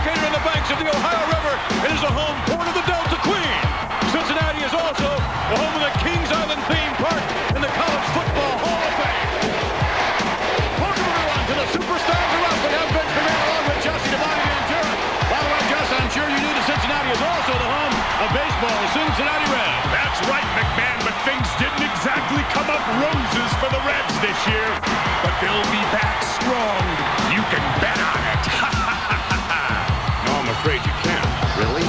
Located on the banks of the Ohio River, it is the home port of the Delta Queen. Cincinnati is also the home of the Kings Island theme park and the College Football Hall of Fame. Welcome everyone to the Superstars of Wrestling. I'm Vince McMahon along with Jesse Devine and Ventura. By the way, Jesse, I'm sure you knew that Cincinnati is also the home of baseball, Cincinnati Reds. That's right, McMahon, but things didn't exactly come up roses for the Reds this year. But they'll be back strong. You can bet on it. No, I'm afraid you can't. Really?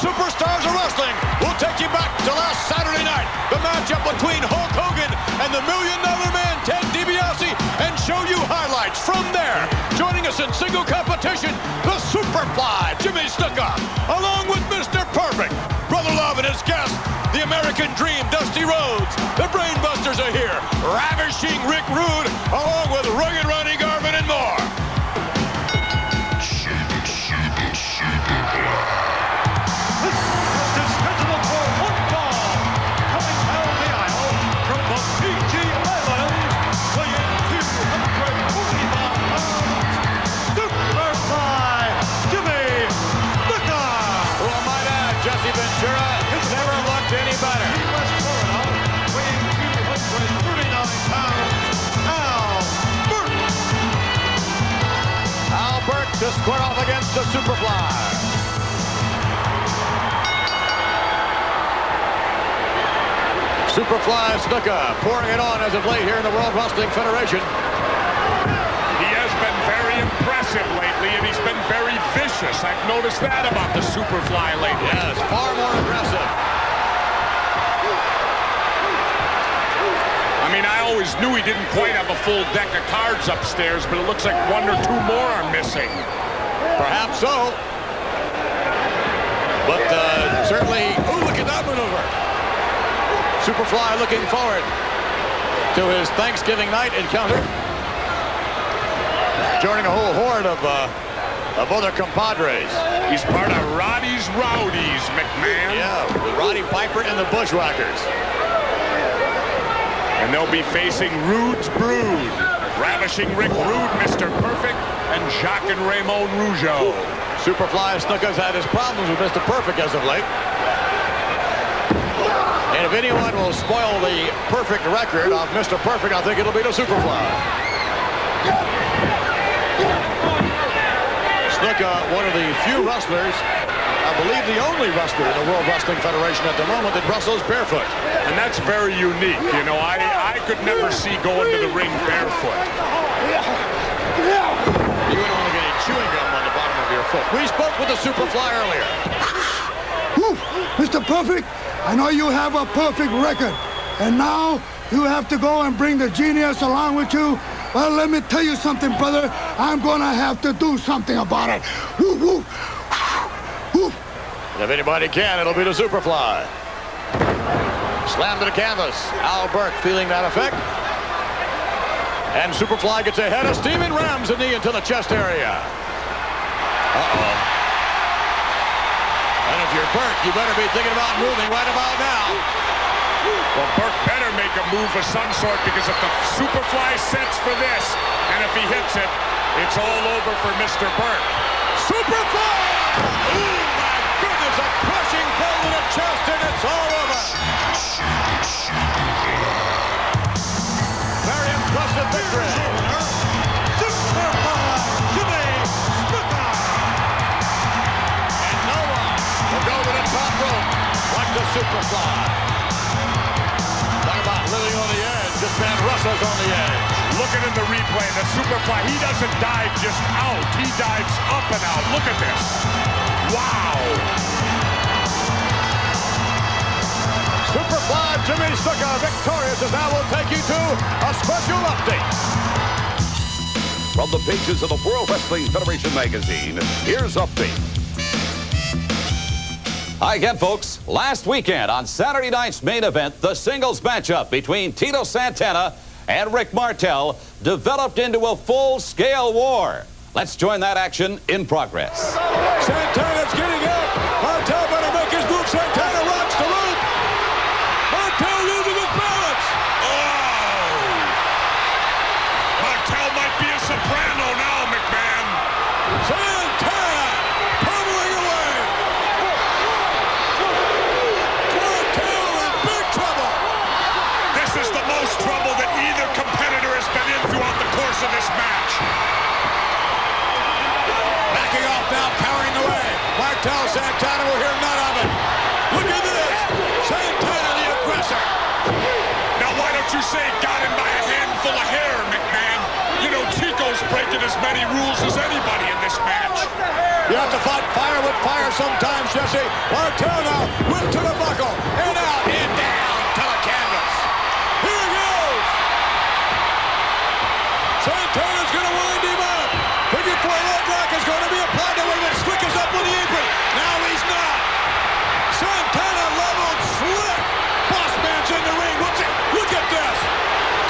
Superstars of Wrestling, we'll take you back to last Saturday night. The matchup between Hulk Hogan and the $1 Million Man, Ted DiBiase, and show you highlights from there. Joining us in single competition, the Superfly, Jimmy Snuka, along with Mr. Perfect, Brother Love and his guest, the American Dream, Dusty Rhodes. The Brainbusters are here, ravishing Rick Rude, along with Rugged Ronnie Garvin and more. To square off against the Superfly. Superfly Snuka pouring it on as of late here in the World Wrestling Federation. He has been very impressive lately, and he's been very vicious. I've noticed that about the Superfly lately. Yes, far more aggressive. I mean, I always knew he didn't quite have a full deck of cards upstairs, but it looks like one or two more are missing. Perhaps so. But certainly, oh, look at that maneuver. Superfly looking forward to his Thanksgiving night encounter. Joining a whole horde of other compadres. He's part of Roddy's Rowdies, McMahon. Yeah, with Roddy Piper and the Bushwhackers. And they'll be facing Rude's Brood, Ravishing Rick Rude, Mr. Perfect, and Jacques and Raymond Rougeau. Superfly Snuka's had his problems with Mr. Perfect as of late. And if anyone will spoil the perfect record of Mr. Perfect, I think it'll be the Superfly. Snuka, one of the few wrestlers, I believe the only wrestler in the World Wrestling Federation at the moment that wrestles barefoot. And that's very unique. You know, I could never see going to the ring barefoot. You wouldn't want to get any chewing gum on the bottom of your foot. We spoke with the Superfly earlier. Whew, Mr. Perfect, I know you have a perfect record. And now you have to go and bring the genius along with you. Well, let me tell you something, brother. I'm going to have to do something about it. Woo, woo. If anybody can, it'll be the Superfly. Slam to the canvas. Al Burke feeling that effect. And Superfly gets ahead of Steven Rams a knee into the chest area. Uh-oh. And if you're Burke, you better be thinking about moving right about now. Well, Burke better make a move of some sort, because if the Superfly sets for this, and if he hits it, it's all over for Mr. Burke. Superfly! Ooh, my goodness, a crushing blow to the chest, and it's all over. Very impressive victory. Superfly, Jimmy Snuka. And no one will go to the top rope like the Superfly. Talk about living on the edge. This man wrestles on the edge. Looking in the replay, the Superfly, he doesn't dive just out. He dives up and out. Look at this. Wow. Superfly Jimmy Snuka victorious, as now will take you to a special update. From the pages of the World Wrestling Federation magazine, here's Update. Hi again, folks. Last weekend on Saturday night's main event, the singles matchup between Tito Santana and Rick Martel developed into a full-scale war. Let's join that action in progress. Santana's getting up. Martel better make his move. Santana rocks the rope. Martel losing his balance. Oh! Martel might be a soprano now, McMahon. Santana pummeling away. Martel in big trouble. This is the most trouble that either competitor has been in throughout the course of this match. Backing off now, powering the way. Martel, Santana will hear none of it. Look at this. Santana the aggressor. Now, why don't you say got him by a handful of hair, McMahon? You know, Chico's breaking as many rules as anybody in this match. You have to fight fire with fire sometimes, Jesse. Martel now, whip to the buckle, and out, and down to the canvas. Here he goes. Santana's going to wind him up. Looking for a leg lock is going to be applied to him, and Slick is up with the apron. Now he's not. Santana leveled Slick. Boss man's in the ring. Look at this.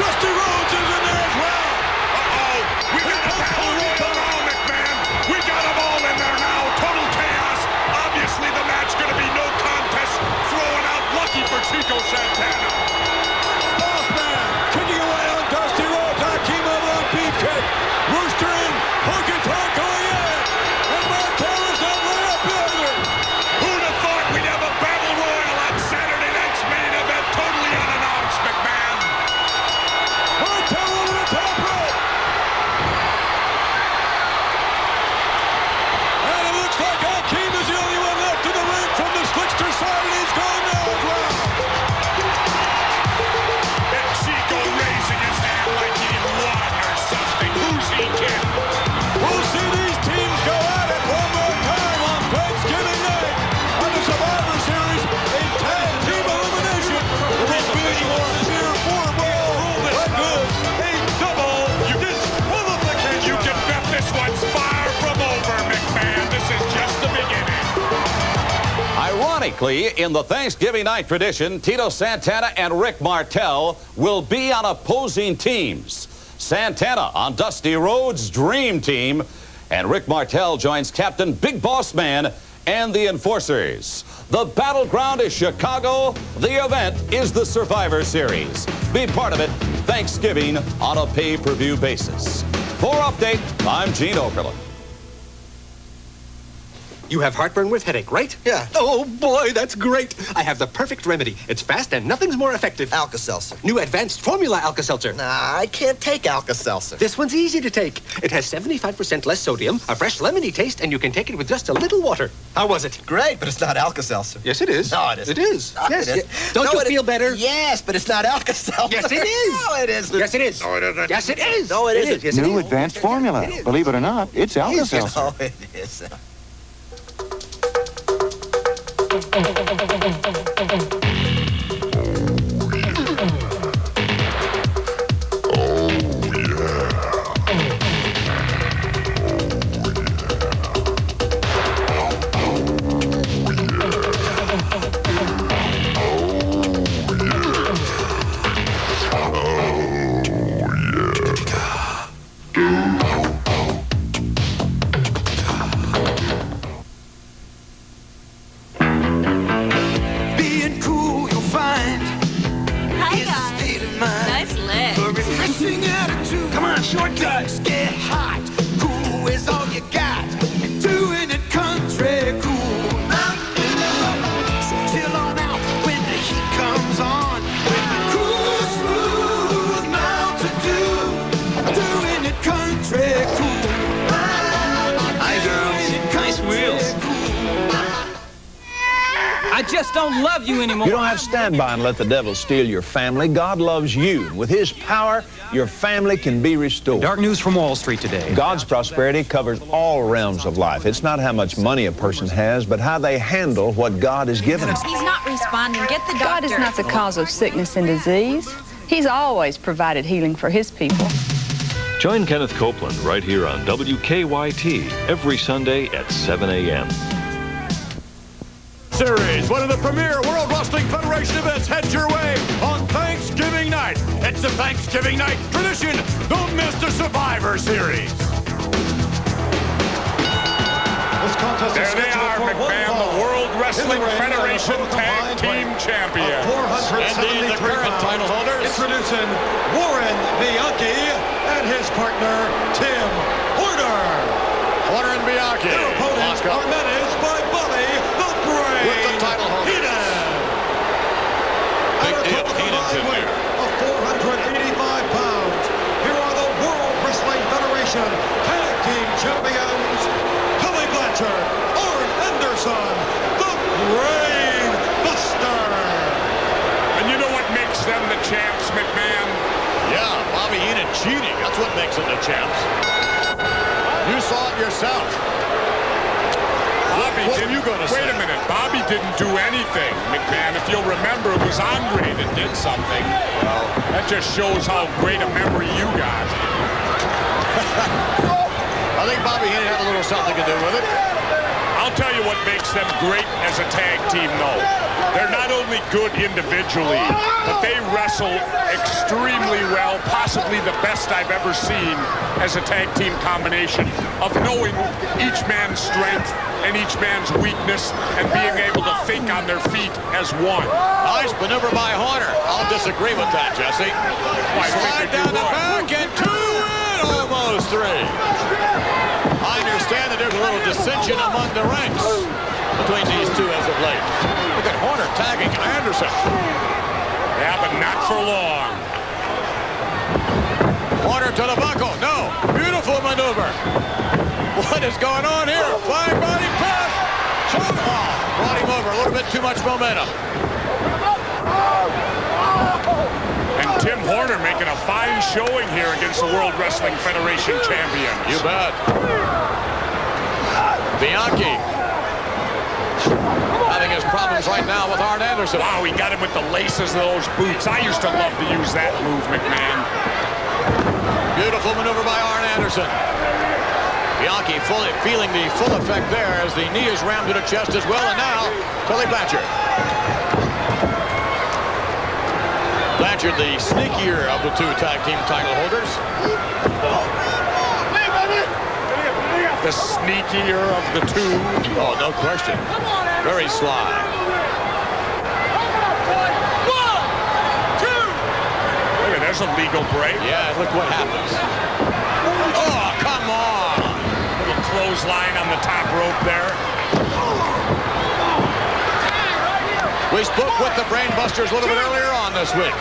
Dusty Rhodes is in there as well. Uh-oh. We got a battle royal now, McMahon. We got them all in there now. Total chaos. Obviously, the match going to be no contest. Throwing out lucky for Chico Santana. Boss man kicking away on Dusty Rhodes. Hakeem over on Beefcake. Rooster in. Hogan's hard going in. And Martel is not right up either. Who'd have thought we'd have a battle royal on Saturday night's main event totally unannounced, McMahon? Martel over the top rope. And it looks like Hakeem is the only one left in the ring from the Slickster side, and he's gone now as well. And Chico raising his hand like he won or something. Who's he kidding? We'll see these teams go at it one more time on Thanksgiving night on the Survivor Series, a tag team elimination. This being more sheer form like this, a double disqualification. You can bet this one's far from over, McMahon. This is just the beginning. Ironically, in the Thanksgiving night tradition, Tito Santana and Rick Martel will be on opposing teams. Santana on Dusty Rhodes' Dream Team, and Rick Martel joins Captain Big Boss Man and the Enforcers. The battleground is Chicago. The event is the Survivor Series. Be part of it Thanksgiving on a pay-per-view basis. For Update, I'm Gene Okerlund. You have heartburn with headache, right? Yeah. Oh, boy, that's great. I have the perfect remedy. It's fast and nothing's more effective. Alka-Seltzer. New advanced formula Alka-Seltzer. Nah, I can't take Alka-Seltzer. This one's easy to take. It has 75% less sodium, a fresh lemony taste, and you can take it with just a little water. How was it? Great, but it's not Alka-Seltzer. Yes, it is. No, it isn't. It is. No, Yes. it isn't. Don't No, you it feel is- better? Yes, but it's not Alka-Seltzer. Yes, it is. No, it isn't. Yes, it is. No, it isn't. Yes, it is. No, it isn't. Yes, it New is. advanced formula. It is. Believe it or not, it's Alka-Seltzer. No, it is. Being cool, you'll find. Hi, is a guys. state of mind. Nice leg. A refreshing attitude. Come on, shortcut. Things get hot. Cool is all you got. And doing it country cool. So chill on out when the heat comes on. Cool, smooth, Mountain Dew. Doing it country cool. Hi, girls. Nice wheels. I just don't love you anymore. You don't have to stand by and let the devil steal your family. God loves you. And with his power, your family can be restored. Dark news from Wall Street today. God's prosperity covers all realms of life. It's not how much money a person has, but how they handle what God has given them. He's not responding. Get the doctor. God is not the cause of sickness and disease. He's always provided healing for his people. Join Kenneth Copeland right here on WKYT every Sunday at 7 a.m. Series, one of the premier World Wrestling Federation events, heads your way on Thanksgiving night. It's the Thanksgiving night tradition. Don't miss the Survivor Series. There they are, McMahon, the World Wrestling Federation Tag Team Champions. Indeed, the current title holders. Introducing Warren Bianchi and his partner, Tim Horner. Horner and Bianchi. Their opponents are managed by Bobby the Brain with the title holders. Heenan. Big deal. Heenan's in there. Of 485 pounds, here are the World Wrestling Federation Tag Team Champions, Tully Blanchard, Arn Anderson, the Brain Buster. And you know what makes them the champs, McMahon? Yeah, Bobby Heenan cheating. That's what makes them the champs. You saw it yourself. Bobby what didn't, were you going to say? Wait a minute. Bobby didn't do anything, McMahon. If you'll remember, it was Andre that did something. Well, that just shows how great a memory you got. I think Bobby Heenan had a little something to do with it. I'll tell you what makes them great as a tag team, though. They're not only good individually, but they wrestle extremely well, possibly the best I've ever seen as a tag team combination, of knowing each man's strength and each man's weakness and being able to think on their feet as one. Nice maneuver by Horner. I'll disagree with that, Jesse. Slide down the back and 2 in, almost 3. I understand that there's a little dissension among the ranks between these two as of late. Look at Horner tagging Anderson. Yeah, but not for long. Horner to the buckle. No. Beautiful maneuver. What is going on here? Flying body pass. Oh, brought him over. A little bit too much momentum. And Tim Horner making a fine showing here against the World Wrestling Federation champions. You bet. Bianchi having his problems right now with Arn Anderson. Wow, he got him with the laces of those boots. I used to love to use that move, McMahon. Beautiful maneuver by Arn Anderson. Bianchi feeling the full effect there as the knee is rammed to the chest as well. And now, Tully Blanchard. Blanchard, the sneakier of the two tag team title holders. The sneakier of the two. Oh, no question. Very sly. 1, 2. Look at, there's a legal break. Yeah, look what happens. Oh, come on. Little clothesline on the top rope there. We spoke with the Brain Busters a little bit earlier on this week.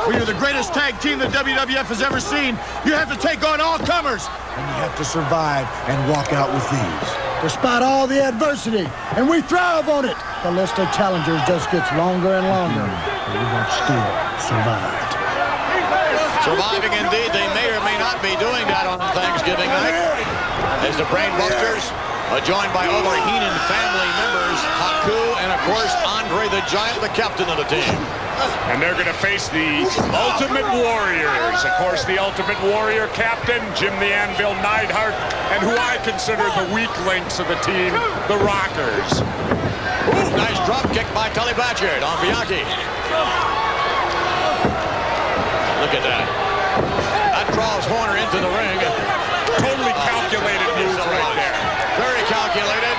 When you're the greatest tag team the WWF has ever seen, you have to take on all comers. And you have to survive and walk out with these. Despite all the adversity, and we thrive on it, the list of challengers just gets longer and longer. And we have still survived. Surviving indeed. They may or may not be doing that on Thanksgiving night. As the Brain Busters are joined by other Heenan family members, Haku, and of course, Andre the Giant, the captain of the team. And they're going to face the Ultimate Warriors. Of course, the Ultimate Warrior captain, Jim the Anvil Neidhart, and who I consider the weak links of the team, the Rockers. Ooh, nice drop kick by Tully Blanchard on Bianchi. Look at that. That draws Horner into the ring. Totally calculated move right there. Very calculated.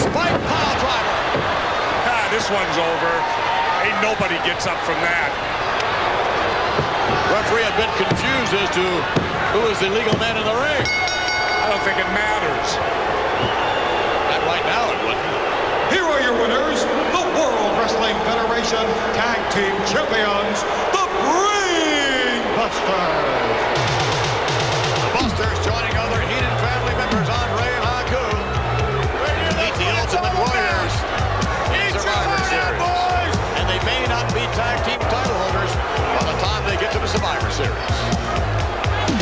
Spike pile driver. This one's over. Ain't nobody gets up from that. Referee had been confused as to who is the legal man in the ring. I don't think it matters. And right now it wouldn't. Here are your winners, the World Wrestling Federation Tag Team Champions, the Brain Busters. The Busters joining other Heenan family members, Andre and Haku. Meet the Ultimate Warriors. Survivor Series. And they may not be tag team title holders by the time they get to the Survivor Series.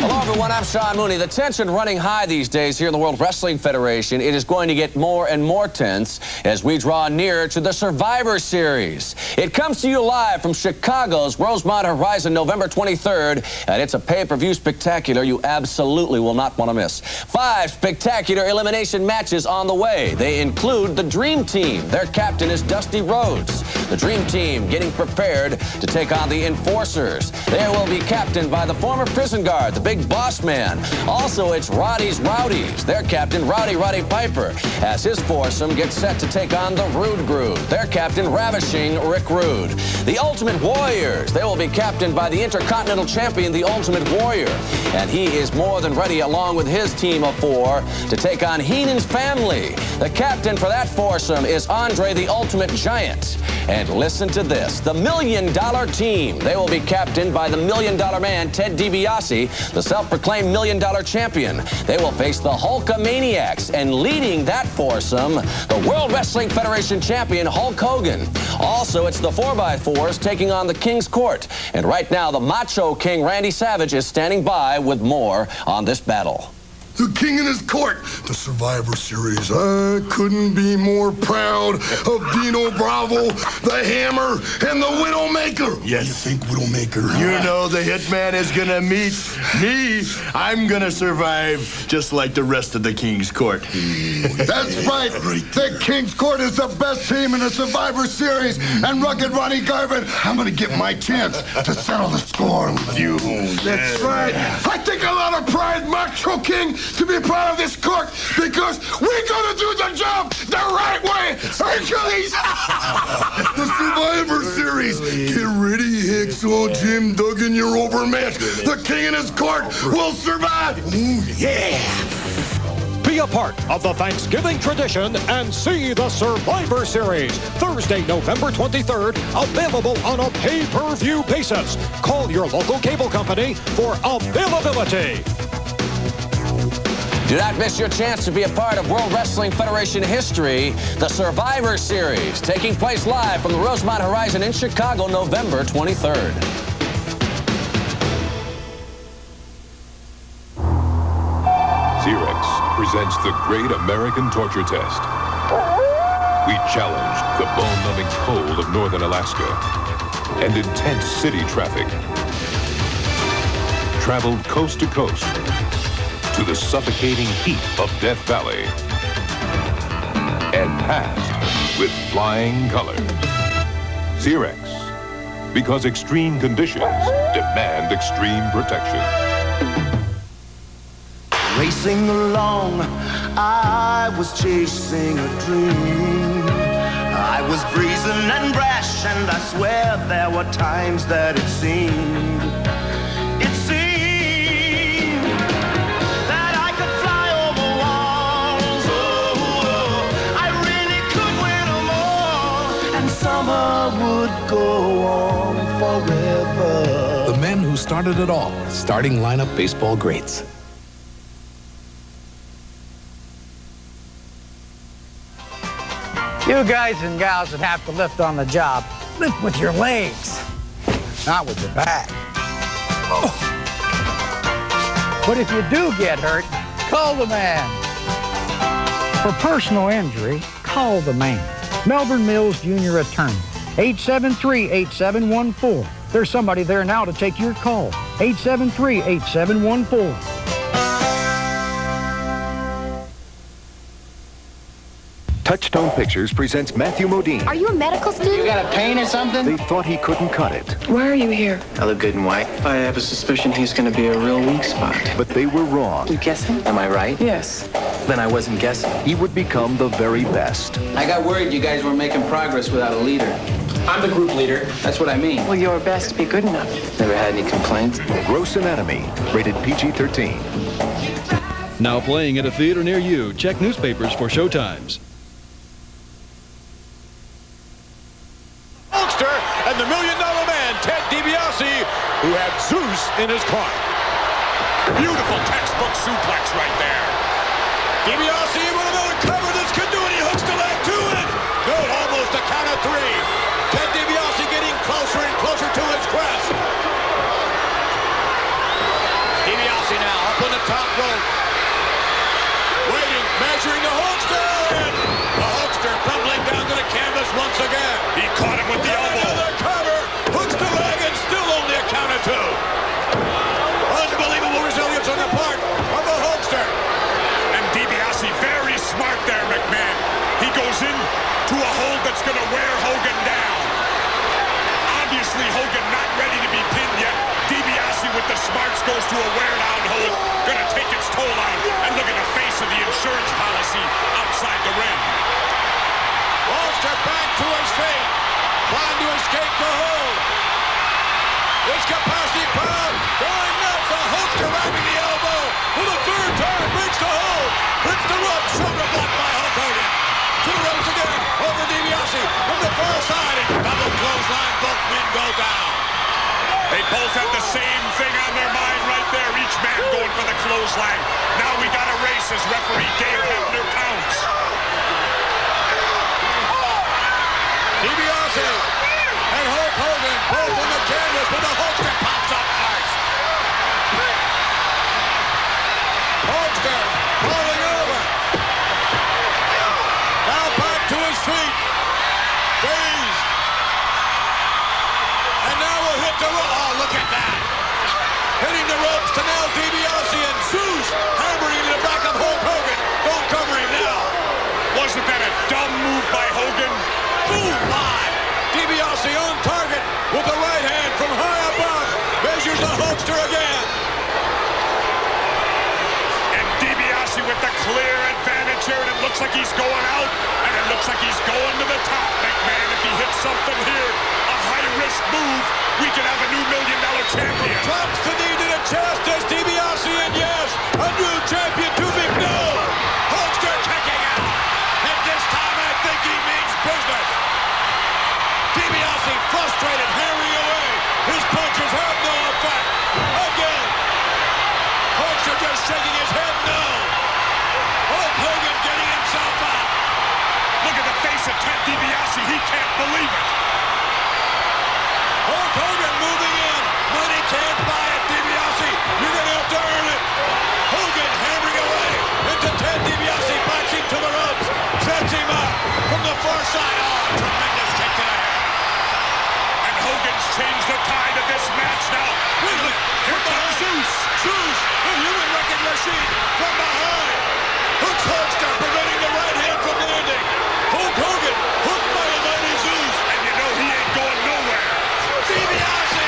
Along the everyone, I'm Sean Mooney. The tension running high these days here in the World Wrestling Federation. It is going to get more and more tense as we draw near to the Survivor Series. It comes to you live from Chicago's Rosemont Horizon, November 23rd, and it's a pay-per-view spectacular you absolutely will not want to miss. 5 spectacular elimination matches on the way. They include the Dream Team. Their captain is Dusty Rhodes. The Dream Team getting prepared to take on the Enforcers. They will be captained by the former prison guard, the Big Boss Man. Also, it's Roddy's Rowdies. Their captain, Roddy Piper, as his foursome gets set to take on the Rude Groove. Their captain, Ravishing Rick Rude. The Ultimate Warriors. They will be captained by the Intercontinental Champion, the Ultimate Warrior. And he is more than ready, along with his team of 4, to take on Heenan's family. The captain for that foursome is Andre the Ultimate Giant. And listen to this, the $1 Million Team. They will be captained by the $1 Million Man, Ted DiBiase, the self-proclaimed $1 Million Champion. They will face the Hulkamaniacs, and leading that foursome, the World Wrestling Federation Champion, Hulk Hogan. Also, it's the 4x4s taking on the King's Court. And right now, the Macho King, Randy Savage, is standing by with more on this battle. The King in his court, the Survivor Series. I couldn't be more proud of Dino Bravo, the Hammer, and the Widowmaker. Yes. You think Widowmaker? You know the Hitman is gonna meet me. I'm gonna survive just like the rest of the King's Court. That's right. The King's Court is the best team in the Survivor Series. And Rugged Ronnie Garvin, I'm gonna get my chance to settle the score with you. That's right. I take a lot of pride, Macho King, to be part of this court because we're gonna do the job the right way. Hercules! The Survivor Series. Get ready, Hacksaw Jim Duggan, you're overmatched. The King in his court will survive. Ooh, yeah. Be a part of the Thanksgiving tradition and see the Survivor Series. Thursday, November 23rd, available on a pay-per-view basis. Call your local cable company for availability. Do not miss your chance to be a part of World Wrestling Federation history, the Survivor Series, taking place live from the Rosemont Horizon in Chicago, November 23rd. Xerox presents the Great American Torture Test. We challenged the bone-numbing cold of northern Alaska and intense city traffic. Traveled coast to coast to the suffocating heat of Death Valley and passed with flying colors. Xerox, because extreme conditions demand extreme protection. Racing along, I was chasing a dream. I was brazen and brash, and I swear there were times that it seemed that I could fly over walls. Oh, I really could win them all, and summer would go on forever. The men who started it all, starting lineup baseball greats. You guys and gals that have to lift on the job, lift with your legs, not with your back. Oh. But if you do get hurt, call the man. For personal injury, call the man. Melbourne Mills Junior Attorney, 873-8714. There's somebody there now to take your call, 873-8714. Touchstone Pictures presents Matthew Modine. Are you a medical student? You got a pain or something? They thought he couldn't cut it. Why are you here? I look good in white. I have a suspicion he's going to be a real weak spot. But they were wrong. You guessing? Am I right? Yes. Then I wasn't guessing. He would become the very best. I got worried you guys weren't making progress without a leader. I'm the group leader. That's what I mean. Well, your best to be good enough. Never had any complaints. Gross Anatomy, rated PG-13. Now playing at a theater near you. Check newspapers for showtimes. And the $1 Million Man, Ted DiBiase, who had Zeus in his corner. Beautiful textbook suplex right there. DiBiase with another cover. This could do it. He hooks the leg to it. Good, almost a count of 3. Ted DiBiase getting closer and closer to his crest. DiBiase now to a wear-down hold. Gonna take its toll out. And look at the face of the insurance policy outside the ring. Hulkster back to his feet. Trying to escape the hold. This capacity crowd going nuts. The Hulkster wrapping the elbow for the third time. Breaks the hold. Hits the ropes. Shoulder blocked by Hulk Hogan. To the ropes again. Over DiBiase from the far side. Double clothesline. Both men go down. They both have the same thing on their mind right there. Each man going for the clothesline. Now we got a race as referee Dave Hebner counts. DiBiase and Hulk Hogan both on the canvas with the Hulkster pops up first. Hulkster falling over. Now back to his feet. Dazed. And now we'll hit the rope. Oh, look at that. Hitting the ropes to now DiBiase and Zeus hammering in the back of Hulk Hogan. Don't cover him now. Wasn't that a dumb move by Hogan? Boom, live. DiBiase on target with the right hand from high above. Measures the Hulkster again. And DiBiase with the clear advantage here, and it looks like he's going out, and it looks like he's going to the top, McMahon. If he hits something here, a high-risk move, we could have a new $1 million champion. Drops the knee to the chest as DiBiase, and yes, a new champion to be known. Hulkster kicking out. And this time I think he means business. DiBiase frustrated, hammering away. His punches have no effect. Again. Hulkster just shaking his head no. Hulk Hogan getting himself out. Look at the face of Ted DiBiase. He can't believe it. Hulk Hogan moving in. Money can't buy it, DiBiase. You're going to have to earn it. Hogan hammering away into Ted DiBiase. Backs him to the ropes. Sets him up from the far side. Oh, tremendous kick there. And Hogan's changed the tide of this match now. Wait a minute. Here comes Zeus. Zeus, the human wrecking machine from behind. Hooks Hulkster, preventing the right hand from landing. Hulk Hogan hooked by a mighty Zeus. And you know he ain't going nowhere. DiBiase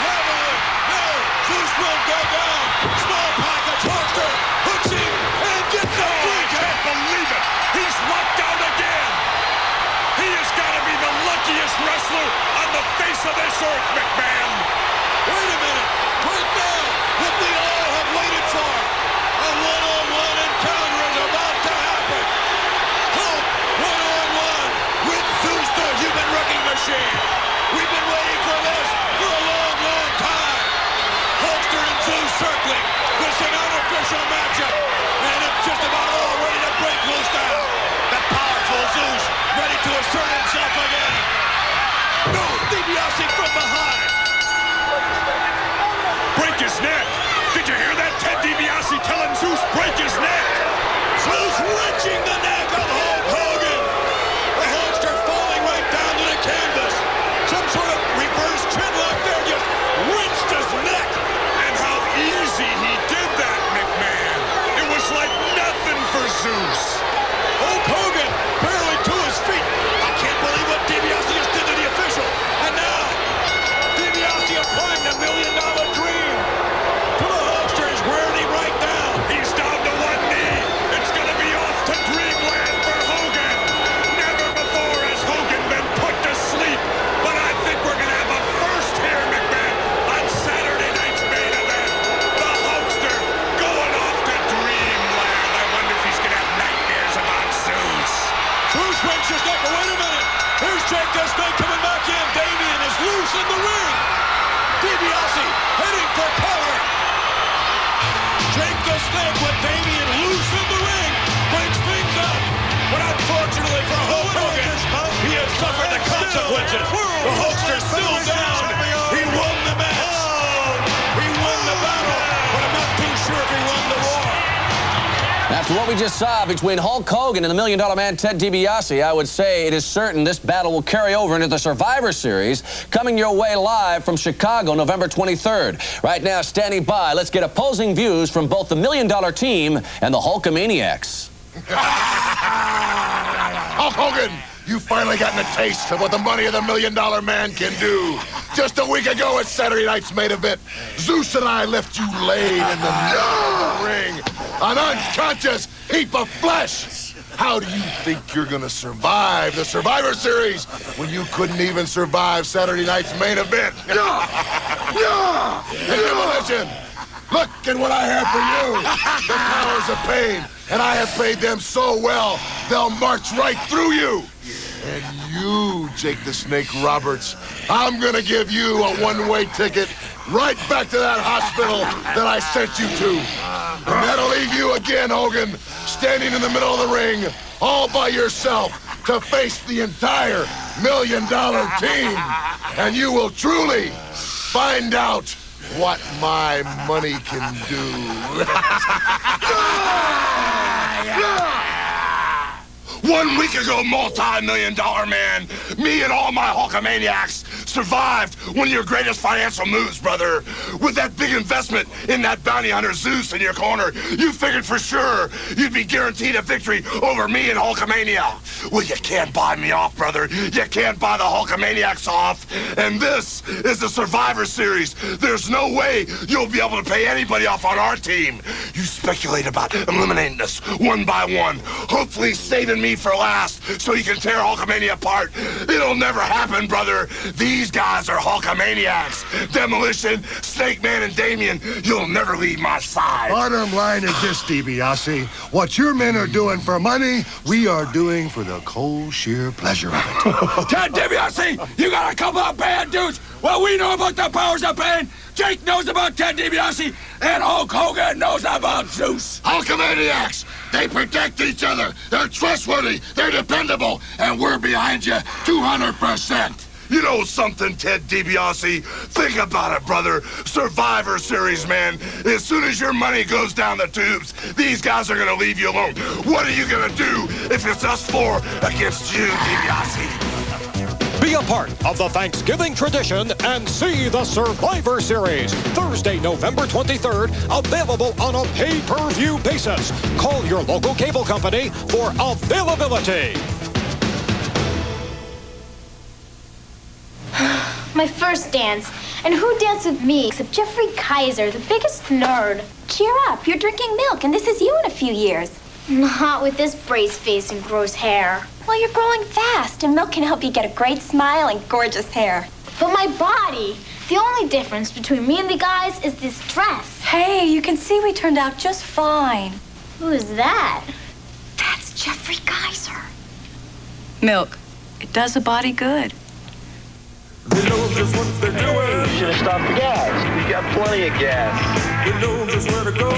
leveling. No, Zeus won't go down. Small package. Hulkster hooks him and gets the free kick. I can't believe it. He's locked out again. He has got to be the luckiest wrestler on the face of this earth, McMahon. Wait a minute. Right now, what we all have waited for. A one-on-one encounter is about to happen. Hulk one-on-one with Zeus, the human wrecking machine. We've been waiting for this for a long, long time. Hulkster and Zeus circling. This is an unofficial matchup. And it's just about all ready to break loose now. The powerful Zeus ready to assert himself again. No, DiBiase from behind. Break his neck. Did you hear that? Ted DiBiase telling Zeus break his neck. Zeus wrenching the neck of Hulk Hogan. The Hulkster falling right down to the canvas. Some sort of reverse chinlock there, just wrenched his neck. And how easy he did that, McMahon. It was like nothing for Zeus. Hulk Hogan barely to his feet. I can't believe what DiBiase just did to the official. And now, DiBiase applying the $1 million dream. To the Hulkster is wearing him right down. He's down to one knee. It's going to be off to dreamland for Hogan. Never before has Hogan been put to sleep. But I think we're going to have a first here, McMahon, on Saturday night's main event. The Hulkster going off to dreamland. I wonder if he's going to have nightmares about Zeus. Zeus wrenches neck. Wait a minute. Here's Jake the Snake coming back in. Damien is loose in the ring. DiBiase heading for cover. Jake the Snake with Damien loose in the ring. Breaks things up. But unfortunately for Hulk Hogan, he has suffered the consequences. The Hulkster's still down. He won the match. He won the battle. But I'm not too sure if he won the war. After what we just saw between Hulk Hogan and the $1 Million Man Ted DiBiase, I would say it is certain this battle will carry over into the Survivor Series, coming your way live from Chicago, November 23rd. Right now, standing by, let's get opposing views from both the $1 Million team and the Hulkamaniacs. Hulk Hogan, You've finally gotten a taste of what the money of the $1 million man can do. Just a week ago at Saturday night's main event, Zeus and I left you laid in the middle of the ring, an unconscious heap of flesh. How do you think you're gonna survive the Survivor Series when you couldn't even survive Saturday night's main event? Demolition! Look at what I have for you. The powers of pain. And I have paid them so well, they'll march right through you. And you, Jake the Snake Roberts, I'm gonna give you a one-way ticket right back to that hospital that I sent you to. And that'll leave you again, Hogan, standing in the middle of the ring, all by yourself, to face the entire $1 million team. And you will truly find out what my money can do. 1 week ago, multi-million-dollar man, me and all my Hulkamaniacs survived one of your greatest financial moves, brother. With that big investment in that bounty hunter Zeus in your corner, you figured for sure you'd be guaranteed a victory over me and Hulkamania. Well, you can't buy me off, brother. You can't buy the Hulkamaniacs off. And this is the Survivor Series. There's no way you'll be able to pay anybody off on our team. You speculate about eliminating us one by one, hopefully saving me for last so you can tear Hulkamania apart. It'll never happen, brother. These guys are Hulkamaniacs. Demolition, Snake Man, and Damien, you'll never leave my side. Bottom line is this, DiBiase. What your men are doing for money, we are doing for the cold, sheer pleasure of it. Ted DiBiase, you got a couple of bad dudes. Well, we know about the powers of pain. Jake knows about Ted DiBiase, and Hulk Hogan knows about Zeus. Hulkamaniacs, they protect each other. They're trustworthy, they're dependable, and we're behind you 200%. You know something, Ted DiBiase? Think about it, brother. Survivor Series, man. As soon as your money goes down the tubes, these guys are gonna leave you alone. What are you gonna do if it's us four against you, DiBiase? Be a part of the Thanksgiving tradition and see the Survivor Series. Thursday, November 23rd, available on a pay-per-view basis. Call your local cable company for availability. My first dance. And who danced with me except Jeffrey Kaiser, the biggest nerd? Cheer up, you're drinking milk, and this is you in a few years. Not with this brace face and gross hair. Well, you're growing fast, and milk can help you get a great smile and gorgeous hair. But my body, the only difference between me and the guys is this dress. Hey, you can see we turned out just fine. Who is that? That's Jeffrey Kaiser. Milk. It does a body good. They know just what they're doing. You should have stopped the gas. We got plenty of gas. They know just where to go.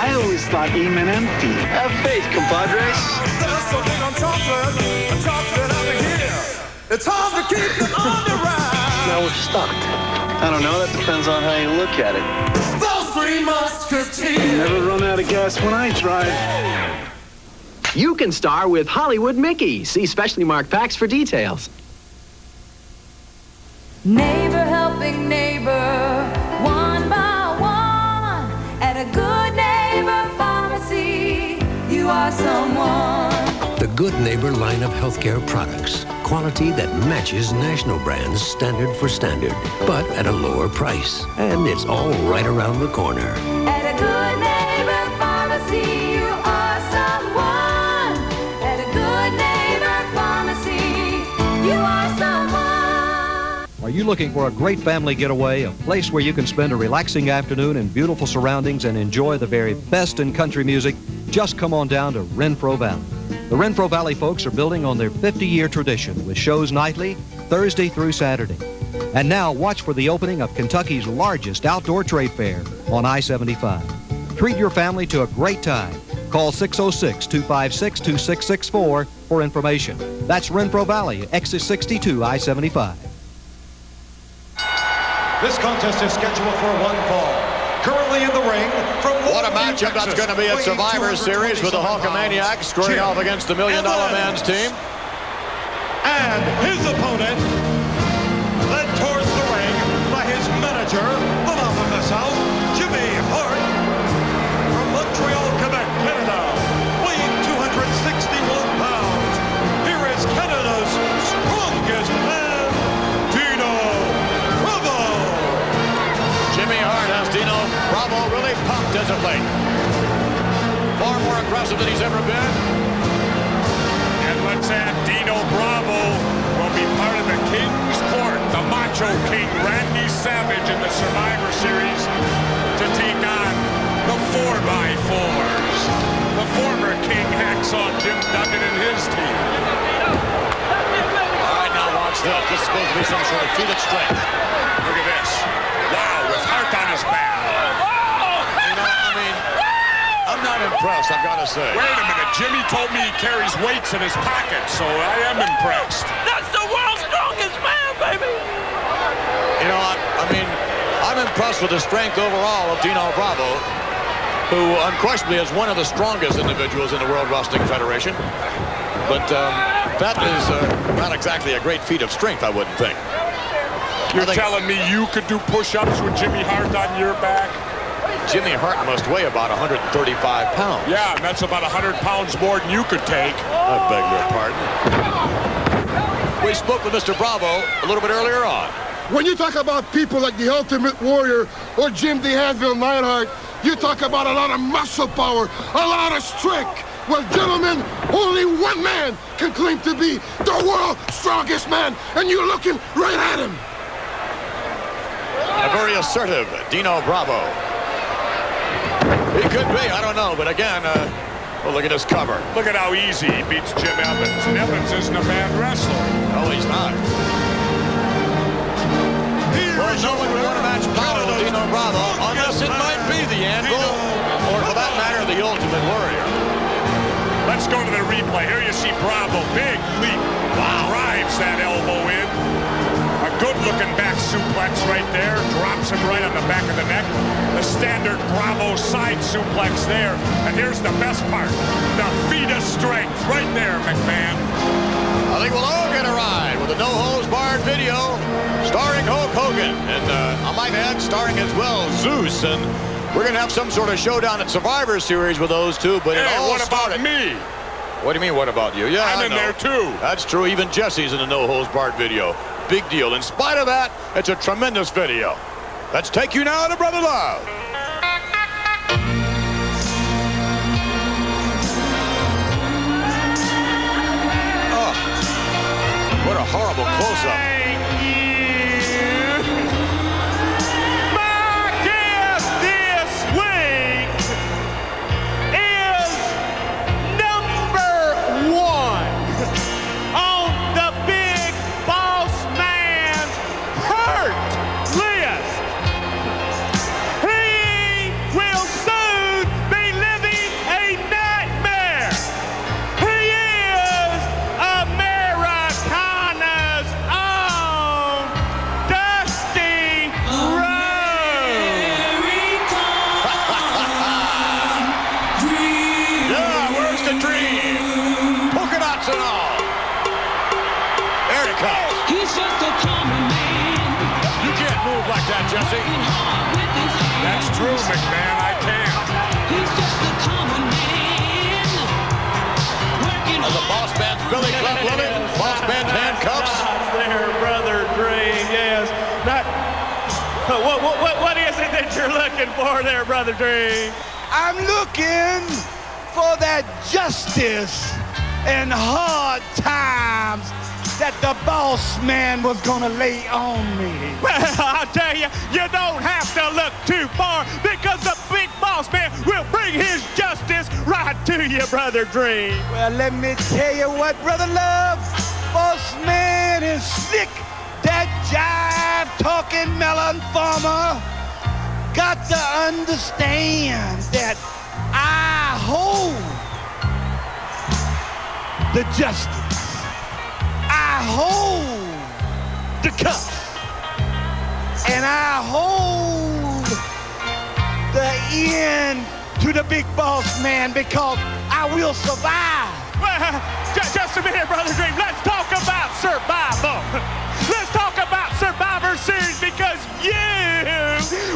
I always thought Eman empty. Have faith, compadres. There's something on chocolate out of here. It's hard to keep them on the ride. Now we're stuck. I don't know. That depends on how you look at it. Those three musketeers. Never run out of gas when I drive. You can star with Hollywood Mickey. See specially marked packs for details. Neighbor helping neighbor, one by one. At a Good Neighbor Pharmacy, you are someone. The Good Neighbor line of healthcare products. Quality that matches national brands standard for standard, but at a lower price. And it's all right around the corner. At a Good Neighbor Pharmacy, you are someone. At a Good Neighbor Pharmacy, you are someone. Are you looking for a great family getaway, a place where you can spend a relaxing afternoon in beautiful surroundings and enjoy the very best in country music? Just come on down to Renfro Valley. The Renfro Valley folks are building on their 50-year tradition with shows nightly, Thursday through Saturday. And now watch for the opening of Kentucky's largest outdoor trade fair on I-75. Treat your family to a great time. Call 606-256-2664 for information. That's Renfro Valley, exit 62, I-75. This contest is scheduled for one fall. Currently in the ring from What a matchup that's going to be at Survivor Series with the Hulkamaniacs squaring off against the $1 Million Man's team. And his opponent, led towards the ring by his manager, the Mouth of the South, Jimmy Hart. From Montreal, Quebec, Canada, weighing 261 pounds, Bravo really pumped as of late. Far more aggressive than he's ever been. And let's add Dino Bravo will be part of the King's Court, the Macho King Randy Savage in the Survivor Series to take on the 4x4s. The former King hacks on Jim Duggan and his team. All right, now watch this. This is supposed to be some sort of feat of strength. Look at this. Wow, with Hart on his back. You know, I mean, I'm not impressed, I've got to say. Wait a minute. Jimmy told me he carries weights in his pocket, so I am impressed. That's the world's strongest man, baby! You know, I mean, I'm impressed with the strength overall of Dino Bravo, who unquestionably is one of the strongest individuals in the World Wrestling Federation. But that is not exactly a great feat of strength, I wouldn't think. You're telling me you could do push-ups with Jimmy Hart on your back? Jimmy Hart must weigh about 135 pounds. Yeah, and that's about 100 pounds more than you could take. I beg your pardon. We spoke with Mr. Bravo a little bit earlier on. When you talk about people like the Ultimate Warrior or Jim the Anvil Neidhart, you talk about a lot of muscle power, a lot of strength. Well, gentlemen, only one man can claim to be the world's strongest man, and you're looking right at him. A very assertive Dino Bravo. He could be, I don't know, but again, well, look at his cover. Look at how easy he beats Jim Evans. And Evans isn't a bad wrestler. No, he's not. Well, no one would want to match power with Dino Bravo unless it might be the Anvil, or for that matter, the Ultimate Warrior. Let's go to the replay. Here you see Bravo. Big leap. Wow. Drives that elbow in. A good-looking back suplex right there. Drops him right on the back of the neck. The standard Bravo side suplex there. And here's the best part. The feat of strength right there, McMahon. I think we'll all get a ride with a no-holds-barred video starring Hulk Hogan. And I might add, starring as well Zeus. And we're going to have some sort of showdown at Survivor Series with those two. But hey, it all what about me? What do you mean, what about you? Yeah, I'm in there, too. That's true. Even Jesse's in the no-holds-barred video. Big deal. In spite of that, it's a tremendous video. Let's take you now to Brother Love. Oh, what a horrible close-up. My guest this week is number one on the Big Boss Man's hurt list. He will soon be living a nightmare. He is Americana's own Dusty Rhodes. Yeah, where's the dream? Polka dots and all. There it comes. He's just a common man. You can't move like that, Jesse. That's true, McMahon. I can't. He's just a common man. Working As a boss man's Billy Club Willie, boss man's handcuffs. there, Brother Dre. Yes. What is it that you're looking for there, Brother Dre? I'm looking for that justice and hard times that the boss man was gonna lay on me. Well, I'll tell you, you don't have to look too far because the Big Boss Man will bring his justice right to you, Brother Dre. Well, let me tell you what, Brother Love, boss man is slick. That jive-talking melon farmer got to understand that I hold the justice. I hold the cup. And I hold the end to the Big Boss Man because I will survive. Well, just a minute, Brother Dream. Let's talk about survival. Let's talk about Survivor Series because you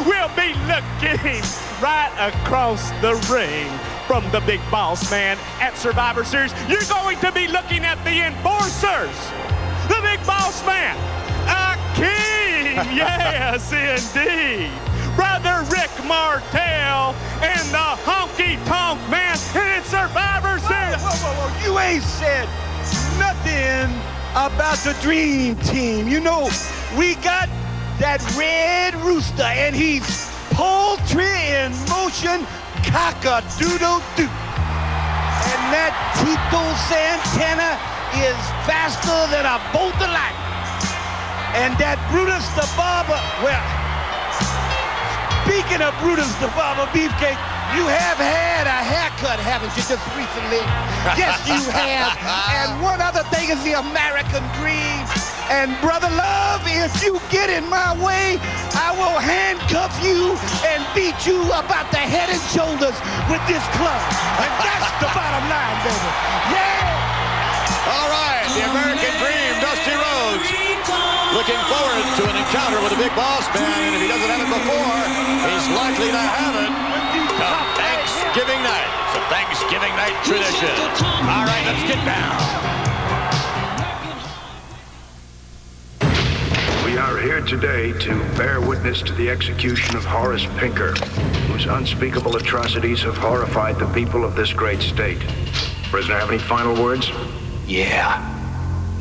will be looking right across the ring from the Big Boss Man at Survivor Series. You're going to be looking at the enforcers, the Big Boss Man, a king, yes, indeed. Brother Rick Martel and the Honky Tonk Man, and it's Survivor Series. Whoa. You ain't said nothing about the Dream Team. You know, we got that Red Rooster, and he's poultry in motion, cock-a-doodle-doo. And that Tito Santana is faster than a bolt of light. And that Brutus the Barber, well, speaking of Brutus the Barber Beefcake, you have had a haircut, haven't you, just recently? Yes, you have. And one other thing is the American dream. And Brother Love, if you get in my way, I will handcuff you and beat you about the head and shoulders with this club. And that's the bottom line, baby. Yeah! All right, the American Dream, Dusty Rhodes, looking forward to an encounter with the Big Boss Man, and if he doesn't have it before, he's likely to have it come Thanksgiving night. It's a Thanksgiving night tradition. All right, let's get down. We are here today to bear witness to the execution of Horace Pinker, whose unspeakable atrocities have horrified the people of this great state. Prisoner, have any final words? Yeah.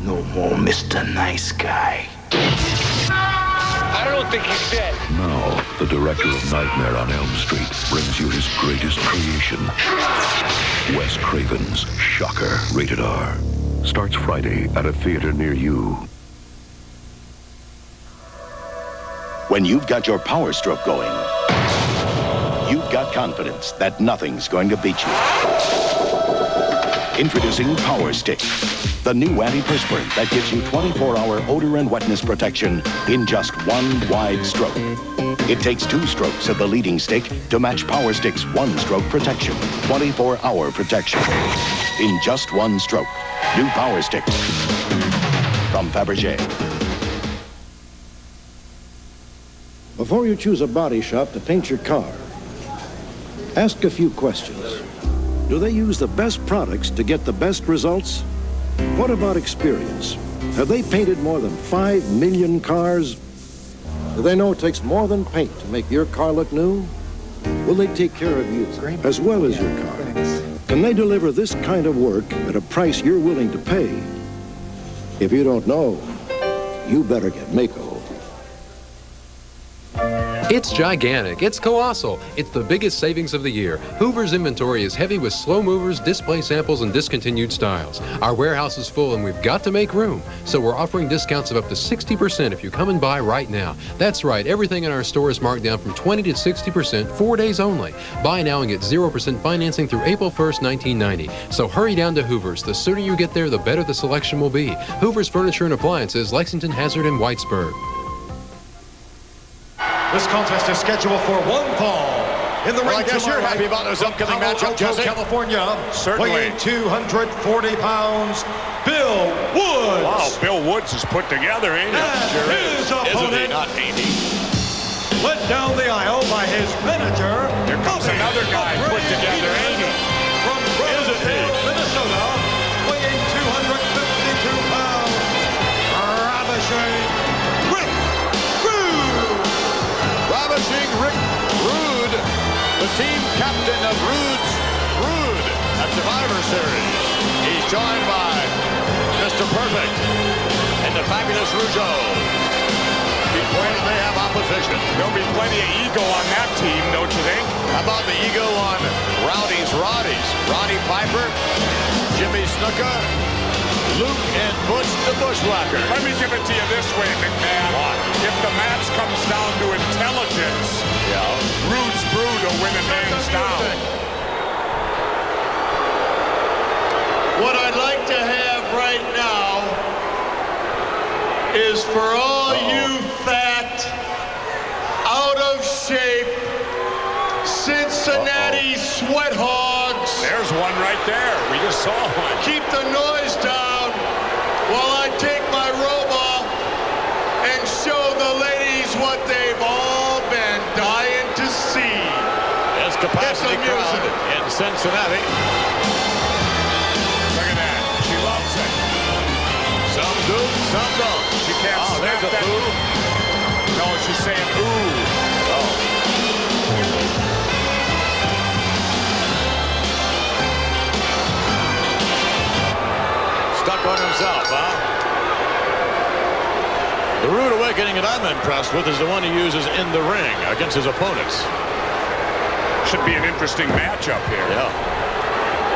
No more Mr. Nice Guy. I don't think he's dead. Now, the director of Nightmare on Elm Street brings you his greatest creation, Wes Craven's Shocker, rated R. Starts Friday at a theater near you. When you've got your power stroke going, you've got confidence that nothing's going to beat you. Introducing Power Stick, the new antiperspirant that gives you 24-hour odor and wetness protection in just one wide stroke. It takes 2 strokes of the leading stick to match Power Stick's 1-stroke protection, 24-hour protection. In just 1 stroke. New Power Stick. From Fabergé. Before you choose a body shop to paint your car, ask a few questions. Do they use the best products to get the best results? What about experience? Have they painted more than 5 million cars? Do they know it takes more than paint to make your car look new? Will they take care of you as well as your car? Can they deliver this kind of work at a price you're willing to pay? If you don't know, you better get Mako. It's gigantic. It's colossal. It's the biggest savings of the year. Hoover's inventory is heavy with slow movers, display samples, and discontinued styles. Our warehouse is full and we've got to make room. So we're offering discounts of up to 60% if you come and buy right now. That's right. Everything in our store is marked down from 20 to 60%, 4 days only. Buy now and get 0% financing through April 1st, 1990. So hurry down to Hoover's. The sooner you get there, the better the selection will be. Hoover's Furniture and Appliances, Lexington, Hazard, and Whitesburg. This contest is scheduled for one fall. In the ring, I guess you're happy about this upcoming matchup, Jesse. California, Certainly. weighing 240 pounds, Bill Woods. Wow, Bill Woods is put together, ain't he? And his opponent, Isn't he not, Andy? led down the aisle by his manager. Here comes another guy put together, ain't he? From Roseville, Minnesota, weighing 252 pounds, ravishing Rick Rude, the team captain of Rude's Rude at Survivor Series. He's joined by Mr. Perfect and the fabulous Rougeau. They have opposition. There'll be plenty of ego on that team, don't you think? How about the ego on Rowdy's Roddies? Roddy Piper, Jimmy Snuka, Luke and Butch the Bushwhacker. Let me give it to you this way, McMahon. What? If the match comes down to intelligence, Rude's Brood will win it hands down. What I'd like to have right now is for all you fat, out of shape, Cincinnati sweat hogs. There's one right there. We just saw one. Keep the noise down while I take my robe off and show the ladies what they've all been dying to see. There's capacity crowd in Cincinnati. Look at that. She loves it. Some do, some don't. She can't snap there's a that. boo. No, she's saying ooh. Oh. himself, huh? The rude awakening that I'm impressed with is the one he uses in the ring against his opponents. Should be an interesting matchup here. Yeah.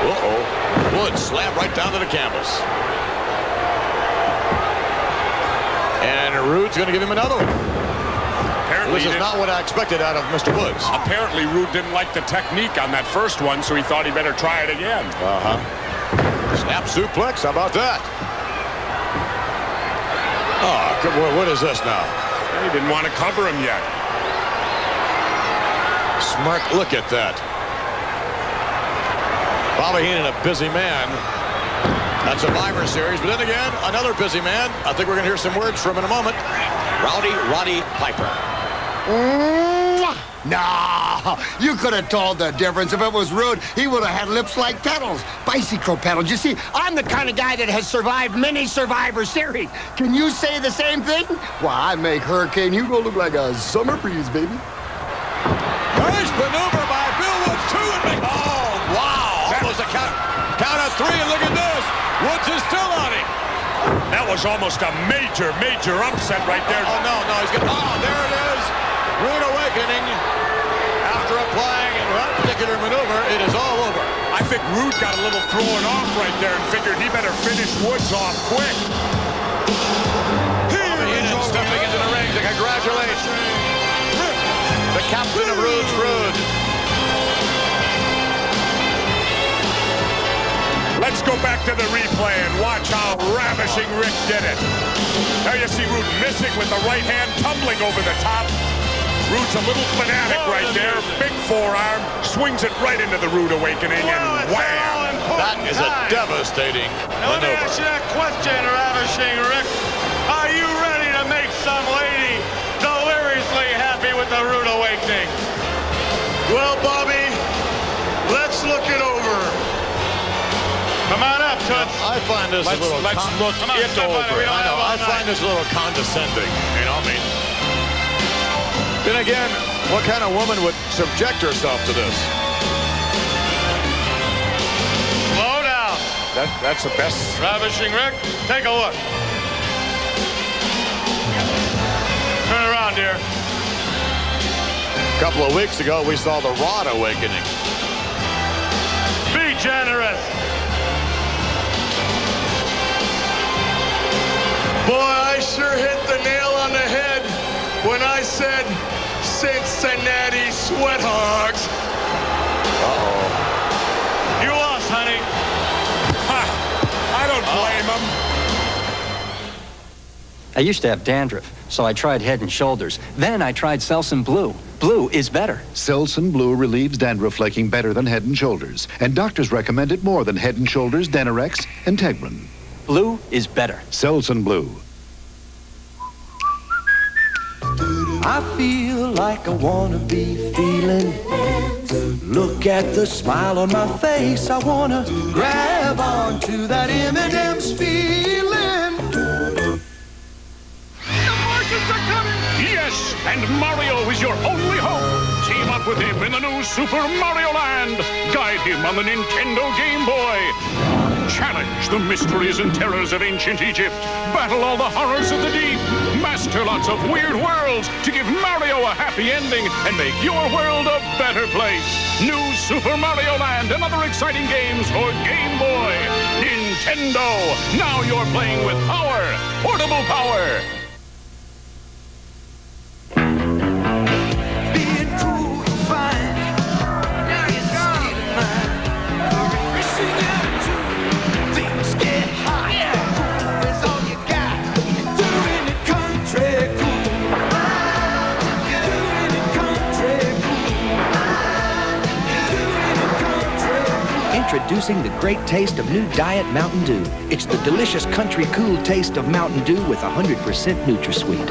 Uh-oh. Woods slammed right down to the canvas. And Rude's going to give him another one. Apparently this is not what I expected out of Mr. Woods. Apparently Rude didn't like the technique on that first one, so he thought he better try it again. Uh-huh. Snap suplex, how about that? Oh, good boy, what is this now? He didn't want to cover him yet. Smart look at that. Bobby Heenan, a busy man. That's Survivor Series, but then again, another busy man. I think we're going to hear some words from him in a moment. Rowdy Roddy Piper. No, you could have told the difference. If it was Rude, he would have had lips like petals, bicycle pedals. You see, I'm the kind of guy that has survived many Survivor Series. Can you say the same thing? Well, I make Hurricane Hugo look like a summer breeze, baby. Nice maneuver by Bill Woods, too. Oh, wow. Almost a count of three, and look at this. Woods is still on him. That was almost a major upset right there. Oh, no, he's got, there it is. Rude awakening. After applying that particular maneuver, it is all over. I think Rude got a little thrown off right there and figured he better finish Woods off quick. Bobby Heenan stepping into the ring to congratulate the captain of Rude's Rude. Let's go back to the replay and watch how Ravishing Rick did it. Now you see Rude missing with the right hand, tumbling over the top. Rude's a little fanatic right there. Big forearm, swings it right into the Rude awakening, and wham! That is a devastating Now let me maneuver. ask you that question, Ravishing Rick. Are you ready to make some lady deliriously happy with the Rude awakening? Well, Bobby, let's look it over. Come on up, Toots. I find this a little... Let's look it over. I find this a little condescending. You know what I mean? Then again, what kind of woman would subject herself to this? Slow down. That's the best. Ravishing Rick, take a look. Turn around, dear. A couple of weeks ago, we saw the Rod awakening. Be generous. Boy, I sure hit the nail on the head when I said Cincinnati sweat hogs. Uh-oh. You lost, honey. I don't blame him. I used to have dandruff, so I tried Head and Shoulders. Then I tried Selsun Blue. Blue is better. Selsun Blue relieves dandruff flaking better than Head and Shoulders, and doctors recommend it more than Head and Shoulders, Denorex, and Tegrin. Blue is better. Selsun Blue. I feel like I wanna be feeling. Look at the smile on my face. I wanna grab onto that M&M's feeling. The Martians are coming! Yes, and Mario is your only hope. Team up with him in the new Super Mario Land. Guide him on the Nintendo Game Boy. Challenge the mysteries and terrors of ancient Egypt. Battle all the horrors of the deep. Master lots of weird worlds to give Mario a happy ending and make your world a better place. New Super Mario Land and other exciting games for Game Boy. Nintendo. Now you're playing with power. Portable power. Being cool and fine. Now you're stealing mine. Racing out to things get hot. Cool is all you got. Doing it country cool. Doing it country cool. Introducing the great taste of new Diet Mountain Dew. It's the delicious country cool taste of Mountain Dew with 100% NutraSweet.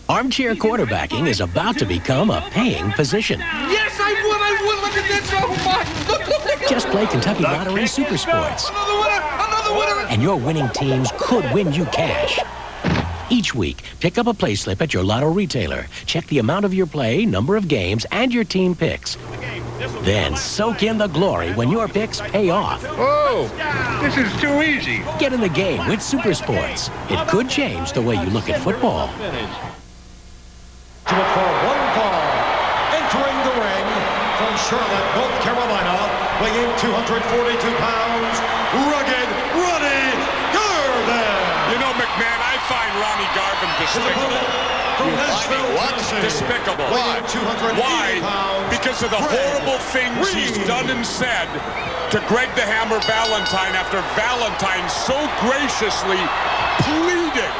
Armchair quarterbacking is about to become a paying position. Yes, I would. Look at this. Oh, my. Just play Kentucky Lottery Super Sports. Another winner. And your winning teams could win you cash. Each week, pick up a play slip at your lotto retailer. Check the amount of your play, number of games, and your team picks. Then soak in the glory when your picks pay off. Oh, this is too easy. Get in the game with Super Sports. It could change the way you look at football. To it for one fall. Entering the ring from Charlotte, North Carolina, weighing 242 pounds, rugged Ronnie Garvin. You know, McMahon, I find Ronnie Garvin despicable. What? Despicable. Why? Because of the horrible things he's done and said to Greg the Hammer Valentine after Valentine so graciously pleaded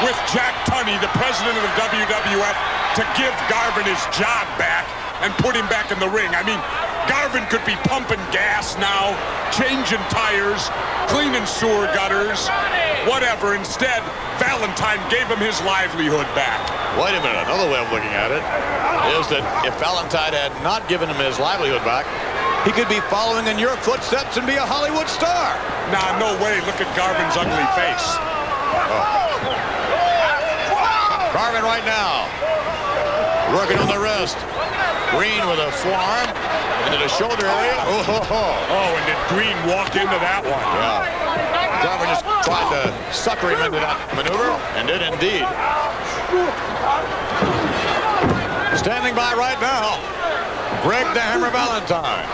with Jack Tunney, the president of the WWF, to give Garvin his job back and put him back in the ring. I mean, Garvin could be pumping gas now, changing tires, cleaning sewer gutters, whatever. Instead, Valentine gave him his livelihood back. Wait a minute. Another way of looking at it is that if Valentine had not given him his livelihood back, he could be following in your footsteps and be a Hollywood star. Nah, no way. Look at Garvin's ugly face. Garvin right now, working on the wrist. Green with a forearm into the shoulder area. Oh, and did Green walk into that one? Yeah. Garvin just tried to sucker him into that maneuver, and did indeed. Standing by right now, Greg the Hammer Valentine.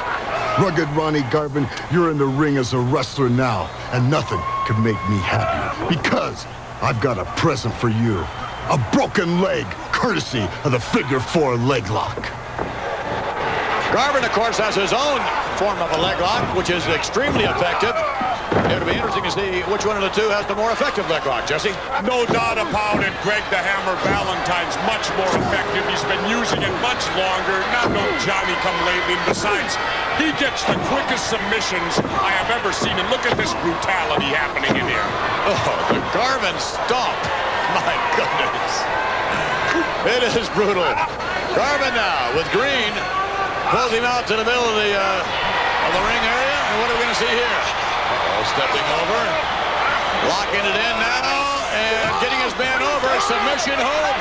Rugged Ronnie Garvin, you're in the ring as a wrestler now, and nothing can make me happier. Because I've got a present for you. A broken leg, courtesy of the figure 4 leg lock. Garvin, of course, has his own form of a leg lock, which is extremely effective. It'll be interesting to see which one of the two has the more effective leg lock, Jesse. No doubt about it, Greg the Hammer Valentine's much more effective. He's been using it much longer. Not no Johnny-come-lately. Besides, he gets the quickest submissions I have ever seen. And look at this brutality happening in here. Oh, the Garvin stomp. My goodness. It is brutal. Garvin now with Green. Pulls him out to the middle of the ring area. And what are we going to see here? Stepping over. Locking it in now. And getting his man over. Submission hold.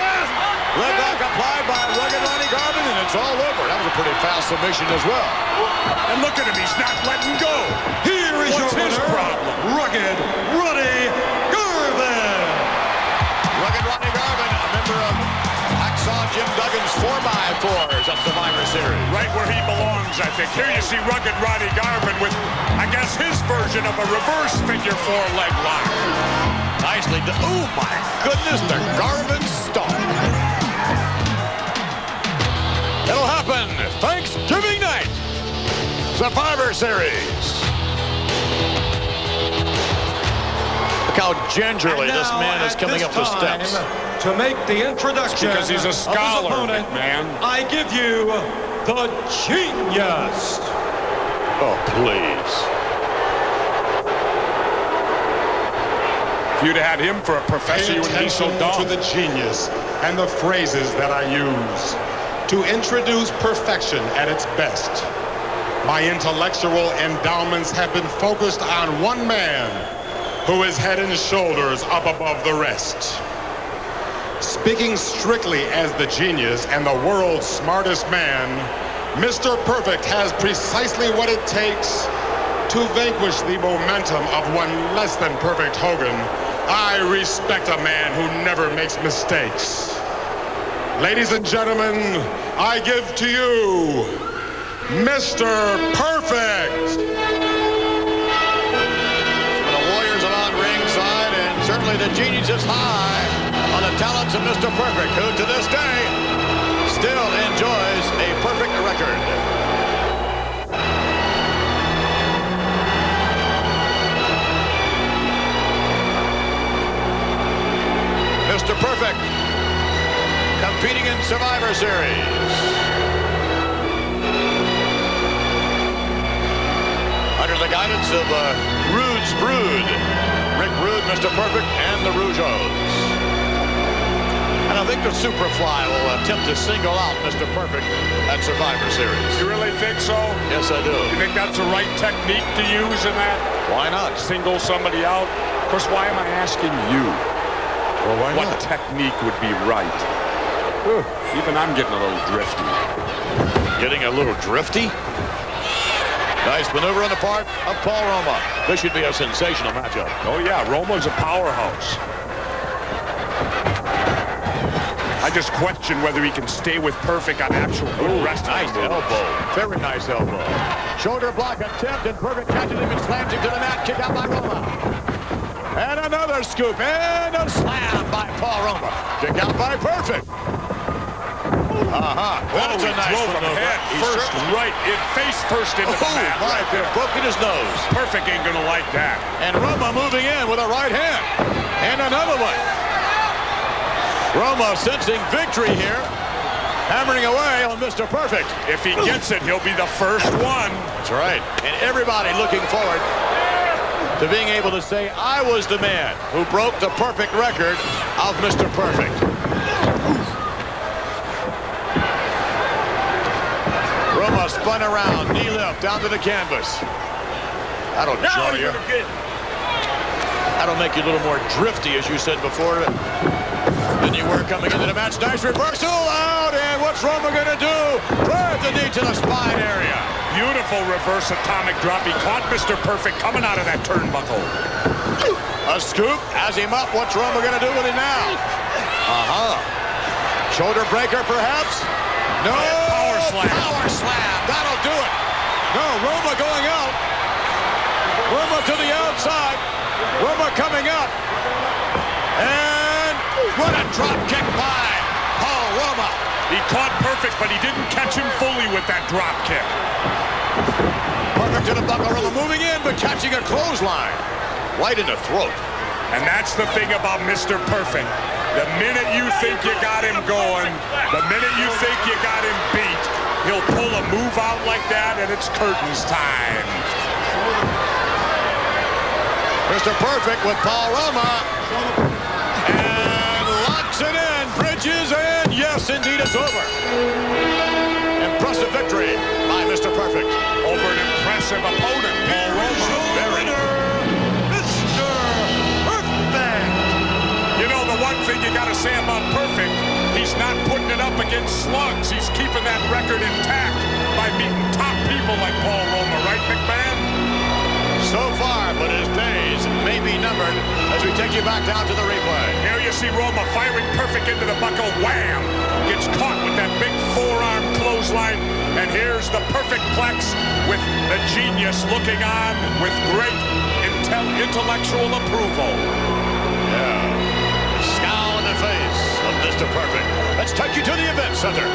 Leg lock applied by rugged Ronnie Garvin. And it's all over. That was a pretty fast submission as well. And look at him. He's not letting go. Here is What's your his winner, problem? Rugged Ronnie Garvin. Rugged Ronnie Garvin, a member of Hacksaw Jim Duggan's 4x4s at Survivor Series. Right where he belongs, I think. Here you see rugged Ronnie Garvin with, I guess, his version of a reverse figure 4 leg lock. Nicely done. Oh, my goodness, the Garvin stomp. It'll happen Thanksgiving night. Survivor Series. Look how gingerly this man is coming up the steps. To make the introduction Because he's a scholar, of his opponent, man. I give you the Genius. Oh, please. If you'd have had him for a professor, you wouldn't be so dumb. To the genius and the phrases that I use to introduce perfection at its best. My intellectual endowments have been focused on one man who is head and shoulders up above the rest. Speaking strictly as the genius and the world's smartest man, Mr. Perfect has precisely what it takes to vanquish the momentum of one less than perfect Hogan. I respect a man who never makes mistakes. Ladies and gentlemen, I give to you Mr. Perfect. The Warriors are on ringside, and certainly the genius is high on the talents of Mr. Perfect, who to this day still enjoys a perfect record. Mr. Perfect competing in Survivor Series. Under the guidance of Rude's Brood, Rick Rude, Mr. Perfect, and the Rougeaus. And I think the Superfly will attempt to single out Mr. Perfect at Survivor Series. You really think so? Yes, I do. You think that's the right technique to use in that? Why not? Single somebody out? Of course, why am I asking you? Well, why what not? Technique would be right? Even I'm getting a little drifty. Getting a little drifty. Nice maneuver on the part of Paul Roma. This should be a sensational matchup. Oh, yeah, Roma's a powerhouse. I just question whether he can stay with Perfect on actual good wrestling. Nice elbow. Very nice elbow. Shoulder block attempt, and Perfect catches him and slams him to the mat. Kick out by Roma. And another scoop, and a slam by Paul Roma. Kick out by Perfect. That's a nice maneuver. Head first, right, in face first into the mat. Right there, broken his nose. Perfect ain't gonna like that. And Roma moving in with a right hand. And another one. Roma sensing victory here. Hammering away on Mr. Perfect. If he gets it, he'll be the first one. That's right. And everybody looking forward to being able to say, I was the man who broke the perfect record of Mr. Perfect. Roma spun around, knee lift, down to the canvas. That'll jar you. That'll make you a little more drifty, as you said before, than you were coming into the match. Nice reversal out, and what's Roma going to do? Drive the knee to the spine area. Beautiful reverse atomic drop. He caught Mr. Perfect coming out of that turnbuckle. A scoop, has him up. What's Roma going to do with him now? Shoulder breaker, perhaps? No. Power slam. Power slam. That'll do it. No, Roma going out. Roma to the outside. Roma coming up. And what a drop kick by Paul Roma. He caught Perfect, but he didn't catch him fully with that drop kick. Perfect to the buckle. Roma moving in, but catching a clothesline. Right in the throat. And that's the thing about Mr. Perfect. The minute you think you got him going, the minute you think you got him beat, he'll pull a move out like that, and it's curtains time. Mr. Perfect with Paul Roma. And locks it in. Bridges, and yes, indeed, it's over. Impressive victory by Mr. Perfect. Over an impressive opponent, Paul Roma. Very. Mr. Perfect. You know, the one thing you got to say about Perfect, he's not putting it up against slugs. He's keeping that record intact by beating top people like Paul Roma, right, McMahon? So far, but his days may be numbered as we take you back down to the replay. Here you see Roma firing Perfect into the buckle. Wham! Gets caught with that big forearm clothesline. And here's the Perfect Plex with the genius looking on with great intellectual approval. Yeah. Scowl in the face of Mr. Perfect. Let's take you to the event center.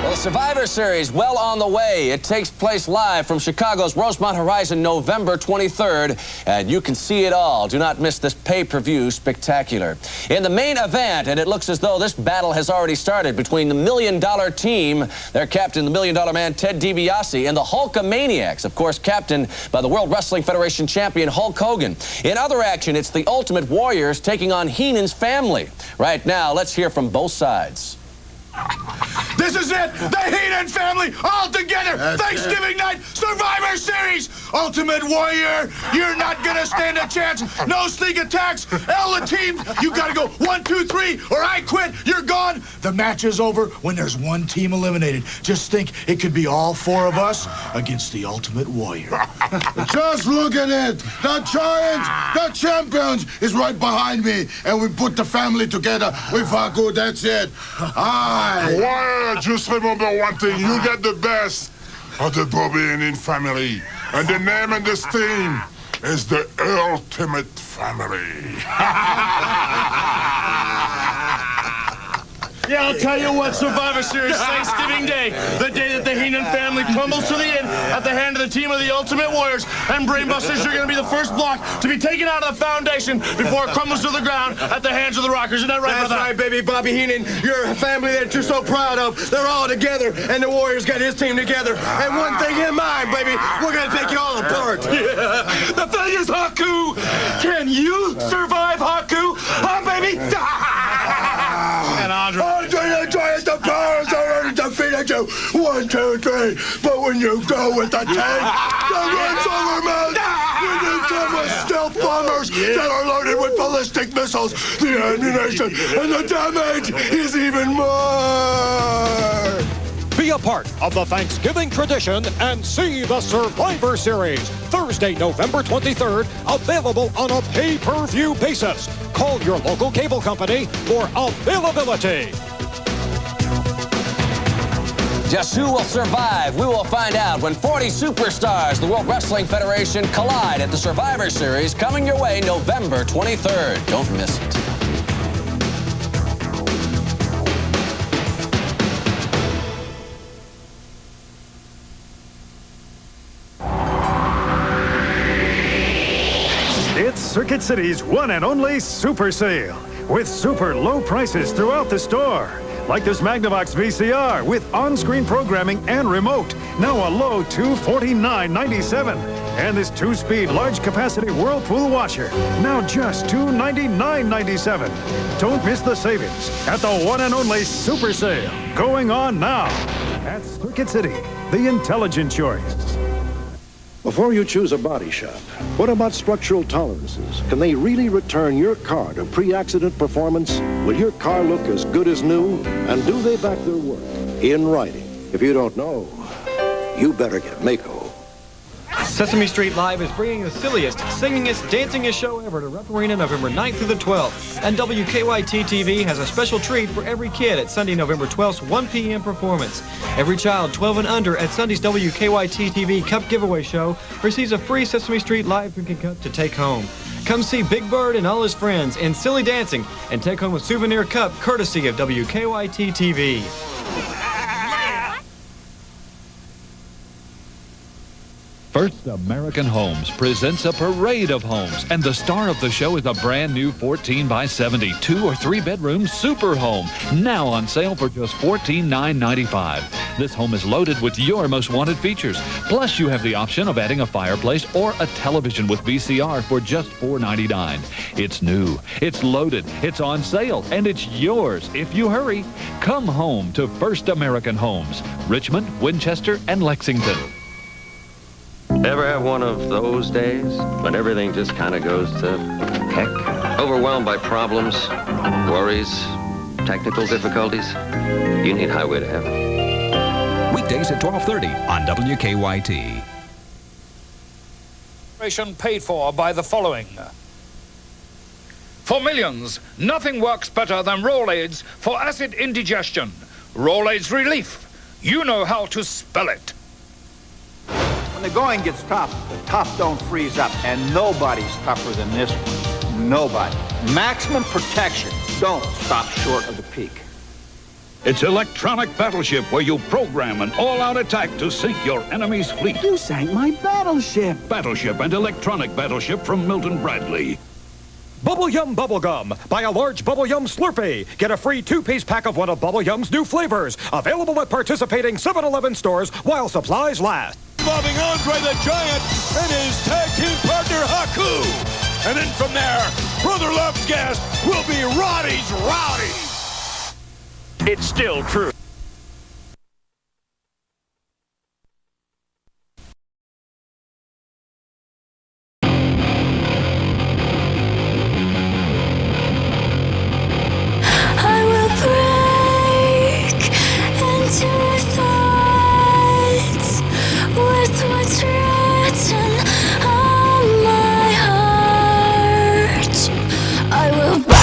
Well, Survivor Series well on the way. It takes place live from Chicago's Rosemont Horizon, November 23rd, and you can see it all. Do not miss this pay-per-view spectacular. In the main event, and it looks as though this battle has already started between the $1 Million Team, their captain, the $1 Million Man, Ted DiBiase, and the Hulkamaniacs, of course, captained by the World Wrestling Federation champion Hulk Hogan. In other action, it's the Ultimate Warriors taking on Heenan's family. Right now, let's hear from both sides. This is it! The Heenan family all together! Thanksgiving night Survivor Series! Ultimate Warrior, you're not gonna stand a chance! No sneak attacks! L the teams, you gotta go 1, 2, 3, or I quit! You're gone! The match is over when there's one team eliminated. Just think, it could be all four of us against the Ultimate Warrior. Just look at it! The Giants, the champions, is right behind me, and we put the family together with Haku, that's it. Warrior, just remember one thing. You get the best of the Bobby Heenan family. And the name of this team is the Ultimate Family. Yeah, I'll tell you what, Survivor Series Thanksgiving Day, the day that the Heenan family crumbles to the end at the hand of the team of the Ultimate Warriors. And Brainbusters, you're going to be the first block to be taken out of the foundation before it crumbles to the ground at the hands of the Rockers. Isn't that right, brother? That's right, baby. Bobby Heenan, you're a family that you're so proud of. They're all together, and the Warriors got his team together. And one thing in mind, baby, we're going to take you all apart. Yeah. The thing is, Haku, can you survive Haku? Huh, baby? And Andre, the Giants, the powers already defeated you. 1, 2, 3. But when you go with the tank, the run's over, man. When you come with stealth bombers that are loaded with ballistic missiles, the ammunition and the damage is even more. Be a part of the Thanksgiving tradition and see the Survivor Series. Thursday, November 23rd, available on a pay-per-view basis. Call your local cable company for availability. Just who will survive? We will find out when 40 superstars of the World Wrestling Federation collide at the Survivor Series, coming your way November 23rd. Don't miss it. It's Circuit City's one and only Super Sale, with super low prices throughout the store. Like this Magnavox VCR with on-screen programming and remote, now a low $249.97. And this 2-speed large-capacity Whirlpool washer, now just $299.97. Don't miss the savings at the one and only Super Sale, going on now at Circuit City, the intelligent choice. Before you choose a body shop, what about structural tolerances? Can they really return your car to pre-accident performance? Will your car look as good as new? And do they back their work in writing? If you don't know, you better get Mako. Sesame Street Live is bringing the silliest, singingest, dancingest show ever to Rep Arena November 9th through the 12th. And WKYT-TV has a special treat for every kid at Sunday, November 12th's 1 p.m. performance. Every child 12 and under at Sunday's WKYT-TV Cup Giveaway Show receives a free Sesame Street Live drinking cup to take home. Come see Big Bird and all his friends in silly dancing and take home a souvenir cup courtesy of WKYT-TV. First American Homes presents a parade of homes, and the star of the show is a brand new 14x70 2 or 3 bedroom super home, now on sale for just $14,995. This home is loaded with your most wanted features. Plus, you have the option of adding a fireplace or a television with VCR for just $499. It's new, it's loaded, it's on sale, and it's yours if you hurry. Come home to First American Homes, Richmond, Winchester, and Lexington. Ever have one of those days when everything just kind of goes to heck? Overwhelmed by problems, worries, technical difficulties? You need Highway to Heaven. Weekdays at 12:30 on WKYT. Paid for by the following. For millions, nothing works better than Rolaids for acid indigestion. Rolaids Relief. You know how to spell it. When the going gets tough, the tough don't freeze up, and nobody's tougher than this one. Nobody. Maximum protection. Don't stop short of the peak. It's electronic battleship where you program an all-out attack to sink your enemy's fleet. You sank my battleship. Battleship and electronic battleship from Milton Bradley. Bubble Yum Bubblegum. Buy a large Bubble Yum Slurpee. Get a free 2-piece pack of one of Bubble Yum's new flavors. Available at participating 7-Eleven stores while supplies last. Involving Andre the Giant and his tag team partner Haku. And then from there, Brother Love's guest will be Roddy's Rowdy. It's still true. I will break into thoughts with what's written on my heart. I will break.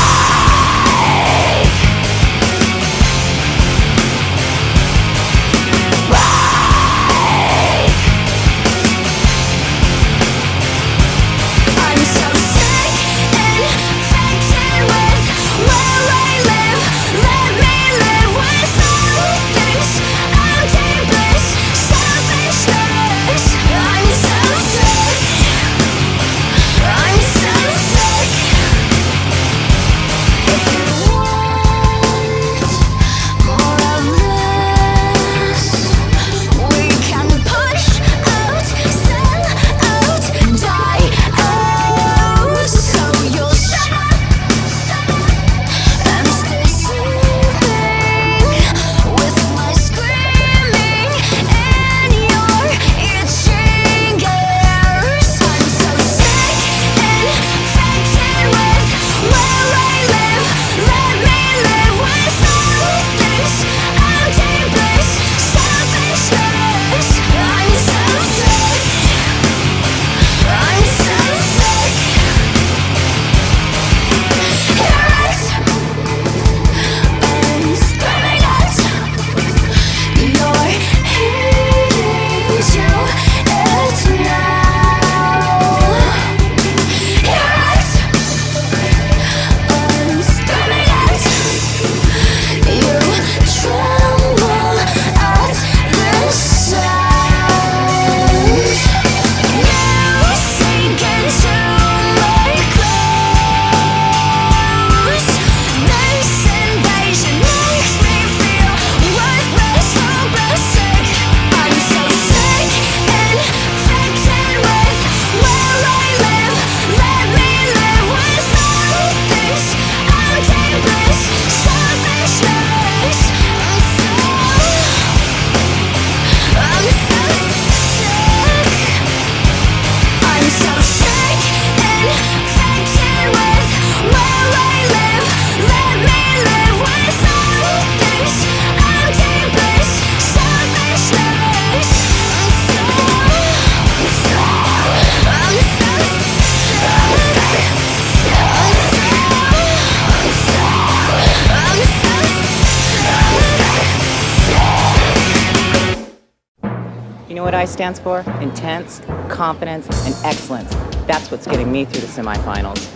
know what I stands for? Intense, confidence, and excellence. That's what's getting me through the semifinals.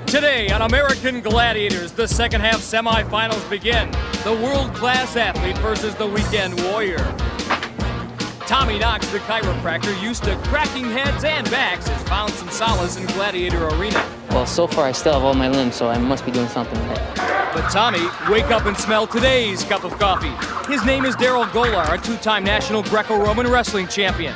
Today on American Gladiators, the second half semifinals begin. The world-class athlete versus the weekend warrior. Tommy Knox, the chiropractor used to cracking heads and backs, has found some solace in Gladiator Arena. Well, so far I still have all my limbs, so I must be doing something right. But Tommy, wake up and smell today's cup of coffee. His name is Daryl Golar, a two-time national Greco-Roman wrestling champion.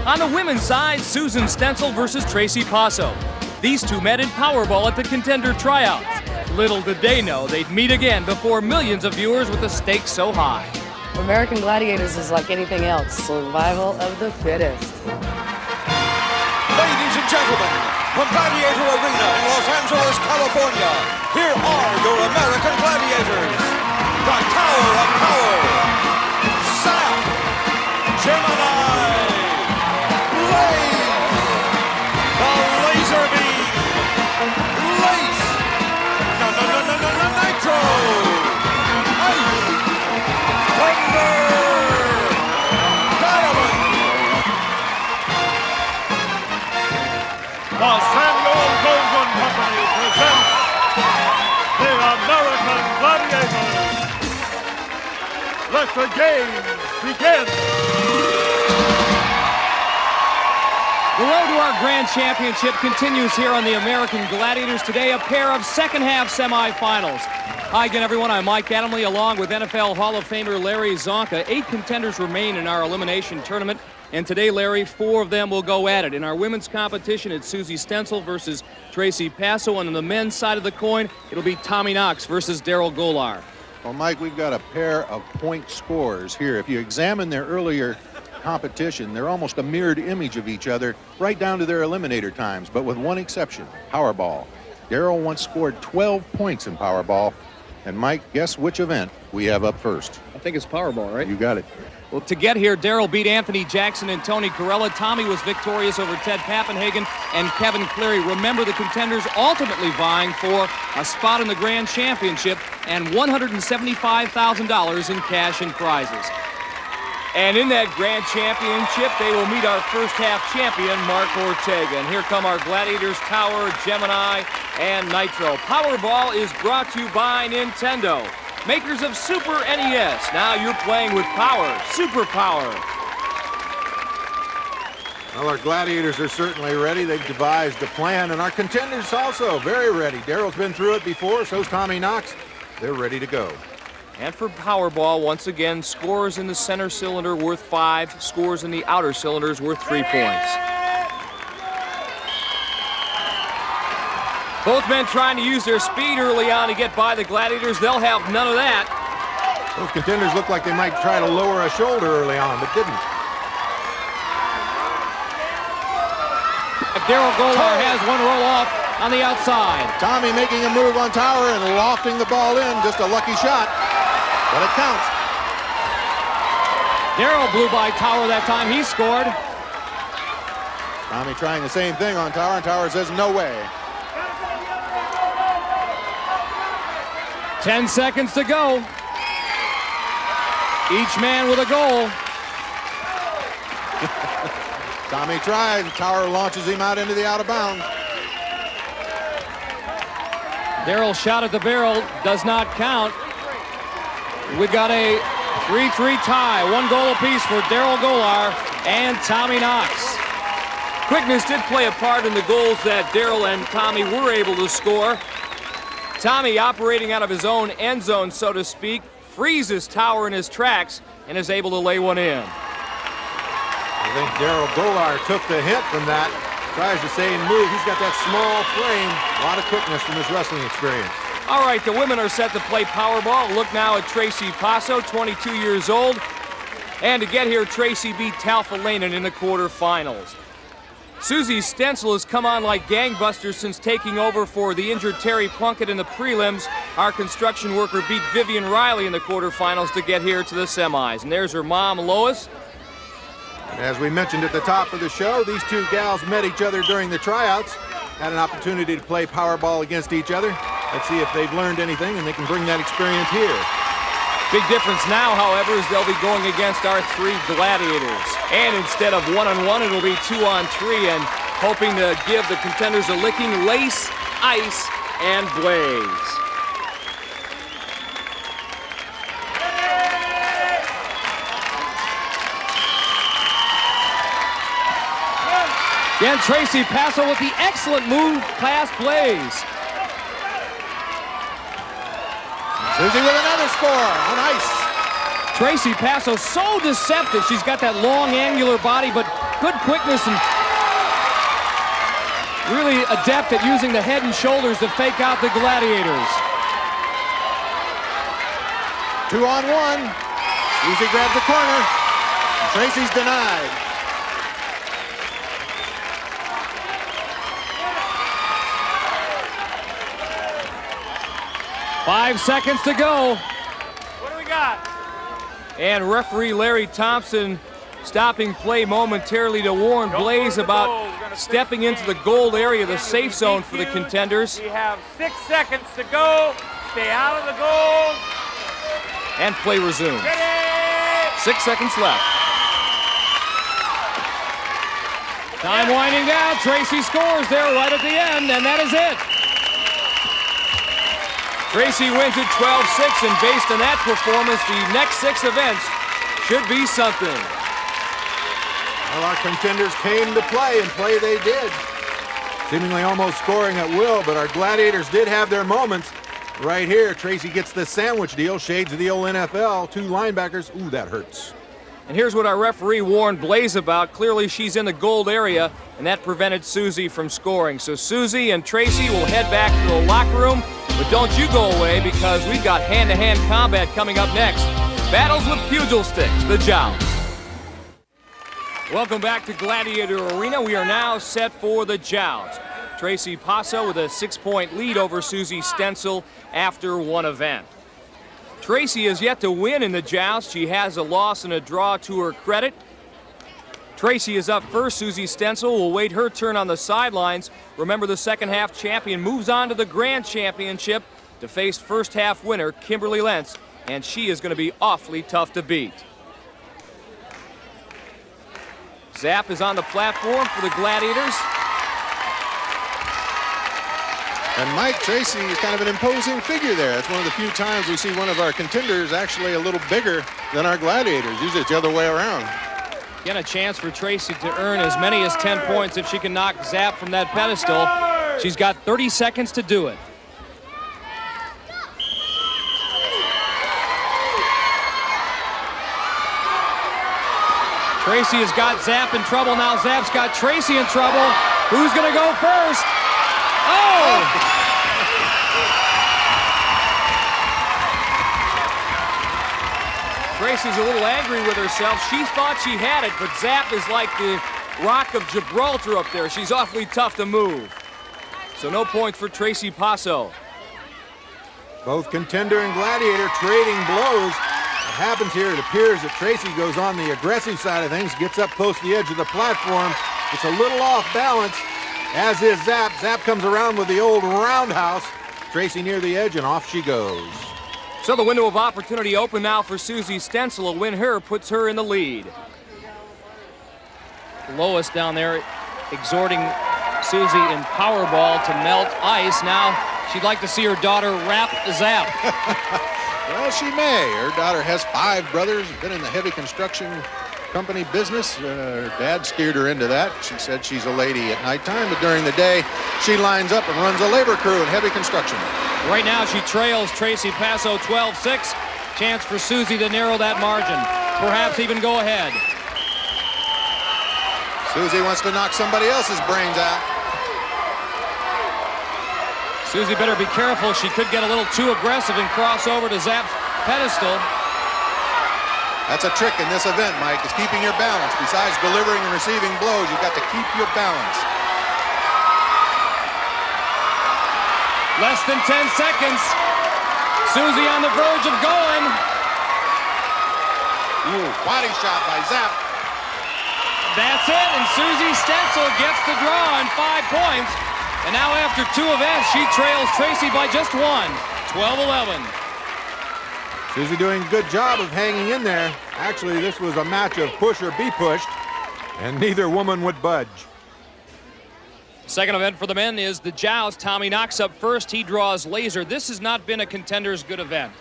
On the women's side, Susan Stenzel versus Tracy Passo. These two met in Powerball at the contender tryouts. Little did they know they'd meet again before millions of viewers with the stakes so high. American Gladiators is like anything else, survival of the fittest. Ladies and gentlemen, from Gladiator Arena in Los Angeles, California, here are your American Gladiators. The Tower of Power, Sam, Gemini, Blade, the Laser Beam, Lace, Nitro, Ice, Thunder, Diamond. The Samuel Goldwyn Company presents the American Gladiators. Let the games begin. The road to our grand championship continues here on the American Gladiators. Today, a pair of second-half semifinals. Hi again, everyone. I'm Mike Adamle, along with NFL Hall of Famer Larry Zonka. 8 contenders remain in our elimination tournament. And today, Larry, 4 of them will go at it. In our women's competition, it's Susie Stenzel versus Tracy Passo. And on the men's side of the coin, it'll be Tommy Knox versus Daryl Golar. Well, Mike, we've got a pair of point scorers here. If you examine their earlier competition, they're almost a mirrored image of each other, right down to their eliminator times, but with one exception, Powerball. Daryl once scored 12 points in Powerball. And Mike, guess which event we have up first? I think it's Powerball, right? You got it. Well, to get here, Daryl beat Anthony Jackson and Tony Corella. Tommy was victorious over Ted Pappenhagen and Kevin Cleary. Remember, the contenders ultimately vying for a spot in the Grand Championship and $175,000 in cash and prizes. And in that Grand Championship, they will meet our first-half champion, Mark Ortega. And here come our Gladiators, Tower, Gemini, and Nitro. Powerball is brought to you by Nintendo, makers of Super NES. Now you're playing with power, super power. Well, our Gladiators are certainly ready. They've devised a plan, and our contenders also very ready. Daryl's been through it before, so's Tommy Knox. They're ready to go. And for Powerball, once again, scores in the center cylinder worth 5, scores in the outer cylinders worth 3 points. Both men trying to use their speed early on to get by the Gladiators. They'll have none of that. Those contenders look like they might try to lower a shoulder early on, but didn't. Daryl Golar has one roll off on the outside. Tommy making a move on Tower and lofting the ball in. Just a lucky shot, but it counts. Daryl blew by Tower that time. He scored. Tommy trying the same thing on Tower, and Tower says no way. 10 seconds to go. Each man with a goal. Tommy tries. Tower launches him out into the out of bounds. Daryl shot at the barrel. Does not count. We got a 3-3 tie. 1 goal apiece for Daryl Golar and Tommy Knox. Quickness did play a part in the goals that Daryl and Tommy were able to score. Tommy, operating out of his own end zone, so to speak, freezes Tower in his tracks and is able to lay one in. I think Daryl Golar took the hint from that. Tries to stay and move. He's got that small frame. A lot of quickness from his wrestling experience. All right, the women are set to play Powerball. Look now at Tracy Passo, 22 years old. And to get here, Tracy beat Talfa Lanen in the quarterfinals. Susie Stenzel has come on like gangbusters since taking over for the injured Terry Plunkett in the prelims. Our construction worker beat Vivian Riley in the quarterfinals to get here to the semis. And there's her mom, Lois. As we mentioned at the top of the show, these two gals met each other during the tryouts, had an opportunity to play Powerball against each other. Let's see if they've learned anything and they can bring that experience here. Big difference now, however, is they'll be going against our 3 Gladiators. And instead of 1-on-1, it'll be 2-on-3, and hoping to give the contenders a licking. Lace, Ice, and Blaze. Again, Tracy Passo with the excellent move pass Blaze. Susie with another score on ice. Tracy Passo so deceptive. She's got that long angular body, but good quickness and really adept at using the head and shoulders to fake out the Gladiators. 2-on-1. Susie grabs the corner. Tracy's denied. Five seconds to go. What do we got? And referee Larry Thompson stopping play momentarily to warn Blaze about stepping into the gold area, the safe zone for the contenders. We have 6 seconds to go. Stay out of the goal. And play resumes. 6 seconds left. Time winding down. Tracy scores there right at the end, and that is it. Tracy wins at 12-6, and based on that performance, the next 6 events should be something. Well, our contenders came to play, and play they did. Seemingly almost scoring at will, but our Gladiators did have their moments. Right here, Tracy gets the sandwich deal, shades of the old NFL, 2 linebackers. Ooh, that hurts. And here's what our referee warned Blaze about. Clearly, she's in the gold area, and that prevented Susie from scoring. So Susie and Tracy will head back to the locker room. But don't you go away, because we've got hand-to-hand combat coming up next. Battles with pugil sticks, the joust. Welcome back to Gladiator Arena. We are now set for the joust. Tracy Passo with a 6-point lead over Susie Stenzel after one event. Tracy has yet to win in the joust. She has a loss and a draw to her credit. Tracy is up first. Susie Stenzel will wait her turn on the sidelines. Remember, the second half champion moves on to the grand championship to face first half winner Kimberly Lentz, and she is going to be awfully tough to beat. Zapp is on the platform for the Gladiators. And Mike, Tracy is kind of an imposing figure there. It's one of the few times we see one of our contenders actually a little bigger than our Gladiators. Usually it's the other way around. Again, a chance for Tracy to earn as many as 10 points if she can knock Zapp from that pedestal. She's got 30 seconds to do it. Tracy has got Zapp in trouble. Now Zapp's got Tracy in trouble. Who's going to go first? Oh! Tracy's a little angry with herself. She thought she had it, but Zapp is like the Rock of Gibraltar up there. She's awfully tough to move. So no points for Tracy Passo. Both contender and Gladiator trading blows. What happens here, it appears that Tracy goes on the aggressive side of things, gets up close to the edge of the platform. It's a little off balance, as is Zapp. Zapp comes around with the old roundhouse. Tracy near the edge, and off she goes. So the window of opportunity open now for Susie Stenzel. A win her puts her in the lead. Lois down there exhorting Susie in Powerball to melt ice. Now she'd like to see her daughter wrap Zapp. Well, she may. Her daughter has 5 brothers, been in the heavy construction company business. Her dad steered her into that. She said she's a lady at nighttime, but during the day, she lines up and runs a labor crew in heavy construction. Right now, she trails Tracy Passo 12-6. Chance for Susie to narrow that margin. Perhaps even go ahead. Susie wants to knock somebody else's brains out. Susie better be careful. She could get a little too aggressive and cross over to Zapp's pedestal. That's a trick in this event, Mike, is keeping your balance. Besides delivering and receiving blows, you've got to keep your balance. Less than 10 seconds. Susie on the verge of going. Ooh, body shot by Zapp. That's it, and Susie Stenzel gets the draw on 5 points. And now after 2 events, she trails Tracy by just 1, 12-11. Susie doing a good job of hanging in there. Actually, this was a match of push or be pushed, and neither woman would budge. Second event for the men is the joust. Tommy Knox up first. He draws Laser. This has not been a contender's good event.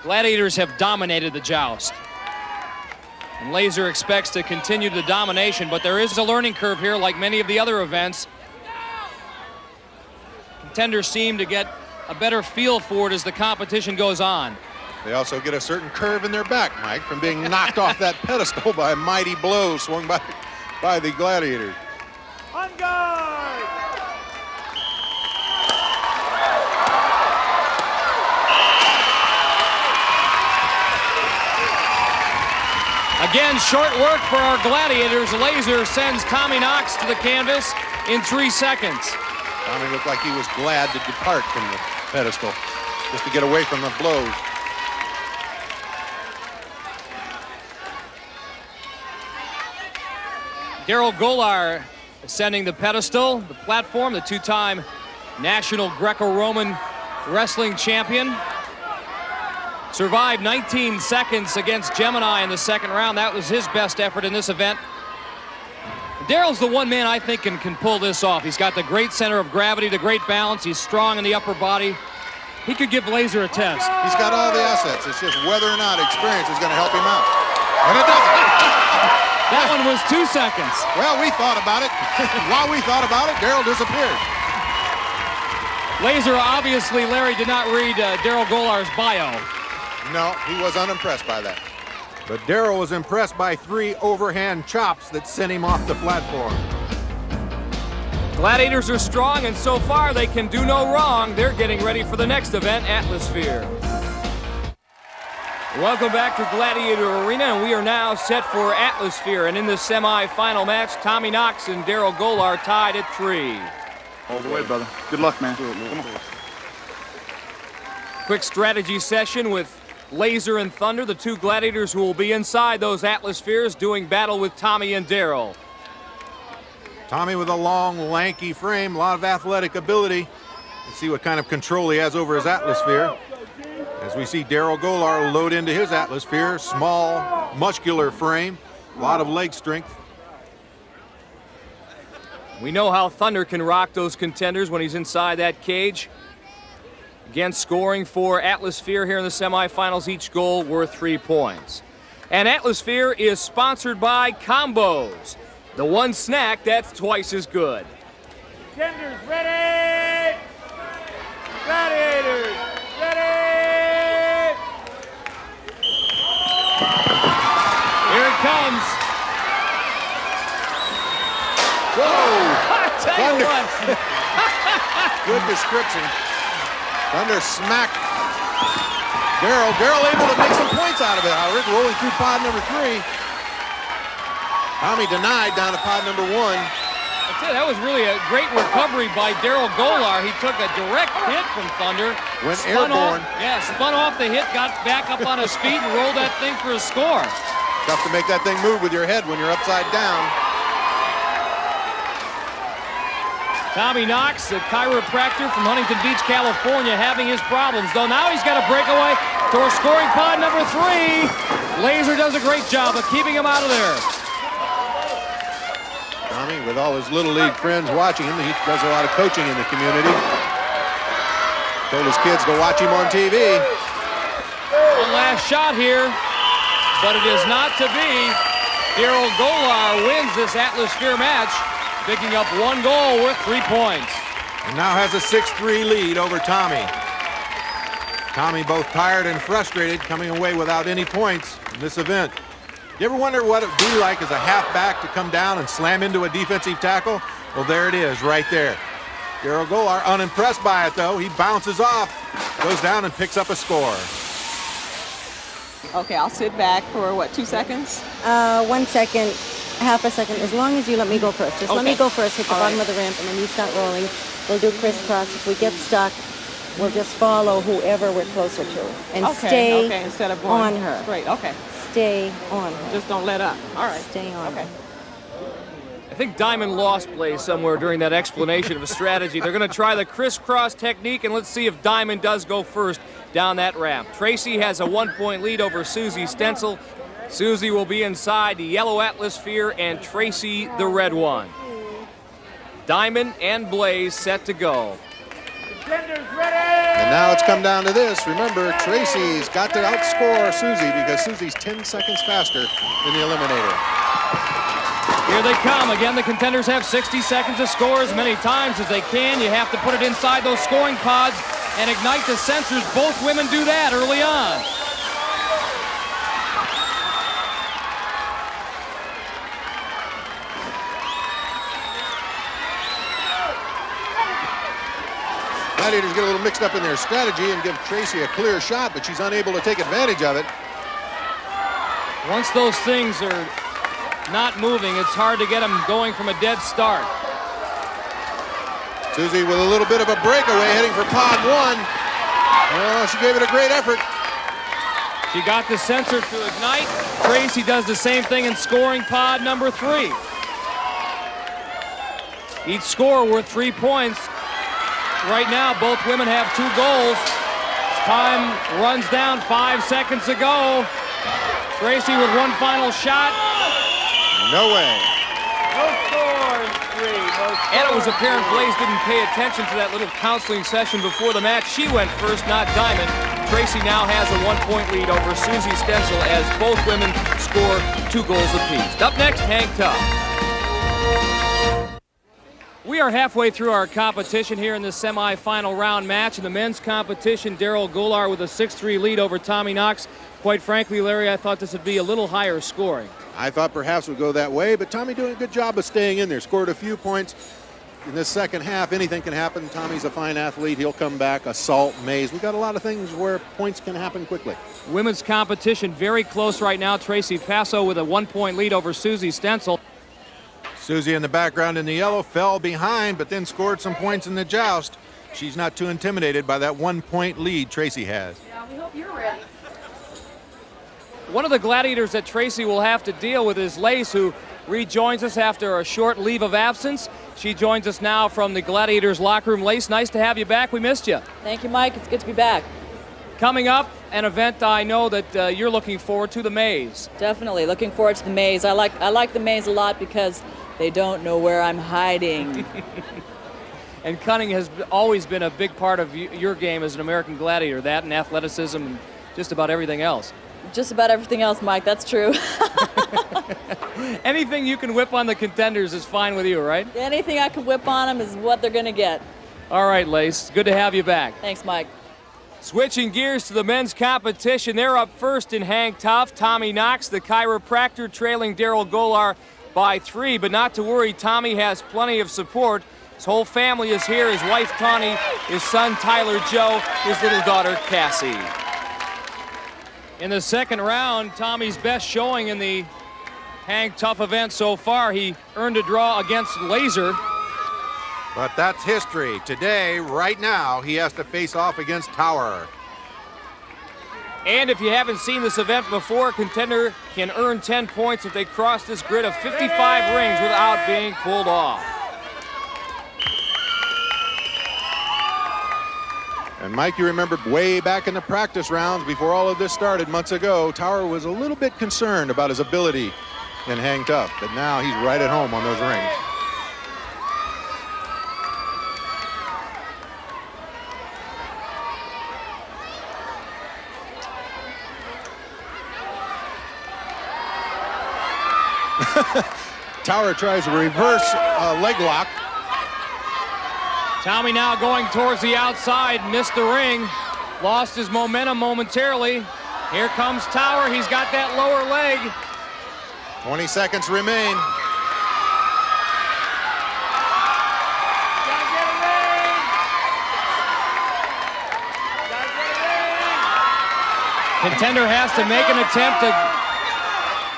Gladiators have dominated the joust. And Laser expects to continue the domination, but there is a learning curve here like many of the other events. Contenders seem to get a better feel for it as the competition goes on. They also get a certain curve in their back, Mike, from being knocked off that pedestal by a mighty blow swung by the Gladiators. On guard! Again, short work for our Gladiators. Laser sends Tommy Knox to the canvas in 3 seconds. Tommy looked like he was glad to depart from the pedestal, just to get away from the blows. Daryl Golar ascending the pedestal, the platform, the two-time national Greco-Roman wrestling champion. Survived 19 seconds against Gemini in the second round. That was his best effort in this event. Daryl's the one man I think can pull this off. He's got the great center of gravity, the great balance. He's strong in the upper body. He could give Laser a test. He's got all the assets. It's just whether or not experience is going to help him out. And it doesn't. That one was 2 seconds. Well, we thought about it. While we thought about it, Daryl disappeared. Laser, obviously, Larry did not read Daryl Golar's bio. No, he was unimpressed by that. But Daryl was impressed by 3 overhand chops that sent him off the platform. Gladiators are strong, and so far they can do no wrong. They're getting ready for the next event, Atmosphere. Welcome back to Gladiator Arena, and we are now set for Atmosphere. And in the semi-final match, Tommy Knox and Daryl Golar tied at 3. All the way, brother. Good luck, man. Come on. Quick strategy session with Laser and Thunder, the two Gladiators who will be inside those Atmospheres doing battle with Tommy and Daryl. Tommy with a long, lanky frame, a lot of athletic ability. Let's see what kind of control he has over his Atmosphere. As we see Daryl Golar load into his Atmosphere, small, muscular frame, a lot of leg strength. We know how Thunder can rock those contenders when he's inside that cage. Again, scoring for Atmosphere here in the semifinals, each goal worth 3 points. And Atmosphere is sponsored by Combos, the one snack that's twice as good. Contenders ready! Gladiators ready! Here it comes. Whoa! Thunder. Good description. Thunder smacked Daryl. Daryl able to make some points out of it, however, rolling through pod number 3. Tommy denied down to pod number 1. I tell you, that was really a great recovery by Daryl Golar. He took a direct hit from Thunder. Went airborne. Spun off the hit, got back up on his feet, and rolled that thing for a score. Tough to make that thing move with your head when you're upside down. Tommy Knox, a chiropractor from Huntington Beach, California, having his problems, though now he's got a breakaway towards scoring pod number 3. Laser does a great job of keeping him out of there. Tommy, with all his Little League friends watching him, he does a lot of coaching in the community. Told his kids to watch him on TV. One last shot here, but it is not to be. Daryl Golar wins this Atmosphere match, picking up 1 goal worth 3 points. And now has a 6-3 lead over Tommy. Tommy both tired and frustrated, coming away without any points in this event. You ever wonder what it would be like as a halfback to come down and slam into a defensive tackle? Well, there it is, right there. Daryl Golar unimpressed by it, though. He bounces off, goes down and picks up a score. Okay, I'll sit back for, what, 2 seconds? 1 second, half a second, as long as you let me go first. Just let me go first, hit the bottom of the ramp, and then you start rolling. We'll do crisscross. If we get stuck, we'll just follow whoever we're closer to. And stay instead of going on her. Great, okay. Stay on her. Just don't let up. All right. Stay on her. I think Diamond lost Blaze somewhere during that explanation of a strategy. They're going to try the crisscross technique, and let's see if Diamond does go first down that ramp. Tracy has a 1-point lead over Susie Stenzel. Susie will be inside the yellow atmosphere and Tracy the red one. Diamond and Blaze set to go. And now it's come down to this. Remember, Tracy's got to outscore Susie because Susie's 10 seconds faster than the eliminator. Here they come. Again, the contenders have 60 seconds to score as many times as they can. You have to put it inside those scoring pods and ignite the sensors. Both women do that early on. Gladiators get a little mixed up in their strategy and give Tracy a clear shot, but she's unable to take advantage of it. Once those things are not moving, it's hard to get them going from a dead start. Susie with a little bit of a breakaway heading for pod 1. Oh, she gave it a great effort. She got the sensor to ignite. Tracy does the same thing in scoring pod number 3. Each score worth 3 points. Right now, both women have 2 goals. Time runs down 5 seconds to go. Tracy with one final shot. No way. No score in 3. No score. And it was apparent Blaze didn't pay attention to that little counseling session before the match. She went first, not Diamond. Tracy now has a 1-point lead over Susie Stenzel as both women score 2 goals apiece. Up next, Hang Tough. We are halfway through our competition here in the semifinal round match. In the men's competition, Daryl Golar with a 6-3 lead over Tommy Knox. Quite frankly, Larry, I thought this would be a little higher scoring. I thought perhaps it would go that way, but Tommy doing a good job of staying in there. Scored a few points in this second half. Anything can happen. Tommy's a fine athlete. He'll come back. Assault, maze. We've got a lot of things where points can happen quickly. Women's competition very close right now. Tracy Passo with a 1-point lead over Susie Stenzel. Susie in the background in the yellow fell behind, but then scored some points in the joust. She's not too intimidated by that 1-point lead Tracy has. Yeah, we hope you're ready. One of the Gladiators that Tracy will have to deal with is Lace, who rejoins us after a short leave of absence. She joins us now from the Gladiators locker room. Lace, nice to have you back. We missed you. Thank you, Mike. It's good to be back. Coming up, an event I know that you're looking forward to, the maze. Definitely looking forward to the maze. I like the maze a lot because they don't know where I'm hiding. And cunning has always been a big part of your game as an American Gladiator, that and athleticism and just about everything else. Just about everything else, Mike, that's true. Anything you can whip on the contenders is fine with you, right? Anything I can whip on them is what they're going to get. All right, Lace, good to have you back. Thanks, Mike. Switching gears to the men's competition, they're up first in Hang Tough. Tommy Knox, the chiropractor, trailing Daryl Golar by 3, but not to worry, Tommy has plenty of support. His whole family is here, his wife Tawny, his son Tyler Joe, his little daughter Cassie. In the second round, Tommy's best showing in the Hang Tough event so far. He earned a draw against Laser. But that's history. Today, right now, he has to face off against Tower. And if you haven't seen this event before, a contender can earn 10 points if they cross this grid of 55 rings without being pulled off. And Mike, you remember way back in the practice rounds before all of this started months ago, Tower was a little bit concerned about his ability in Hang Tough, but now he's right at home on those rings. Tower tries a reverse leg lock. Tommy now going towards the outside, missed the ring, lost his momentum momentarily. Here comes Tower, he's got that lower leg. 20 seconds remain. Contender has to make an attempt to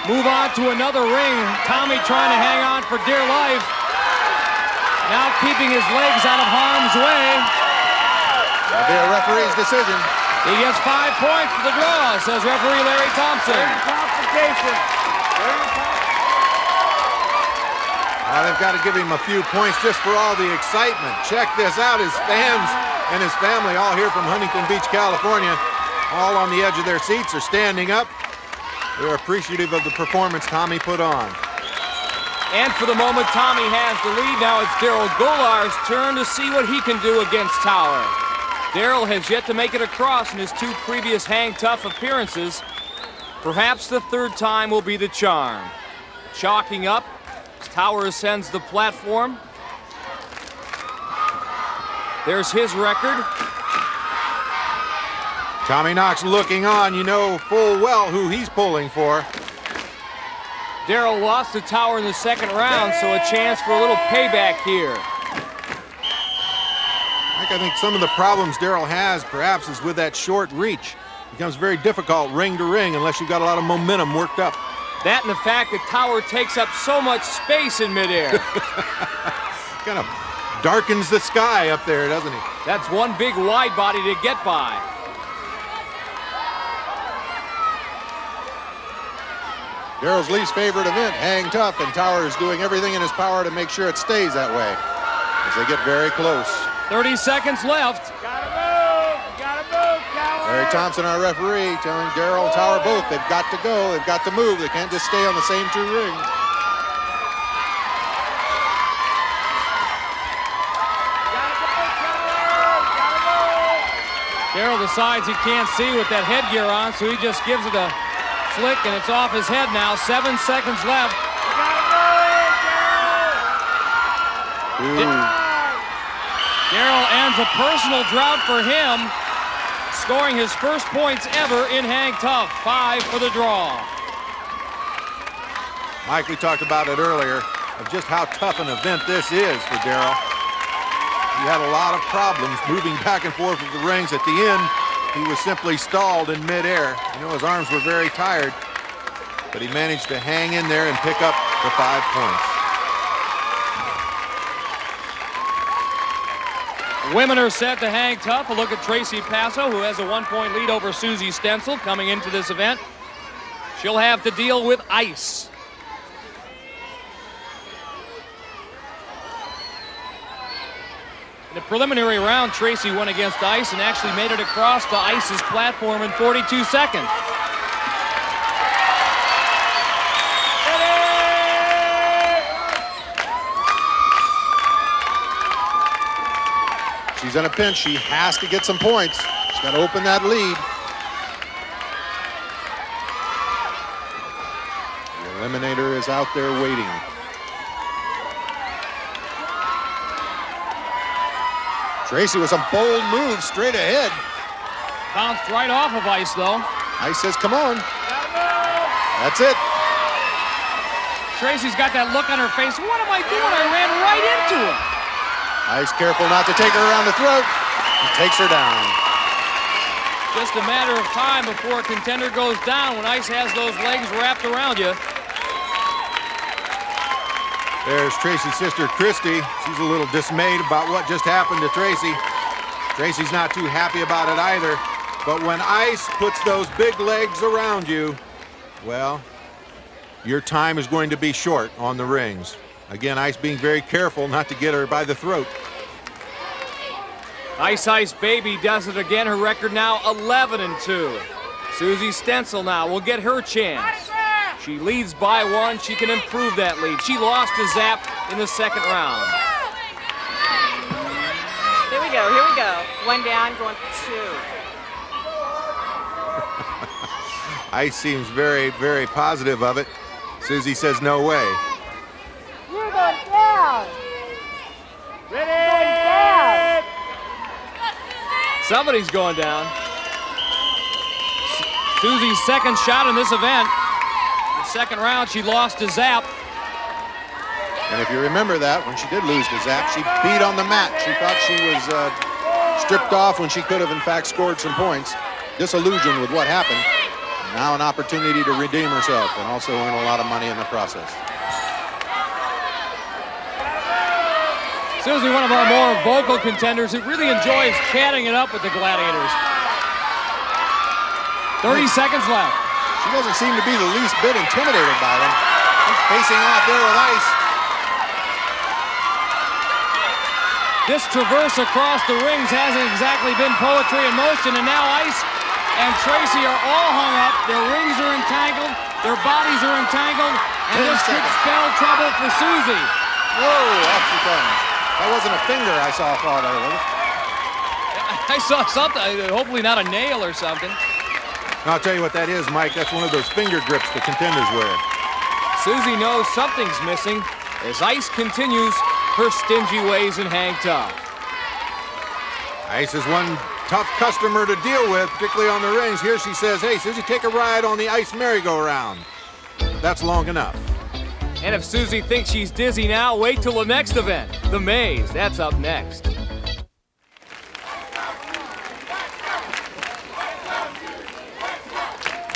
move on to another ring. Tommy trying to hang on for dear life. Now keeping his legs out of harm's way. That'll be a referee's decision. He gets 5 points for the draw, says referee Larry Thompson. All They've got to give him a few points just for all the excitement. Check this out. His fans and his family, all here from Huntington Beach, California, all on the edge of their seats, are standing up. They're appreciative of the performance Tommy put on. And for the moment, Tommy has the lead. Now it's Daryl Golar's turn to see what he can do against Tower. Daryl has yet to make it across in his 2 previous Hang Tough appearances. Perhaps the 3rd time will be the charm. Chalking up as Tower ascends the platform. There's his record. Tommy Knox looking on. You know full well who he's pulling for. Daryl lost to Tower in the 2nd round, so a chance for a little payback here. I think some of the problems Daryl has perhaps is with that short reach. It becomes very difficult ring to ring unless you've got a lot of momentum worked up. That and the fact that Tower takes up so much space in midair. Kind of darkens the sky up there, doesn't he? That's one big wide body to get by. Daryl's least favorite event, Hang Tough, and Tower is doing everything in his power to make sure it stays that way as they get very close. 30 seconds left. Gotta move, Tower. Larry Thompson, our referee, telling Daryl and Tower both they've got to go, they've got to move, they can't just stay on the same 2 rings. Daryl decides he can't see with that headgear on, so he just gives it a flick, and it's off his head now. 7 seconds left. Daryl ends a personal drought for him, scoring his first points ever in Hang Tough. 5 for the draw. Mike, we talked about it earlier, of just how tough an event this is for Daryl. He had a lot of problems moving back and forth with the rings. At the end, he was simply stalled in midair. You know, his arms were very tired, but he managed to hang in there and pick up the 5 points. Women are set to hang tough. A look at Tracy Passo, who has a 1-point lead over Susie Stenzel coming into this event. She'll have to deal with ice. In the preliminary round, Tracy went against ice and actually made it across the ice's platform in 42 seconds. She's in a pinch. She has to get some points. She's got to open that lead. The eliminator is out there waiting. Tracy with some bold moves straight ahead. Bounced right off of ice, though. Ice says, come on. That's it. Tracy's got that look on her face. What am I doing? I ran right into him. Ice careful not to take her around the throat. He takes her down. Just a matter of time before a contender goes down when Ice has those legs wrapped around you. There's Tracy's sister, Christy. She's a little dismayed about what just happened to Tracy. Tracy's not too happy about it either. But when Ice puts those big legs around you, well, your time is going to be short on the rings. Again, Ice being very careful not to get her by the throat. Ice Ice Baby does it again. Her record now 11-2. Susie Stenzel now will get her chance. She leads by 1. She can improve that lead. She lost to Zap in the 2nd round. Here we go, here we go. 1 down, going for 2. Ice seems very, very positive of it. Susie says no way. You're going down. Ready? Going down. Somebody's going down. Susie's second shot in this event. The 2nd round, she lost to Zap. And if you remember that, when she did lose to Zap, she beat on the mat. She thought she was stripped off when she could have, in fact, scored some points. Disillusioned with what happened. Now an opportunity to redeem herself and also earn a lot of money in the process. Susie, one of our more vocal contenders who really enjoys chatting it up with the Gladiators. 30 seconds left. She doesn't seem to be the least bit intimidated by them. She's facing off there with Ice. This traverse across the rings hasn't exactly been poetry in motion, and now Ice and Tracy are all hung up. Their rings are entangled, their bodies are entangled, and this could spell trouble for Susie. Whoa, off she comes. That wasn't a finger I saw fall there, was it? I saw something, hopefully not a nail or something. I'll tell you what that is, Mike. That's one of those finger grips the contenders wear. Susie knows something's missing as Ice continues her stingy ways and hang tough. Ice is one tough customer to deal with, particularly on the rings. Here she says, hey, Susie, take a ride on the ice merry-go-round. That's long enough. And if Susie thinks she's dizzy now, wait till the next event, the maze. That's up next.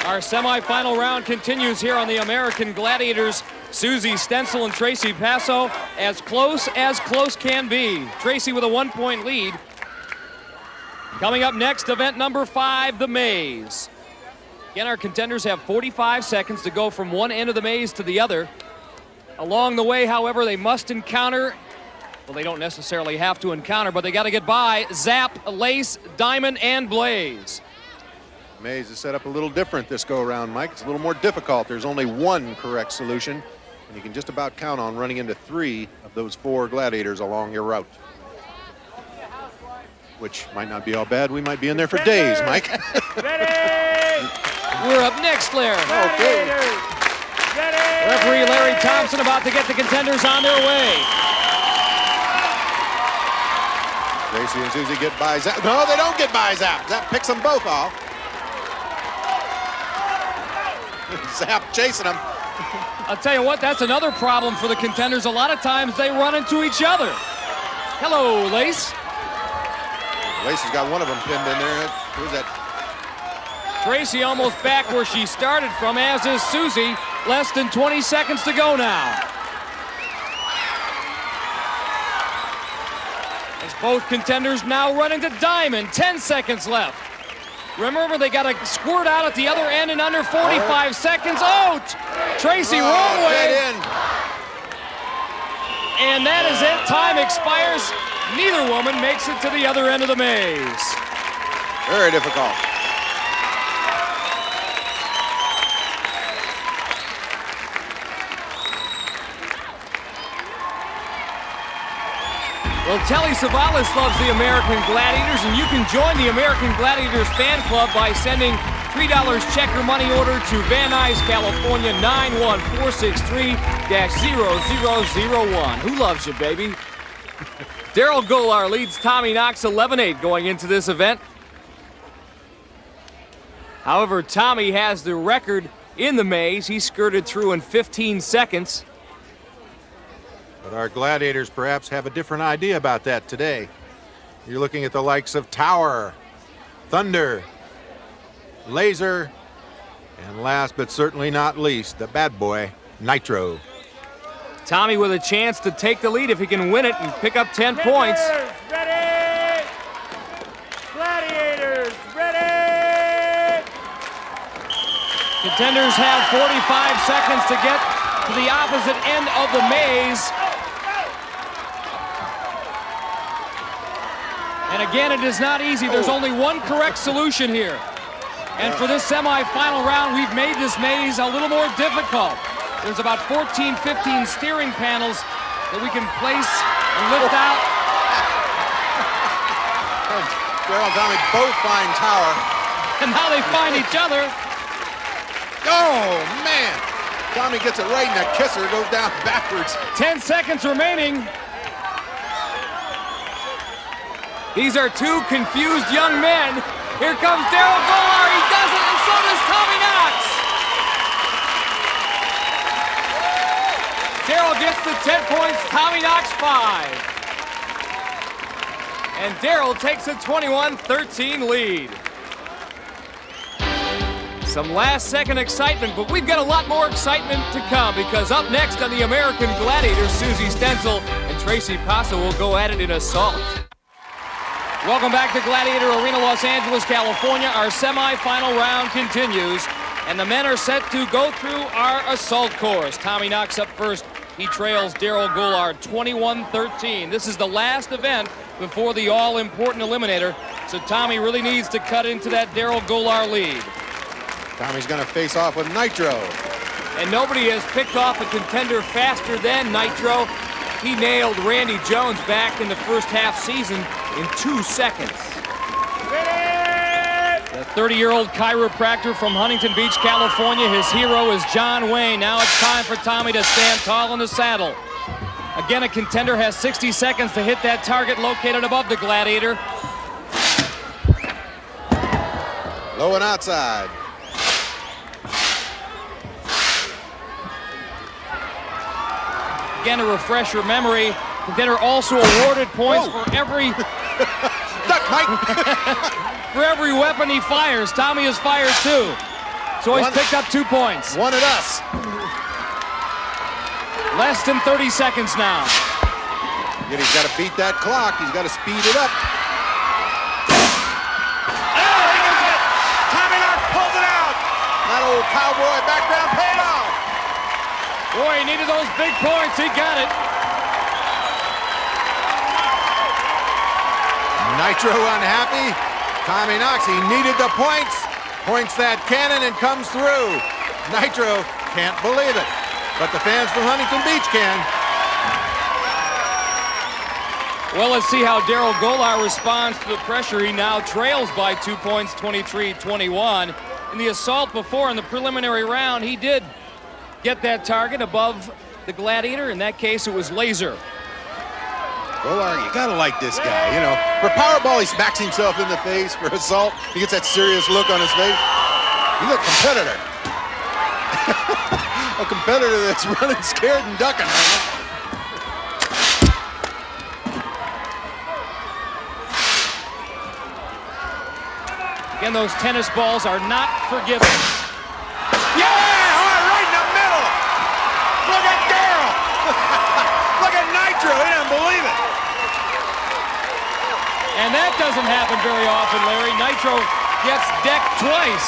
Our semifinal round continues here on the American Gladiators. Susie Stenzel and Tracy Passo as close can be. Tracy with a 1-point lead. Coming up next, event number 5, the maze. Again, our contenders have 45 seconds to go from one end of the maze to the other. Along the way, however, they must encounter, well, they don't necessarily have to encounter, but they got to get by Zap, Lace, Diamond, and Blaze. Maze is set up a little different this go-around, Mike. It's a little more difficult. There's only one correct solution, and you can just about count on running into 3 of those 4 gladiators along your route. Which might not be all bad. We might be in there for days, Mike. Ready! We're up next, Claire. Okay. Ready! Referee Larry Thompson about to get the contenders on their way. Tracy and Susie get by Zap. No, they don't get by Zap. Zap picks them both off. Zap chasing them. I'll tell you what, that's another problem for the contenders. A lot of times they run into each other. Hello, Lace. Lace has got one of them pinned in there. Who's that? Tracy almost back where she started from, as is Susie. Less than 20 seconds to go now. As both contenders now run into Diamond, 10 seconds left. Remember, they got to squirt out at the other end in under 45 seconds. Oh, Tracy, wrong way. And that is it. Time expires. Neither woman makes it to the other end of the maze. Very difficult. Well, Telly Savalas loves the American Gladiators, and you can join the American Gladiators fan club by sending $3 check or money order to Van Nuys, California, 91463-0001. Who loves you, baby? Daryl Golar leads Tommy Knox 11-8 going into this event. However, Tommy has the record in the maze. He skirted through in 15 seconds. But our gladiators perhaps have a different idea about that today. You're looking at the likes of Tower, Thunder, Laser, and last but certainly not least, the bad boy, Nitro. Tommy with a chance to take the lead if he can win it and pick up 10 points. Ready! Gladiators, ready! Contenders have 45 seconds to get to the opposite end of the maze. And again, it is not easy. There's only one correct solution here. And for this semifinal round, we've made this maze a little more difficult. There's about 14, 15 steering panels that we can place and lift out. Daryl and Tommy both find Tower. And now they find each other. Oh, man. Tommy gets it right in the kisser, goes down backwards. 10 seconds remaining. These are two confused young men. Here comes Daryl Golar. He does it, and so does Tommy Knox. Daryl gets the 10 points, Tommy Knox 5. And Daryl takes a 21-13 lead. Some last-second excitement, but we've got a lot more excitement to come because up next on the American Gladiators, Susie Stenzel and Tracy Passo will go at it in assault. Welcome back to Gladiator Arena, Los Angeles, California. Our semifinal round continues, and the men are set to go through our assault course. Tommy Knox up first He trails Daryl Goulart 21-13. This is the last event before the all-important eliminator, so Tommy really needs to cut into that Daryl Goulart lead. Tommy's going to face off with Nitro. And nobody has picked off a contender faster than Nitro. He nailed Randy Jones back in the first half season in 2 seconds. The 30-year-old chiropractor from Huntington Beach, California. His hero is John Wayne. Now it's time for Tommy to stand tall in the saddle. Again, a contender has 60 seconds to hit that target located above the Gladiator. Low and outside. Again, to refresh your memory, contender also awarded points for every... Duck, Mike! For every weapon he fires. Tommy has fired 2. So he's picked up 2 points. One at us. Less than 30 seconds now. Yet he's got to beat that clock. He's got to speed it up. Oh, he gets it! Tommy Knox pulls it out! That old cowboy background paid off. Boy, he needed those big points. He got it. Nitro unhappy. Tommy Knox, he needed the points. Points that cannon and comes through. Nitro can't believe it. But the fans from Huntington Beach can. Well, let's see how Daryl Goulart responds to the pressure. He now trails by 2 points, 23-21. In the assault before in the preliminary round, he did get that target above the Gladiator. In that case, it was Laser. Goulart, you gotta like this guy, you know. For Powerball, he smacks himself in the face. For assault, he gets that serious look on his face. He's a competitor. A competitor that's running scared and ducking. Again, those tennis balls are not forgiven. Yeah! Right in the middle! Look at Daryl! Look at Nitro, he doesn't believe it. And that doesn't happen very often, Larry. Nitro gets decked twice.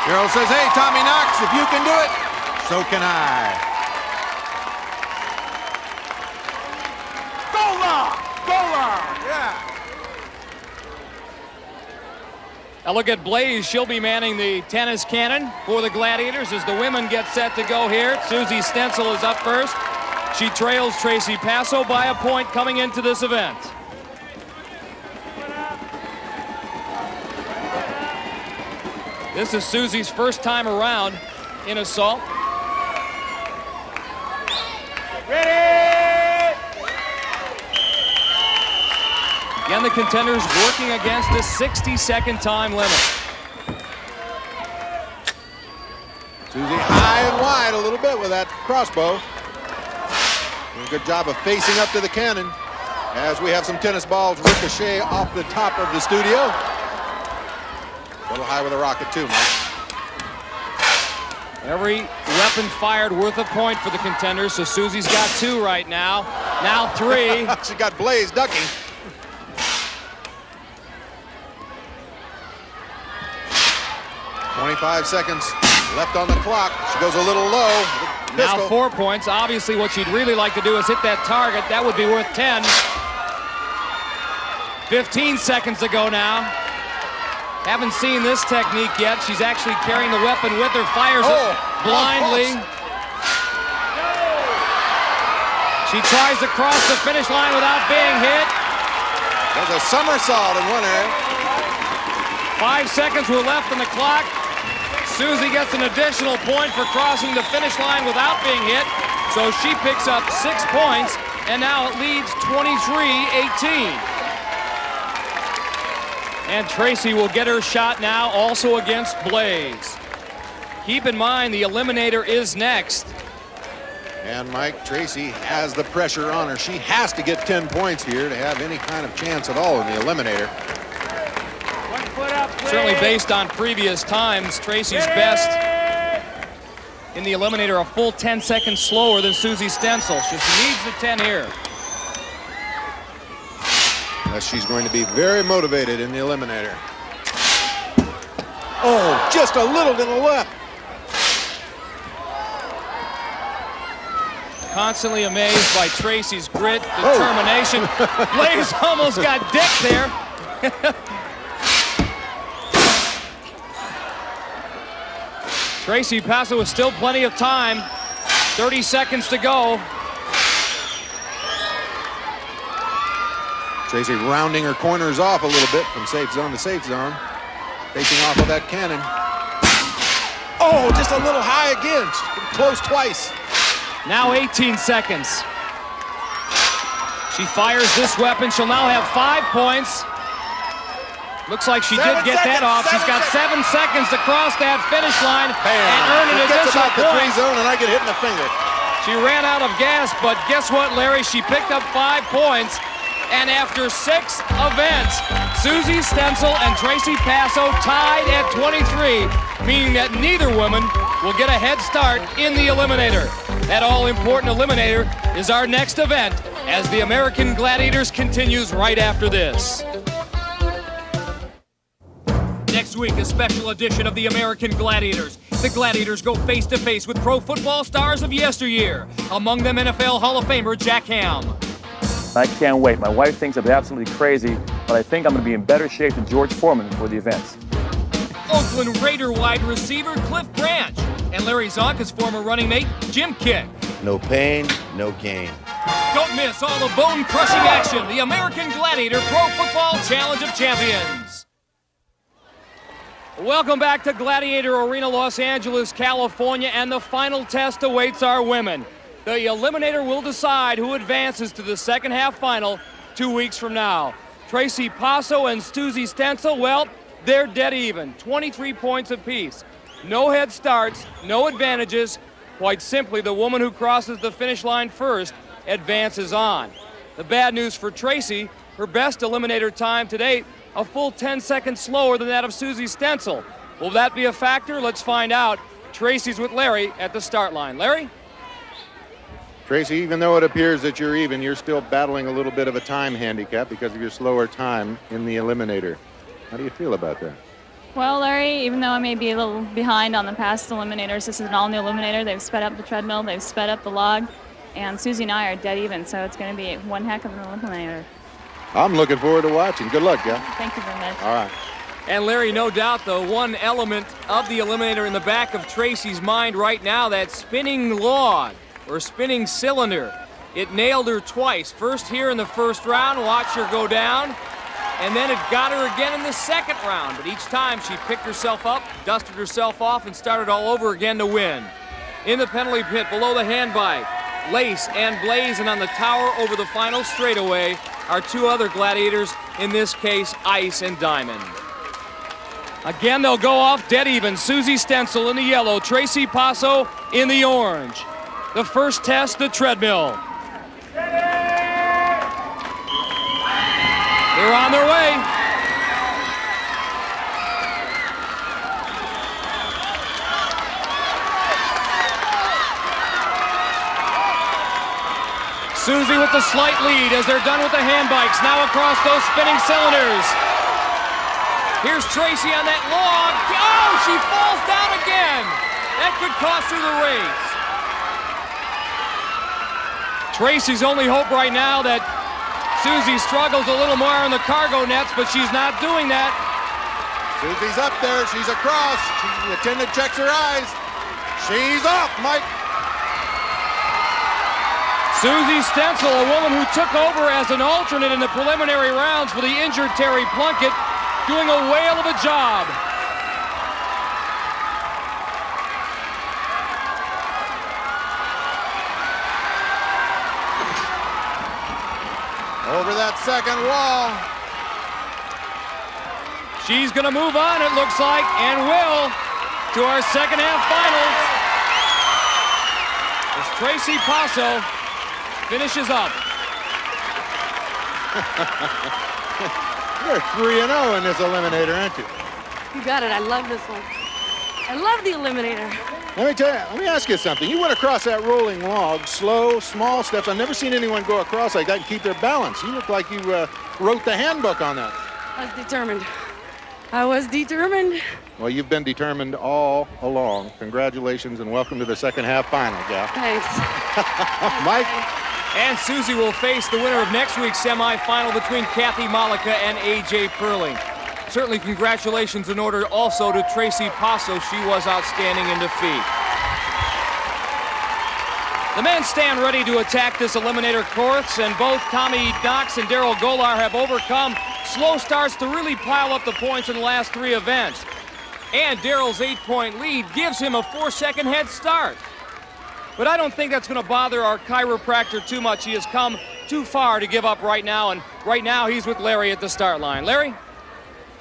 Daryl says, hey, Tommy Knox, if you can do it, so can I. Goulart! Yeah. Now look at Blaze. She'll be manning the tennis cannon for the Gladiators as the women get set to go here. Susie Stencil is up first. She trails Tracy Passo by a point coming into this event. This is Susie's first time around in assault. Ready! Again, the contenders working against a 60-second time limit. Susie high and wide a little bit with that crossbow. Doing a good job of facing up to the cannon as we have some tennis balls ricochet off the top of the studio. A little high with a rocket too, Mike. Every weapon fired worth a point for the contenders, so Susie's got 2 right now. Now 3. She got Blaze ducking. "25 seconds left on the clock. She goes a little low. Now 4 points. Obviously, what she'd really like to do is hit that target. That would be worth 10. 15 seconds to go now. Haven't seen this technique yet. She's actually carrying the weapon with her. Fires it blindly. She tries to cross the finish line without being hit. There's a somersault in one area. 5 seconds were left on the clock. Susie gets an additional point for crossing the finish line without being hit. So she picks up 6 points, and now it leads 23-18. And Tracy will get her shot now, also against Blaze. Keep in mind, the eliminator is next. And Mike, Tracy has the pressure on her. She has to get 10 points here to have any kind of chance at all in the eliminator. Certainly based on previous times, Tracy's best in the eliminator a full 10 seconds slower than Susie Stencil. She needs the 10 here. She's going to be very motivated in the eliminator. Oh, just a little to the left. Constantly amazed by Tracy's grit, determination. Blaze almost got dicked there. Tracy Passo with still plenty of time. 30 seconds to go. Tracy rounding her corners off a little bit from safe zone to safe zone. Facing off of that cannon. Oh, just a little high again. Close twice. Now 18 seconds. She fires this weapon. She'll now have 5 points. Looks like she did get that off. She's got 7 seconds to cross that finish line and earn an additional point. The 3 zone and I get hit in the finger. She ran out of gas, but guess what, Larry? She picked up 5 points. And after 6 events, Susie Stenzel and Tracy Passo tied at 23, meaning that neither woman will get a head start in the Eliminator. That all-important Eliminator is our next event as the American Gladiators continues right after this. Next week, a special edition of the American Gladiators. The Gladiators go face-to-face with pro football stars of yesteryear, among them NFL Hall of Famer Jack Ham. I can't wait. My wife thinks I'm absolutely crazy, but I think I'm going to be in better shape than George Foreman for the events. Oakland Raider wide receiver Cliff Branch and Larry Zonka's former running mate Jim Kick. No pain, no gain. Don't miss all the bone-crushing action, the American Gladiator Pro Football Challenge of Champions. Welcome back to Gladiator Arena, Los Angeles, California, and the final test awaits our women. The Eliminator will decide who advances to the second half final 2 weeks from now. Tracy Passo and Susie Stenzel, well, they're dead even, 23 points apiece. No head starts, no advantages. Quite simply, the woman who crosses the finish line first advances on. The bad news for Tracy, her best Eliminator time to date, a full 10 seconds slower than that of Susie Stenzel. Will that be a factor? Let's find out. Tracy's with Larry at the start line. Larry? Tracy, even though it appears that you're even, you're still battling a little bit of a time handicap because of your slower time in the Eliminator. How do you feel about that? Well, Larry, even though I may be a little behind on the past Eliminators, this is an all-new Eliminator. They've sped up the treadmill, they've sped up the log, and Susie and I are dead even, so it's going to be one heck of an Eliminator. I'm looking forward to watching. Good luck, Jeff. Thank you very much. All right. And Larry, no doubt the one element of the Eliminator in the back of Tracy's mind right now, that spinning log or spinning cylinder. It nailed her twice. First here in the first round, watch her go down, and then it got her again in the second round. But each time she picked herself up, dusted herself off, and started all over again to win. In the penalty pit below the handbike, Lace and Blaze, and on the tower over the final straightaway are 2 other Gladiators, in this case, Ice and Diamond. Again, they'll go off dead even. Susie Stenzel in the yellow, Tracy Passo in the orange. The first test, the treadmill. They're on their way. Susie with the slight lead as they're done with the hand bikes. Now across those spinning cylinders. Here's Tracy on that log. Oh, she falls down again. That could cost her the race. Tracy's only hope right now that Susie struggles a little more on the cargo nets, but she's not doing that. Susie's up there. She's across. The attendant checks her eyes. She's up, Mike. Susie Stenzel, a woman who took over as an alternate in the preliminary rounds for the injured Terry Plunkett, doing a whale of a job. Over that second wall. She's going to move on, it looks like, and will, to our second half finals. As Tracy Passo finishes up. You're 3-0 in this Eliminator, aren't you? You got it. I love this one. I love the Eliminator. Let me tell you, let me ask you something. You went across that rolling log, slow, small steps. I've never seen anyone go across like that and keep their balance. You look like you wrote the handbook on that. I was determined. I was determined. Well, you've been determined all along. Congratulations and welcome to the second half final, gal. Thanks. Mike? And Susie will face the winner of next week's semifinal between Kathy Malika and A.J. Perling. Certainly congratulations in order also to Tracy Passo. She was outstanding in defeat. The men stand ready to attack this eliminator course, and both Tommy Knox and Daryl Golar have overcome slow starts to really pile up the points in the last 3 events. And Daryl's 8-point lead gives him a 4-second head start. But I don't think that's going to bother our chiropractor too much. He has come too far to give up right now, and right now he's with Larry at the start line. Larry?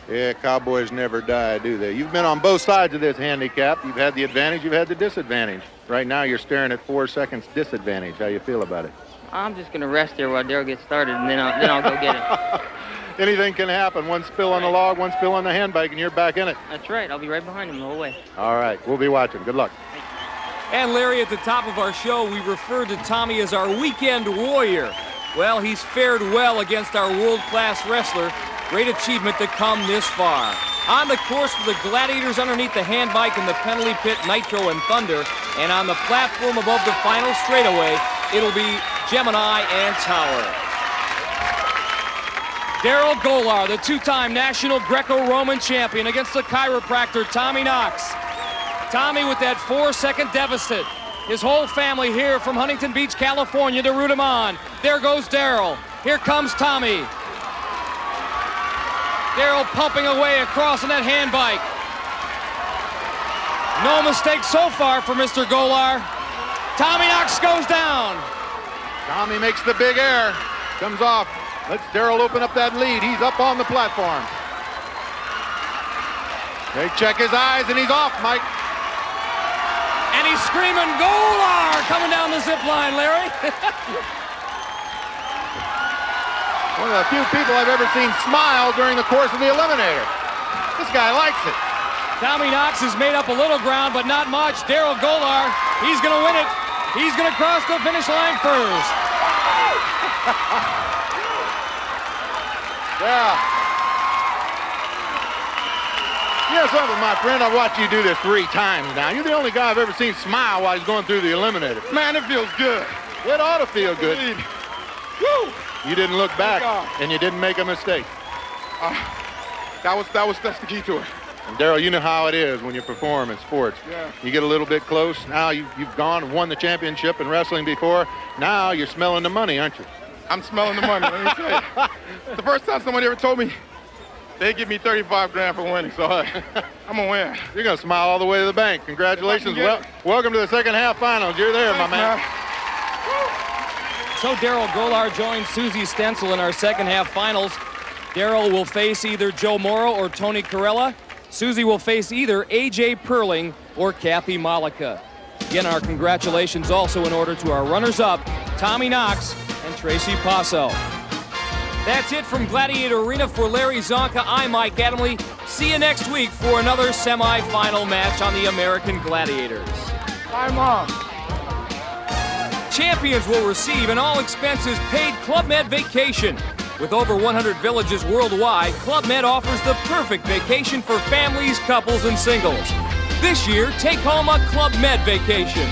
Yeah, Cowboys never die, do they? You've been on both sides of this handicap. You've had the advantage, you've had the disadvantage. Right now you're staring at 4 seconds disadvantage. How you feel about it? I'm just going to rest here while Daryl gets started, and then I'll go get it. Anything can happen. One spill on the log, one spill on the handbike, and you're back in it. That's right. I'll be right behind him the whole way. All right. We'll be watching. Good luck. And Larry, at the top of our show, we referred to Tommy as our weekend warrior. Well, he's fared well against our world-class wrestler. Great achievement to come this far. On the course for the Gladiators underneath the handbike in the penalty pit, Nitro and Thunder. And on the platform above the final straightaway, it'll be Gemini and Tower. Daryl Golar, the 2-time national Greco-Roman champion, against the chiropractor Tommy Knox. Tommy with that 4-second deficit. His whole family here from Huntington Beach, California to root him on. There goes Daryl. Here comes Tommy. Daryl pumping away across on that handbike. No mistake so far for Mr. Golar. Tommy Knox goes down. Tommy makes the big air. Comes off. Lets Daryl open up that lead. He's up on the platform. They check his eyes and he's off, Mike. And he's screaming, Golar! Coming down the zip line, Larry. One of the few people I've ever seen smile during the course of the eliminator. This guy likes it. Tommy Knox has made up a little ground, but not much. Daryl Golar, he's going to win it. He's going to cross the finish line first. Yeah. You know something, my friend? I've watched you do this 3 times now. You're the only guy I've ever seen smile while he's going through the eliminator. Man, it feels good. It ought to feel good. Woo! You didn't look back, and you didn't make a mistake. That's the key to it. And Daryl, you know how it is when you perform in sports. Yeah. You get a little bit close. Now you've gone and won the championship in wrestling before. Now you're smelling the money, aren't you? I'm smelling the money. Let me tell you. The first time someone ever told me they give me 35 grand for winning, so I'm gonna win. You're gonna smile all the way to the bank. Congratulations. Welcome to the second half finals. You're there, my man. So Daryl Golar joins Susie Stencil in our second half finals. Daryl will face either Joe Morrow or Tony Corella. Susie will face either A.J. Perling or Kathy Malika. Again, our congratulations also in order to our runners-up, Tommy Knox and Tracy Passo. That's it from Gladiator Arena. For Larry Zonka, I'm Mike Adamle. See you next week for another semi-final match on the American Gladiators. Hi, Mom. Champions will receive an all-expenses paid Club Med vacation. With over 100 villages worldwide, Club Med offers the perfect vacation for families, couples, and singles. This year, take home a Club Med vacation.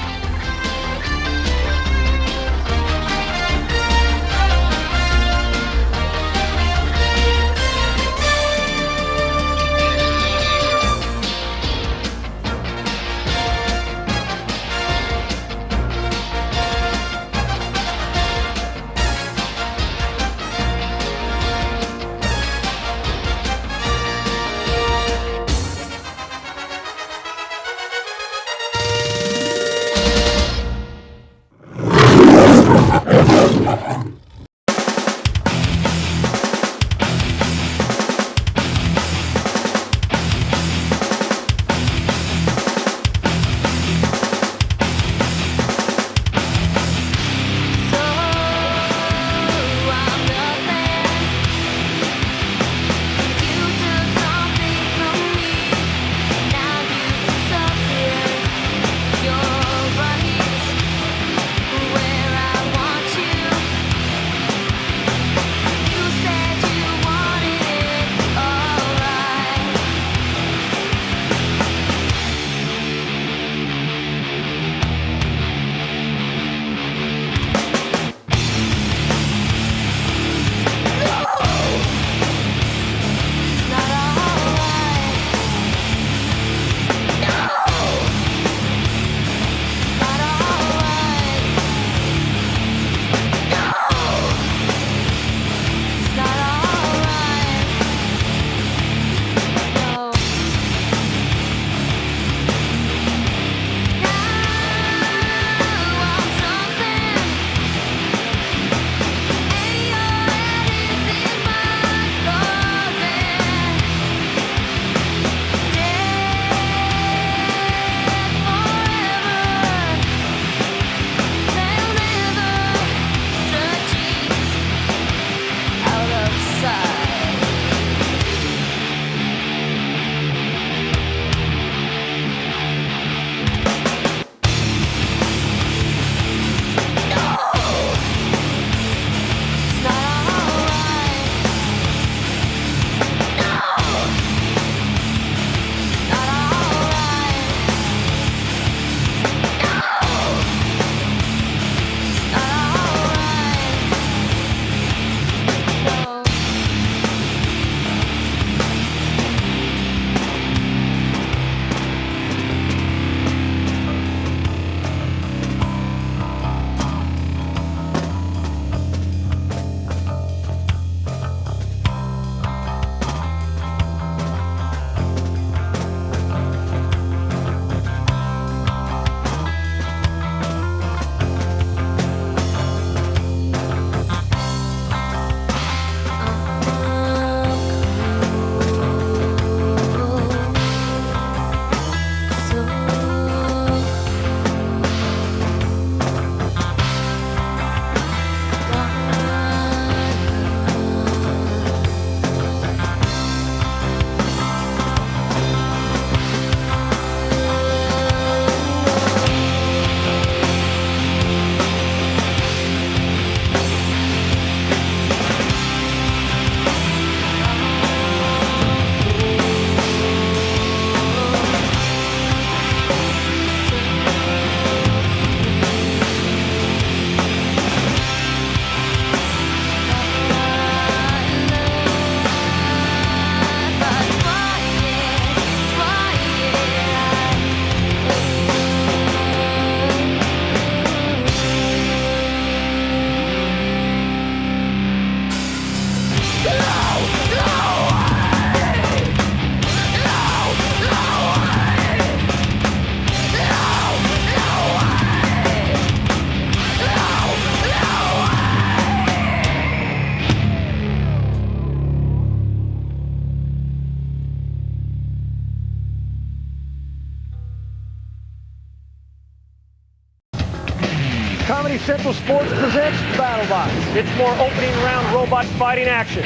Comedy Central Sports presents BattleBots. It's more opening round robot fighting action.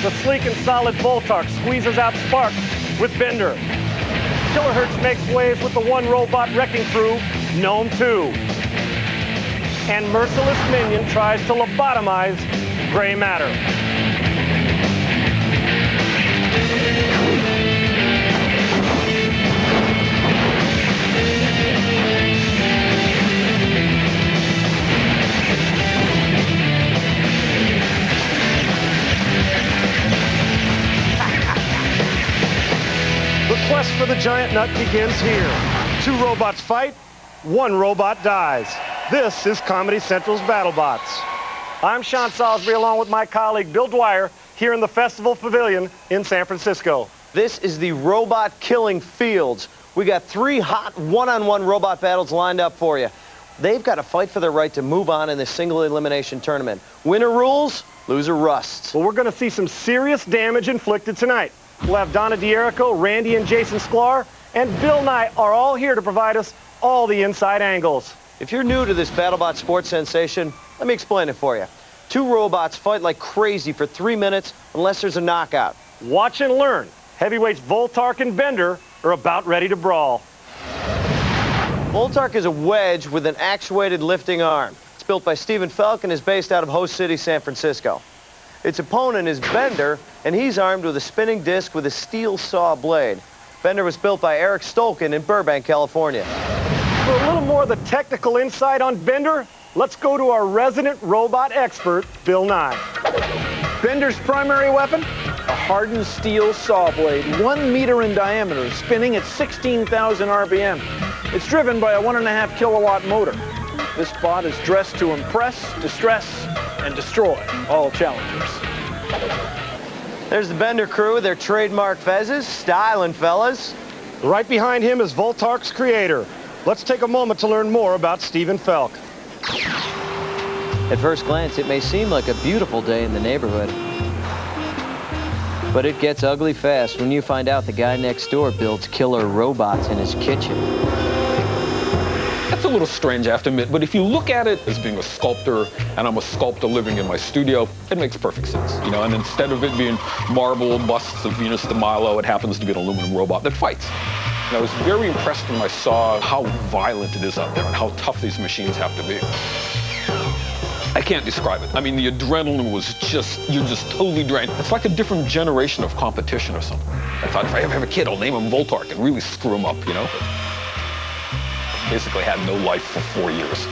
The sleek and solid Voltark squeezes out Spark with Bender. Kilohertz makes waves with the one robot wrecking crew, Gnome 2. And Merciless Minion tries to lobotomize Gray Matter. The quest for the giant nut begins here. 2 robots fight, 1 robot dies. This is Comedy Central's BattleBots. I'm Sean Salisbury along with my colleague Bill Dwyer here in the Festival Pavilion in San Francisco. This is the robot killing fields. We got 3 hot one-on-one robot battles lined up for you. They've got to fight for their right to move on in this single elimination tournament. Winner rules, loser rusts. Well, we're going to see some serious damage inflicted tonight. We'll have Donna D'Erico, Randy and Jason Sklar, and Bill Knight are all here to provide us all the inside angles. If you're new to this BattleBot sports sensation, let me explain it for you. 2 robots fight like crazy for 3 minutes unless there's a knockout. Watch and learn. Heavyweights Voltark and Bender are about ready to brawl. Voltark is a wedge with an actuated lifting arm. It's built by Stephen Felk and is based out of Host City, San Francisco. Its opponent is Bender, and he's armed with a spinning disc with a steel saw blade. Bender was built by Eric Stolken in Burbank, California. For a little more of the technical insight on Bender, let's go to our resident robot expert, Bill Nye. Bender's primary weapon? A hardened steel saw blade, 1 meter in diameter, spinning at 16,000 RPM. It's driven by a 1.5 kilowatt motor. This bot is dressed to impress, distress, and destroy all challengers. There's the Bender crew with their trademark fezzes, styling fellas. Right behind him is Voltark's creator. Let's take a moment to learn more about Stephen Felk. At first glance, it may seem like a beautiful day in the neighborhood. But it gets ugly fast when you find out the guy next door builds killer robots in his kitchen. That's a little strange, I have to admit, but if you look at it as being a sculptor, and I'm a sculptor living in my studio, it makes perfect sense, you know, and instead of it being marble busts of Venus de Milo, it happens to be an aluminum robot that fights. And I was very impressed when I saw how violent it is out there and how tough these machines have to be. I can't describe it. I mean, the adrenaline was just, you're just totally drained. It's like a different generation of competition or something. I thought if I ever have a kid, I'll name him Voltark and really screw him up, you know? Basically had no life for 4 years.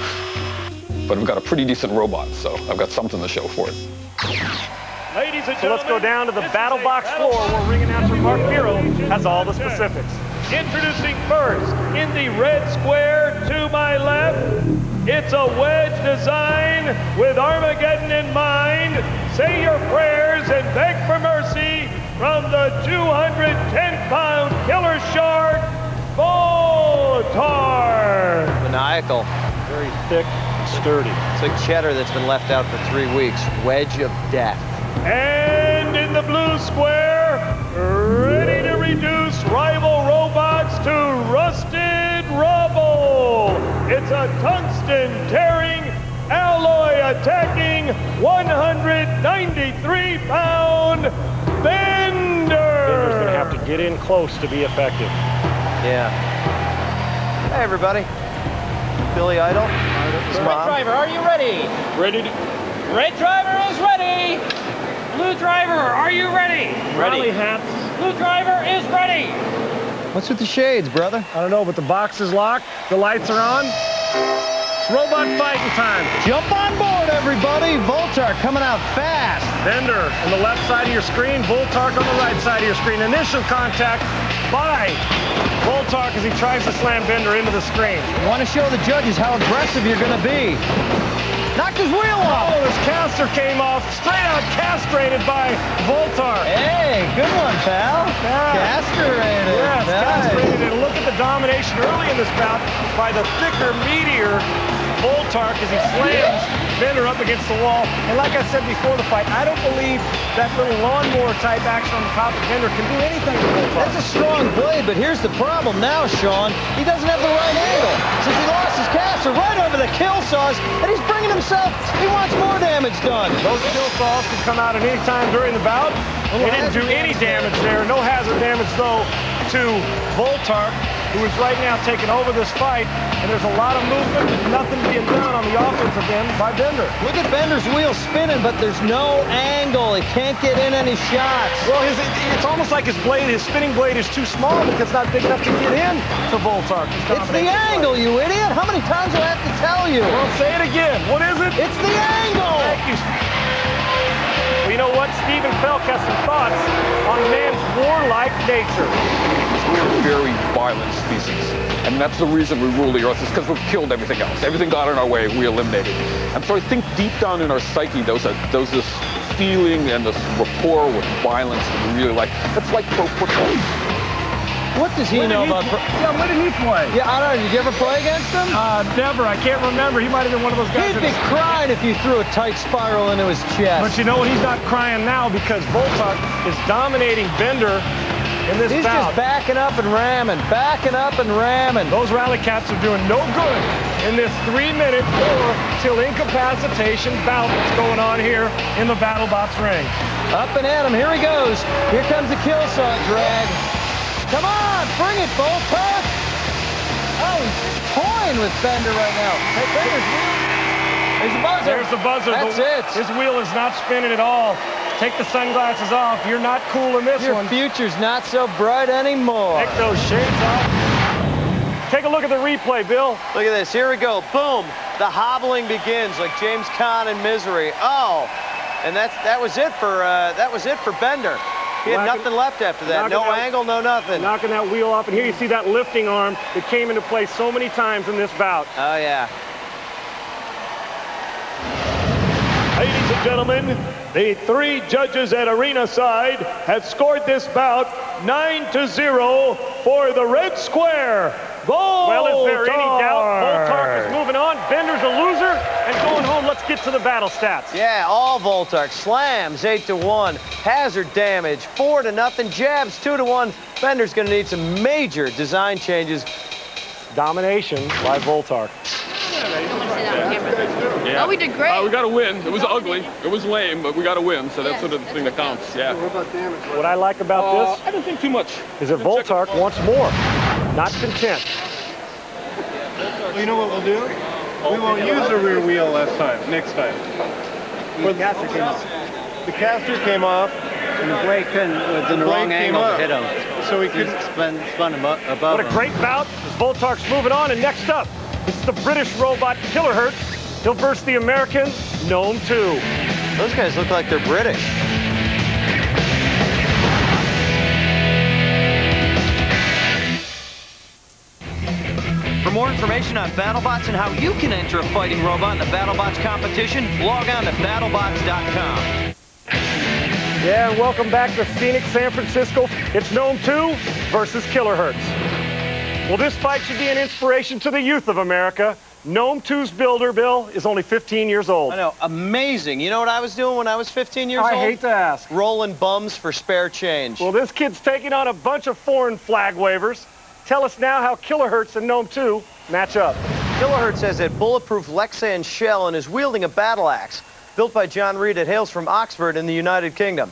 But I've got a pretty decent robot, so I've got something to show for it. Ladies and gentlemen, so let's go down to the battle box floor where ring announcer Mark Bureau has all the specifics. Introducing first, in the red square to my left, it's a wedge design with Armageddon in mind. Say your prayers and beg for mercy from the 210-pound killer shark, Voltark. Maniacal. Very thick, sturdy. It's like cheddar that's been left out for 3 weeks. Wedge of death. And in the blue square, ready to reduce rival robots to rusted rubble. It's a tungsten-tearing, alloy-attacking, 193-pound Bender. Bender's going to have to get in close to be effective. Yeah. Hey, everybody. Billy Idol. Red driver, are you ready? Ready to... Red driver is ready. Blue driver, are you ready? Rally hats. Blue driver is ready. What's with the shades, brother? I don't know, but the box is locked. The lights are on. It's robot fighting time. Jump on board, everybody. Voltark coming out fast. Bender on the left side of your screen. Voltark on the right side of your screen. Initial contact by Voltark as he tries to slam Bender into the screen. You want to show the judges how aggressive you're going to be. Knocked his wheel off. Oh, his caster came off. Straight out castrated by Voltark. Hey, good one, pal. Yeah. Castrated. Yes, nice. castrated. And look at the domination early in this bout by the thicker, meatier Voltark as he slams Bender up against the wall. And like I said before the fight, I don't believe that little lawnmower type action on the top of Bender can do anything to Voltark. That's a strong blade, but here's the problem now, Sean. He doesn't have the right angle. Since he lost his caster right over the kill saws, and he's bringing himself, he wants more damage done. Those kill saws can come out at any time during the bout. They didn't do any damage there. No hazard damage, though, to Voltark, who is right now taking over this fight. And there's a lot of movement, nothing being done on the offensive end by Bender. Look at Bender's wheel spinning, but there's no angle. He can't get in any shots. Well, it's almost like his spinning blade is too small because it's not big enough to get in to Voltark. It's the angle, you idiot. How many times do I have to tell you? Well, say it again. What is it? It's the angle. Thank you. Well, you know what? Stephen Felk has some thoughts on man's warlike nature. We're a very violent species. And that's the reason we rule the earth, is because we've killed everything else. Everything got in our way, we eliminated. And so I think deep down in our psyche, there's this feeling and this rapport with violence that we really like. That's like pro football. What does he know about? Yeah, when did he play? Yeah, I don't know. Did you ever play against him? Never. I can't remember. He might have been one of those guys. He'd be crying if you threw a tight spiral into his chest. But you know what? He's not crying now because Voltark is dominating Bender in this He's bout. just backing up and ramming, backing up and ramming. Those rally caps are doing no good in this 3-minute or till incapacitation bout that's going on here in the BattleBots ring. Up and at him. Here he goes. Here comes the kill saw drag. Come on, bring it, Voltark. Oh, he's toying with Bender right now. Hey, Bender's wheel. There's the buzzer. There's the buzzer. That's it. His wheel is not spinning at all. Take the sunglasses off. You're not cool in this one. Your future's not so bright anymore. Take those shades off. Take a look at the replay, Bill. Look at this. Here we go. Boom. The hobbling begins like James Caan in Misery. Oh, and that was it for Bender. He had nothing left after that. No angle, no nothing. Knocking that wheel off. And here you see that lifting arm that came into play so many times in this bout. Oh, yeah. Ladies and gentlemen, the 3 judges at arena side have scored this bout 9-0 for the red square. Voltark. Well, is there any doubt? Voltark is moving on. Bender's a loser and going home. Let's get to the battle stats. Yeah, all Voltark. Slams 8-1. Hazard damage 4-0. Jabs 2-1. Bender's going to need some major design changes. Domination by Voltark. Yeah. Oh, we did great. We got to win. It was ugly. It was lame, but we got to win. So that's sort of the thing that counts. Yeah. What I like about this, I don't think too much. Is that Voltark wants more, not content. Well, you know what we'll do? We won't use the rear wheel next time. The caster came off. The caster came off. And the blade was in the wrong angle to hit him. So he couldn't spun him above What a great bout as Voltark's moving on. And next up, it's the British robot Kilohertz. He'll verse the American Gnome 2. Those guys look like they're British. For more information on BattleBots and how you can enter a fighting robot in the BattleBots competition, log on to battlebots.com. Yeah, and welcome back to scenic San Francisco. It's Gnome 2 versus Kilohertz. Well, this fight should be an inspiration to the youth of America. Gnome 2's builder, Bill, is only 15 years old. I know, amazing. You know what I was doing when I was 15 years old? I hate to ask. Rolling bums for spare change. Well, this kid's taking on a bunch of foreign flag wavers. Tell us now how Kilohertz and Gnome 2 match up. Kilohertz has a bulletproof Lexan shell and is wielding a battle axe. Built by John Reed, it hails from Oxford in the United Kingdom.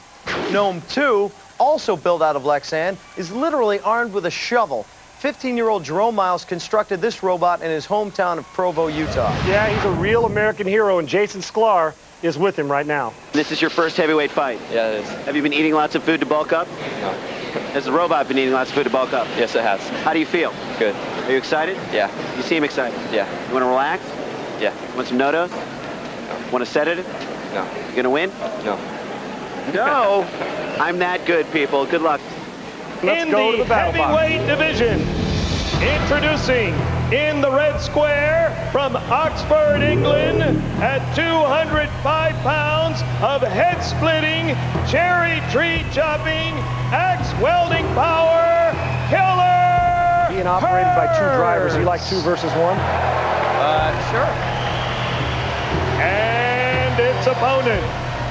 Gnome 2, also built out of Lexan, is literally armed with a shovel. 15-year-old Jerome Miles constructed this robot in his hometown of Provo, Utah. Yeah, he's a real American hero, and Jason Sklar is with him right now. This is your first heavyweight fight? Yeah, it is. Have you been eating lots of food to bulk up? No. Has the robot been eating lots of food to bulk up? Yes, it has. How do you feel? Good. Are you excited? Yeah. You seem excited. Yeah. You want to relax? Yeah. Want some no-dos? No. Want a sedative? No. You gonna win? No. No. I'm that good, people. Good luck. Let's go to the heavyweight division. Introducing in the red square from Oxford, England, at 205 pounds of head-splitting, cherry tree chopping, axe welding power, Killer. Being operated by 2 drivers. You like 2 versus 1? Sure. And its opponent.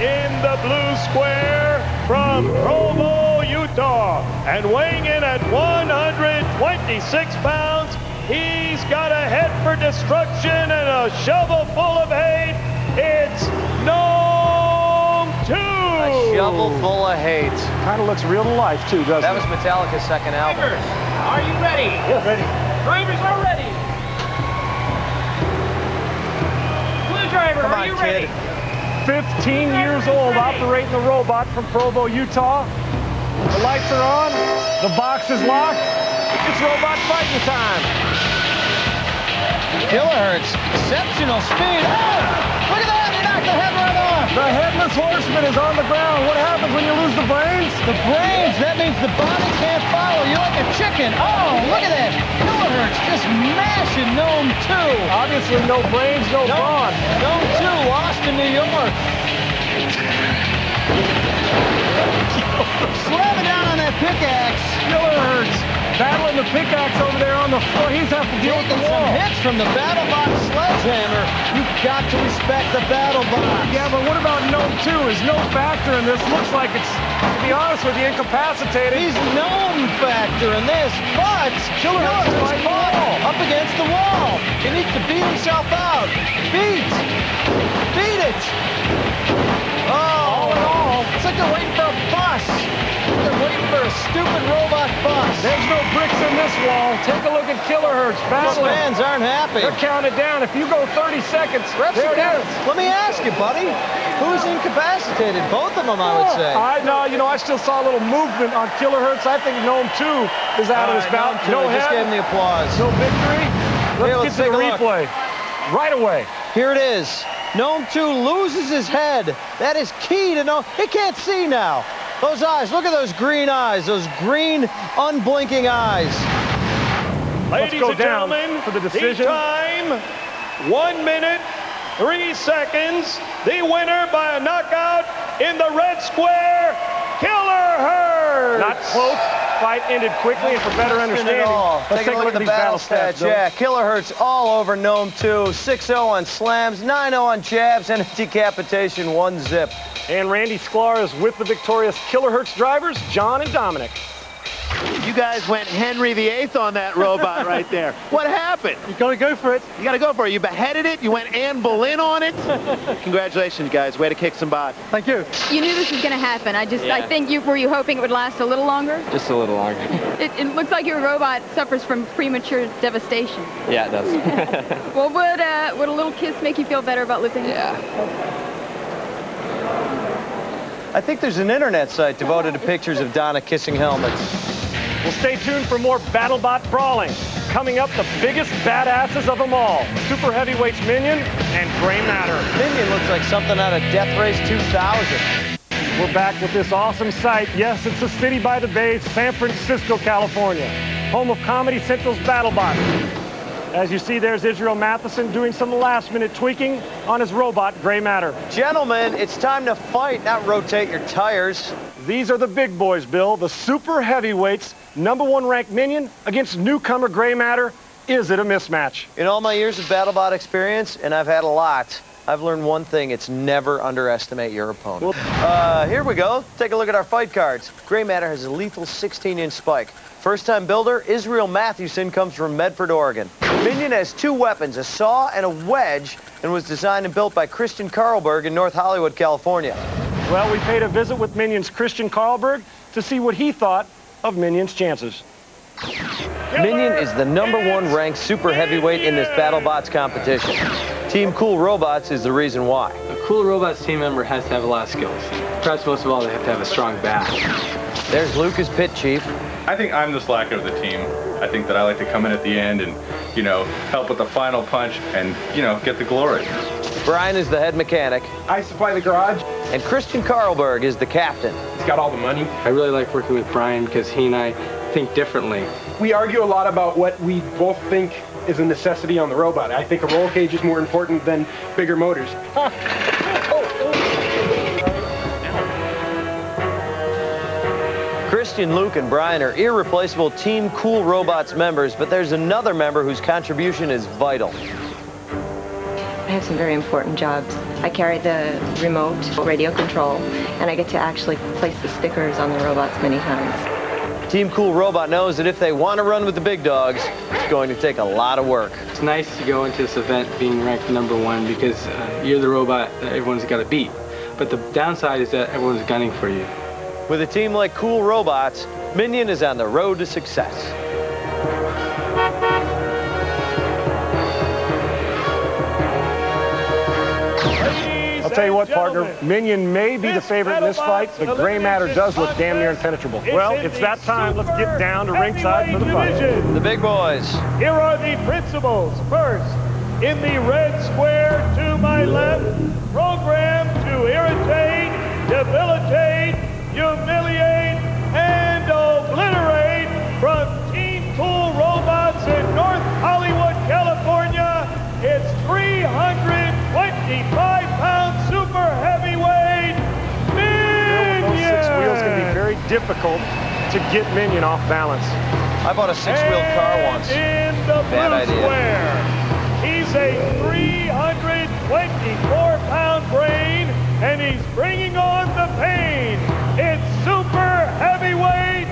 In the blue square from Provo, Utah, and weighing in at 126 pounds, he's got a head for destruction and a shovel full of hate. It's Gnome 2! A shovel full of hate. Kind of looks real to life, too, doesn't it? That was Metallica's second album. Drivers, are you ready? Yes. Ready. Drivers are ready. Blue driver, Come are on, you kid. ready? 15 years old, operating the robot from Provo, Utah. The lights are on. The box is locked. It's robot fighting time. Kilohertz, exceptional speed. Oh, look at that, he knocked the head right off. The headless horseman is on the ground. What happens when you lose the brains? The brains, that means the body can't follow. You're like a chicken. Oh, look at that. Kilohertz just mashing Gnome 2. Obviously no brains, no brawn. Gnome 2 lost in New York. Slamming down on that pickaxe. Kilohertz battling the pickaxe over there on the floor. He's have to deal with the wall. Some hits from the BattleBot sledgehammer. You've got to respect the BattleBot. Yeah, but what about Gnome 2? There's no factor in this. Looks like it's, to be honest with you, incapacitated. He's Gnome factor in this, but Kilohertz is caught up against the wall. He needs to beat himself out. Beat it. Oh, all in all, it's like they're waiting for a bus. They're waiting for a stupid robot bus. There's no bricks in this wall. Take a look at Kilohertz battling. Those fans aren't happy. They're counted down. If you go 30 seconds, there it is. Let me ask you, buddy, who's incapacitated? Both of them, I would say. I still saw a little movement on Kilohertz. I think Gnome 2 is out of this bout. No head. Just gave him the applause. No victory. Let's get to the replay. Right away. Here it is. Gnome 2 loses his head. That is key to know. He can't see now. Those eyes, look at those green eyes, those green, unblinking eyes. Ladies and gentlemen, for the decision. The time, 1 minute, 3 seconds. The winner by a knockout in the red square, Kilohertz. Not close. Fight ended quickly, and for better understanding, let's take a look at these battle stats. Yeah, Kilohertz all over Gnome 2, 6-0 on slams, 9-0 on jabs, and a decapitation, 1 zip. And Randy Sklar is with the victorious Kilohertz drivers, John and Dominic. You guys went Henry VIII on that robot right there. What happened? You gotta go for it. You gotta go for it. You beheaded it. You went Anne Boleyn on it. Congratulations, guys. Way to kick some butt. Thank you. You knew this was gonna happen. I think were you hoping it would last a little longer? Just a little longer. It looks like your robot suffers from premature devastation. Yeah, it does. Well, would a little kiss make you feel better about lifting? Yeah. I think there's an internet site devoted to pictures of Donna kissing helmets. Well, stay tuned for more BattleBot brawling. Coming up, the biggest badasses of them all. Super Heavyweights Minion and Gray Matter. Minion looks like something out of Death Race 2000. We're back with this awesome site. Yes, it's a city by the bay, San Francisco, California. Home of Comedy Central's BattleBot. As you see, there's Israel Matheson doing some last-minute tweaking on his robot, Gray Matter. Gentlemen, it's time to fight, not rotate your tires. These are the big boys, Bill. The Super Heavyweights, #1 ranked Minion against newcomer Gray Matter. Is it a mismatch? In all my years of BattleBot experience, and I've had a lot, I've learned one thing. It's never underestimate your opponent. Here we go. Take a look at our fight cards. Gray Matter has a lethal 16-inch spike. First-time builder, Israel Matheson, comes from Medford, Oregon. Minion has 2 weapons, a saw and a wedge, and was designed and built by Christian Carlberg in North Hollywood, California. Well, we paid a visit with Minion's Christian Carlberg to see what he thought of Minion's chances. Minion is the #1 ranked super heavyweight in this BattleBots competition. Team Cool Robots is the reason why. A Cool Robots team member has to have a lot of skills. Perhaps most of all, they have to have a strong back. There's Lucas Pit Chief. I think I'm the slacker of the team. I think that I like to come in at the end and, help with the final punch and, get the glory. Brian is the head mechanic. I supply the garage. And Christian Carlberg is the captain. He's got all the money. I really like working with Brian because he and I think differently. We argue a lot about what we both think is a necessity on the robot. I think a roll cage is more important than bigger motors. Christian, Luke, and Brian are irreplaceable Team Cool Robots members, but there's another member whose contribution is vital. have some very important jobs. I carry the remote radio control, and I get to actually place the stickers on the robots many times. Team Cool Robot knows that if they want to run with the big dogs, it's going to take a lot of work. It's nice to go into this event being ranked #1 because you're the robot that everyone's got to beat. But the downside is that everyone's gunning for you. With a team like Cool Robots, Minion is on the road to success. I'll tell you what, partner, Minion may be the favorite in this fight, but Gray Matter does look damn near impenetrable. Well, it's that time. Let's get down to ringside for the fight. The big boys. Here are the principals. First, in the red square to my left, programmed to irritate, debilitate, humiliate, and obliterate from Team Cool Robots in North Hollywood, California, it's 325-pound super heavyweight Minion. Those 6 wheels can be very difficult to get Minion off balance. I bought a 6-wheeled car once. In the Bad blue idea. square, he's a 324-pound brain, and he's bringing on the pain. It's super heavyweight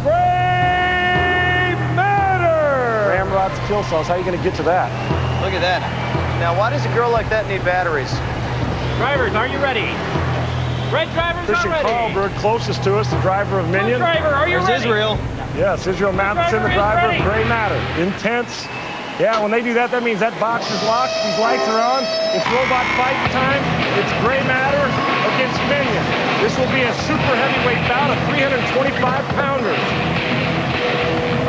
Gray Matter. Ramrod's kill sauce. How are you going to get to that? Look at that. Now, why does a girl like that need batteries? Drivers, are you ready? Red drivers are Christian ready. Carlberg, closest to us, the driver of Minion. Blue driver, are you There's ready? Israel. Yes, Israel Matheson, the driver of Gray Matter. Intense. Yeah, when they do that, that means that box is locked, these lights are on. It's robot fight time. It's Gray Matter against Minion. This will be a super heavyweight bout of 325-pounders.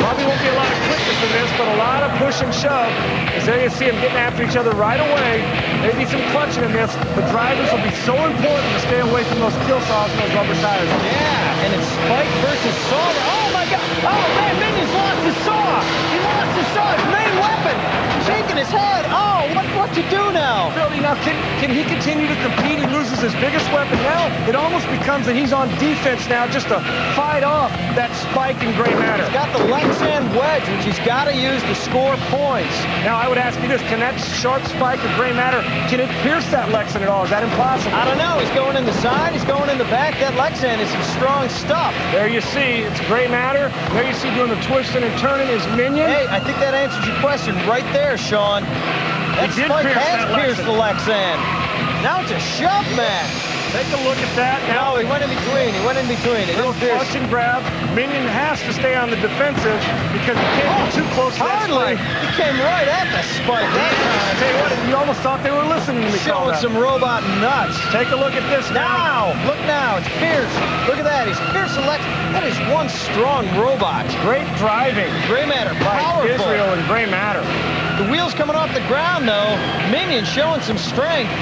Probably won't be a lot of quickness in this, but a lot of push and shove. As there you see them getting after each other right away. Maybe some clutching in this. The drivers will be so important to stay away from those kill saws and those rubber tires. Yeah, and it's Spike versus Saw. Oh, my God. Oh, man, Minion's lost his saw. He lost his saw, his main weapon. Shaking his head. Oh, what to do now? Really, now, can he continue to compete? He loses his biggest weapon now. It almost becomes that he's on defense now just to fight off that Spike and Gray Matter. He's got the Lexan wedge, which he's got to use to score points. Now, I would ask you this. Can that sharp Spike of Gray Matter, can it pierce that Lexan at all? Is that impossible? I don't know. He's going in the side. He's going in the back. That Lexan is some strong stuff. There you see. It's Gray Matter. There you see doing the twisting and turning is Minion. Hey, I think that answers your question right there, Sean. That Spike has pierced the Lexan. Now it's a shove match. Take a look at that. No, he went in between. He went in between. It little clutch and grab. Minion has to stay on the defensive because he can't get too close to that hardly. Spike. He came right at the Spike that time. Tell you what, you almost thought they were listening to me. Showing some robot nuts. Take a look at this now. Look now. It's Pierce. Look at that. He's Pierce Select. That is one strong robot. Great driving. Gray Matter. By Powerful. Israel and Gray Matter. The wheels coming off the ground, though. Minion showing some strength.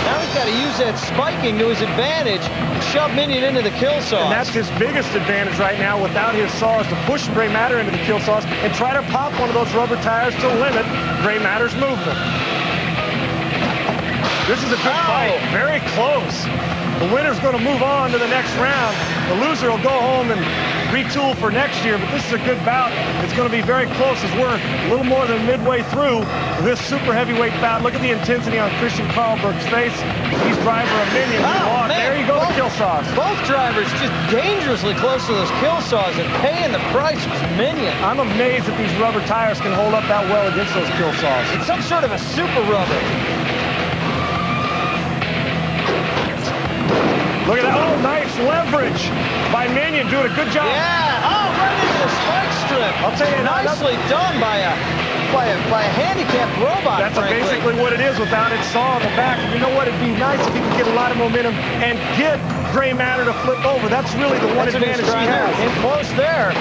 Now he's got to use that spiking to his advantage and shove Minion into the kill saws. And that's his biggest advantage right now without his saws, to push Gray Matter into the kill saws and try to pop one of those rubber tires to limit Gray Matter's movement. This is a good fight. Very close. The winner's going to move on to the next round. The loser will go home and retool for next year, but this is a good bout. It's going to be very close as we're a little more than midway through this super heavyweight bout. Look at the intensity on Christian Carlberg's face. He's driver of Minion. Man, there you go, the kill saws. Both drivers just dangerously close to those kill saws, and paying the price was Minion. I'm amazed that these rubber tires can hold up that well against those kill saws. It's some sort of a super rubber. Look at that. Oh, nice leverage by Minion, doing a good job. Yeah. Oh, right into the spike strip. I'll tell you, nicely done by a handicapped robot. That's basically what it is without its saw on the back. And you know what? It'd be nice if he could get a lot of momentum and get Gray Matter to flip over. That's really the one advantage he has. In close there.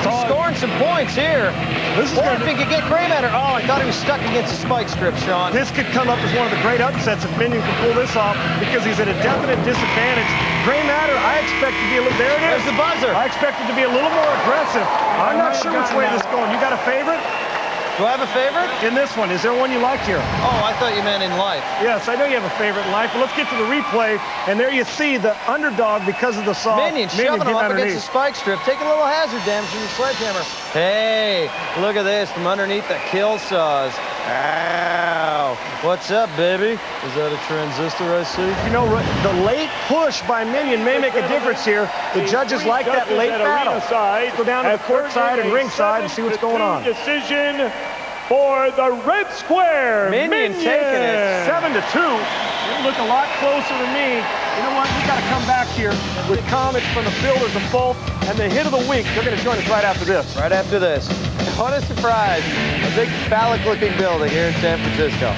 He's scoring some points here. Or if he could get Gray Matter. Oh, I thought he was stuck against the spike strip, Sean. This could come up as one of the great upsets if Minion can pull this off because he's at a definite disadvantage. Gray Matter, I expect to be a little... There it is. There's the buzzer. I expect it to be a little more aggressive. I'm not sure which way this is going. You got a favorite? Do I have a favorite? In this one. Is there one you like here? Oh, I thought you meant in life. Yes, I know you have a favorite in life, but let's get to the replay. And there you see the underdog because of the saw. Minion shoving him up against the spike strip. Taking a little hazard damage from the sledgehammer. Hey, look at this from underneath the kill saws. Ow. What's up, baby? Is that a transistor I see? You know, the late push by Minion may make a difference here. The judges like that late battle. Go down to the court side and ring side and see what's going on. Decision for the red square. Minion taking it. 7-2. It looked a lot closer to me. You know what? We got to come back here with comments from the builders of both. And the hit of the week, they're going to join us right after this. Right after this. What a surprise. A big phallic-looking building here in San Francisco.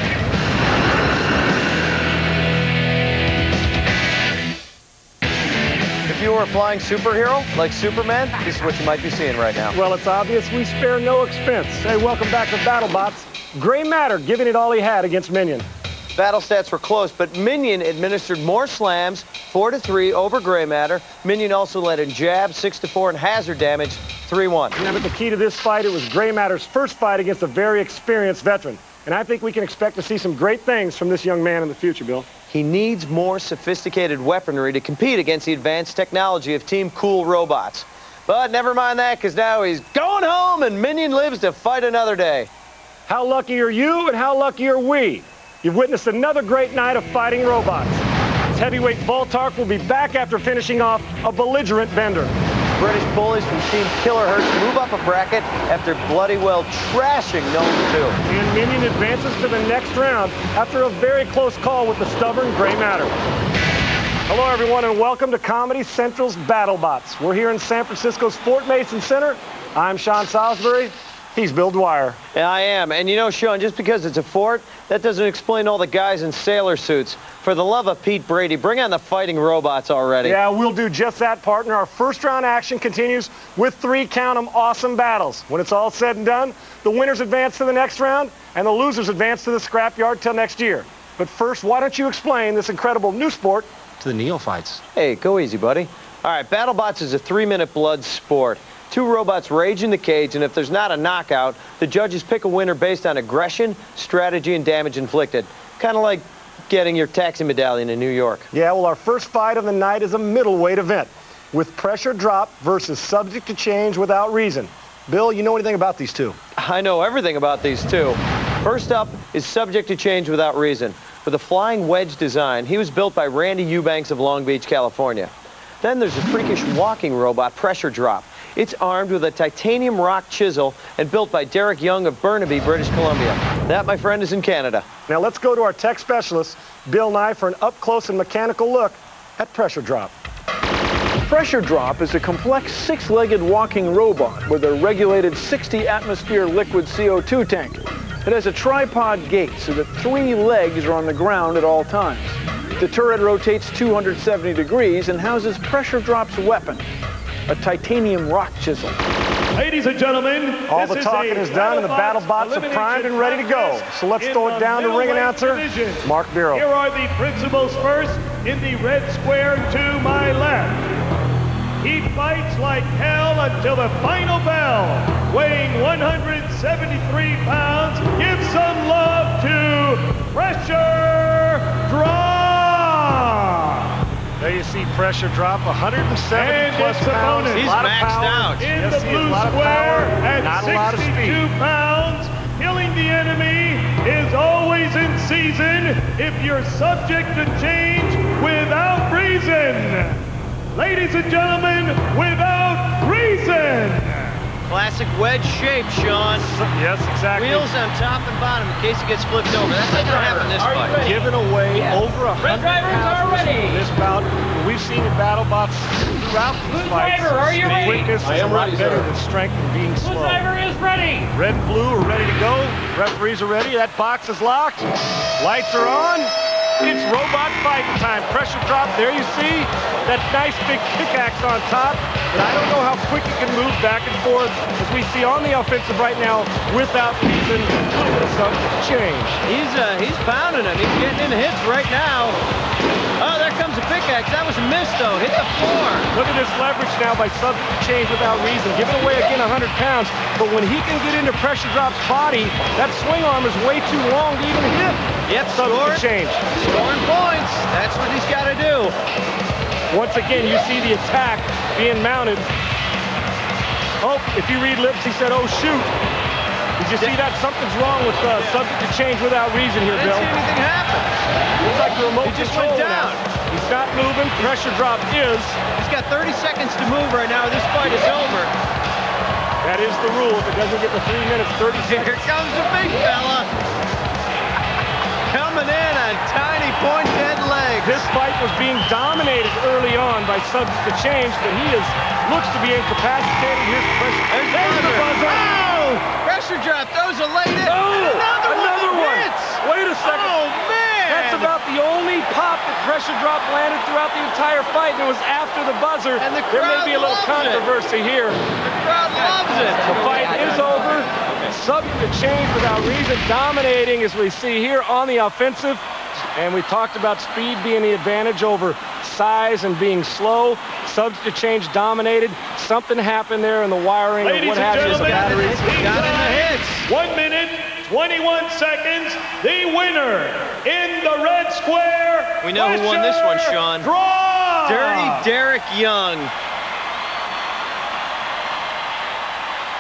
If you were a flying superhero, like Superman, this is what you might be seeing right now. Well, it's obvious we spare no expense. Hey, welcome back to BattleBots. Gray Matter giving it all he had against Minion. Battle stats were close, but Minion administered more slams, 4-3 over Gray Matter. Minion also led in jab, 6-4, and hazard damage, 3-1. Yeah, but the key to this fight, it was Gray Matter's first fight against a very experienced veteran. And I think we can expect to see some great things from this young man in the future, Bill. He needs more sophisticated weaponry to compete against the advanced technology of Team Cool Robots. But never mind that, because now he's going home and Minion lives to fight another day. How lucky are you and how lucky are we? You've witnessed another great night of fighting robots. This heavyweight Voltark will be back after finishing off a belligerent Bender. British bullies from Team Kilohertz move up a bracket after bloody well trashing Gnome 2. And Minion advances to the next round after a very close call with the stubborn Gray Matter. Hello, everyone, and welcome to Comedy Central's BattleBots. We're here in San Francisco's Fort Mason Center. I'm Sean Salisbury. He's Bill Dwyer. Yeah, I am. And you know, Sean, just because it's a fort, that doesn't explain all the guys in sailor suits. For the love of Pete Brady, bring on the fighting robots already. Yeah, we'll do just that, partner. Our first round action continues with 3, count 'em, awesome battles. When it's all said and done, the winners advance to the next round, and the losers advance to the scrapyard till next year. But first, why don't you explain this incredible new sport to the neophytes? Hey, go easy, buddy. All right, BattleBots is a 3-minute blood sport. 2 robots rage in the cage, and if there's not a knockout, the judges pick a winner based on aggression, strategy, and damage inflicted. Kind of like getting your taxi medallion in New York. Yeah, well, our first fight of the night is a middleweight event with pressure drop versus subject to change without reason. Bill, you know anything about these two? I know everything about these two. First up is subject to change without reason. With a flying wedge design, he was built by Randy Eubanks of Long Beach, California. Then there's a freakish walking robot, Pressure Drop. It's armed with a titanium rock chisel and built by Derek Young of Burnaby, British Columbia. That, my friend, is in Canada. Now let's go to our tech specialist, Bill Nye, for an up-close and mechanical look at Pressure Drop. Pressure Drop is a complex 6-legged walking robot with a regulated 60-atmosphere liquid CO2 tank. It has a tripod gait so that 3 legs are on the ground at all times. The turret rotates 270 degrees and houses Pressure Drop's weapon, a titanium rock chisel. Ladies and gentlemen, all the talking is done and the BattleBots are primed and ready to go. So let's throw it down to ring announcer Mark Biro. Here are the principals first in the red square to my left. He fights like hell until the final bell. Weighing 173 pounds, give some love to Pressure Drop. There you see Pressure Drop, 170 plus pounds. He's maxed out. In the blue square at 62 pounds, killing the enemy is always in season if you're subject to change without reason. Ladies and gentlemen, without reason. Classic wedge shape, Sean. Yes, exactly. Wheels on top and bottom in case it gets flipped over. That's not going to happen this fight. Giving away over 100 pounds in this bout. We've seen in BattleBots throughout these fights. Driver, are you ready? Quickness is a lot better than strength and being slow. Blue driver is ready. Red and blue are ready to go. Referees are ready. That box is locked. Lights are on. It's robot fighting time. Pressure Drop. There you see that nice big pickaxe on top. But I don't know how quick it can move back and forth, as we see on the offensive right now, without reason, a little bit of something to change. He's pounding him. He's getting in hits right now. Oh, there comes a pickaxe. That was a miss, though. Hit the floor. Look at this leverage now by subject to change without reason. Giving away again 100 pounds. But when he can get into Pressure Drop's body, that swing arm is way too long to even hit. Yep, subject to change. Scoring points. That's what he's got to do. Once again, you see the attack being mounted. Oh, if you read lips, he said, oh, shoot. Did you see that? Something's wrong with subject to change without reason here, Bill. I didn't see anything happen. Looks like the remote He just control went down. He's not moving. Pressure drop is. He's got 30 seconds to move right now. This fight is over. That is the rule. If it doesn't get to 3 minutes, 30 seconds. Here comes the big fella. Coming in on tiny pointed legs. This fight was being dominated early on by subject to change, but he looks to be incapacitated. Here's the pressure. There's the buzzer. Oh! Pressure drop. Those are laid in. Oh! Another one. Hits. Wait a second. Oh, man. That's about the only pop that pressure drop landed throughout the entire fight, and it was after the buzzer. And the there may crowd be a little loves controversy here. The crowd loves it. The fight is over. Subject to change without reason, dominating as we see here on the offensive. And we talked about speed being the advantage over size and being slow. Subject to change dominated. Something happened there in the wiring of what happened to the batteries. Got in the hits. 1 minute, 21 seconds. The winner in the red square. We know who won this one, Sean. Draw. Dirty Derek Young.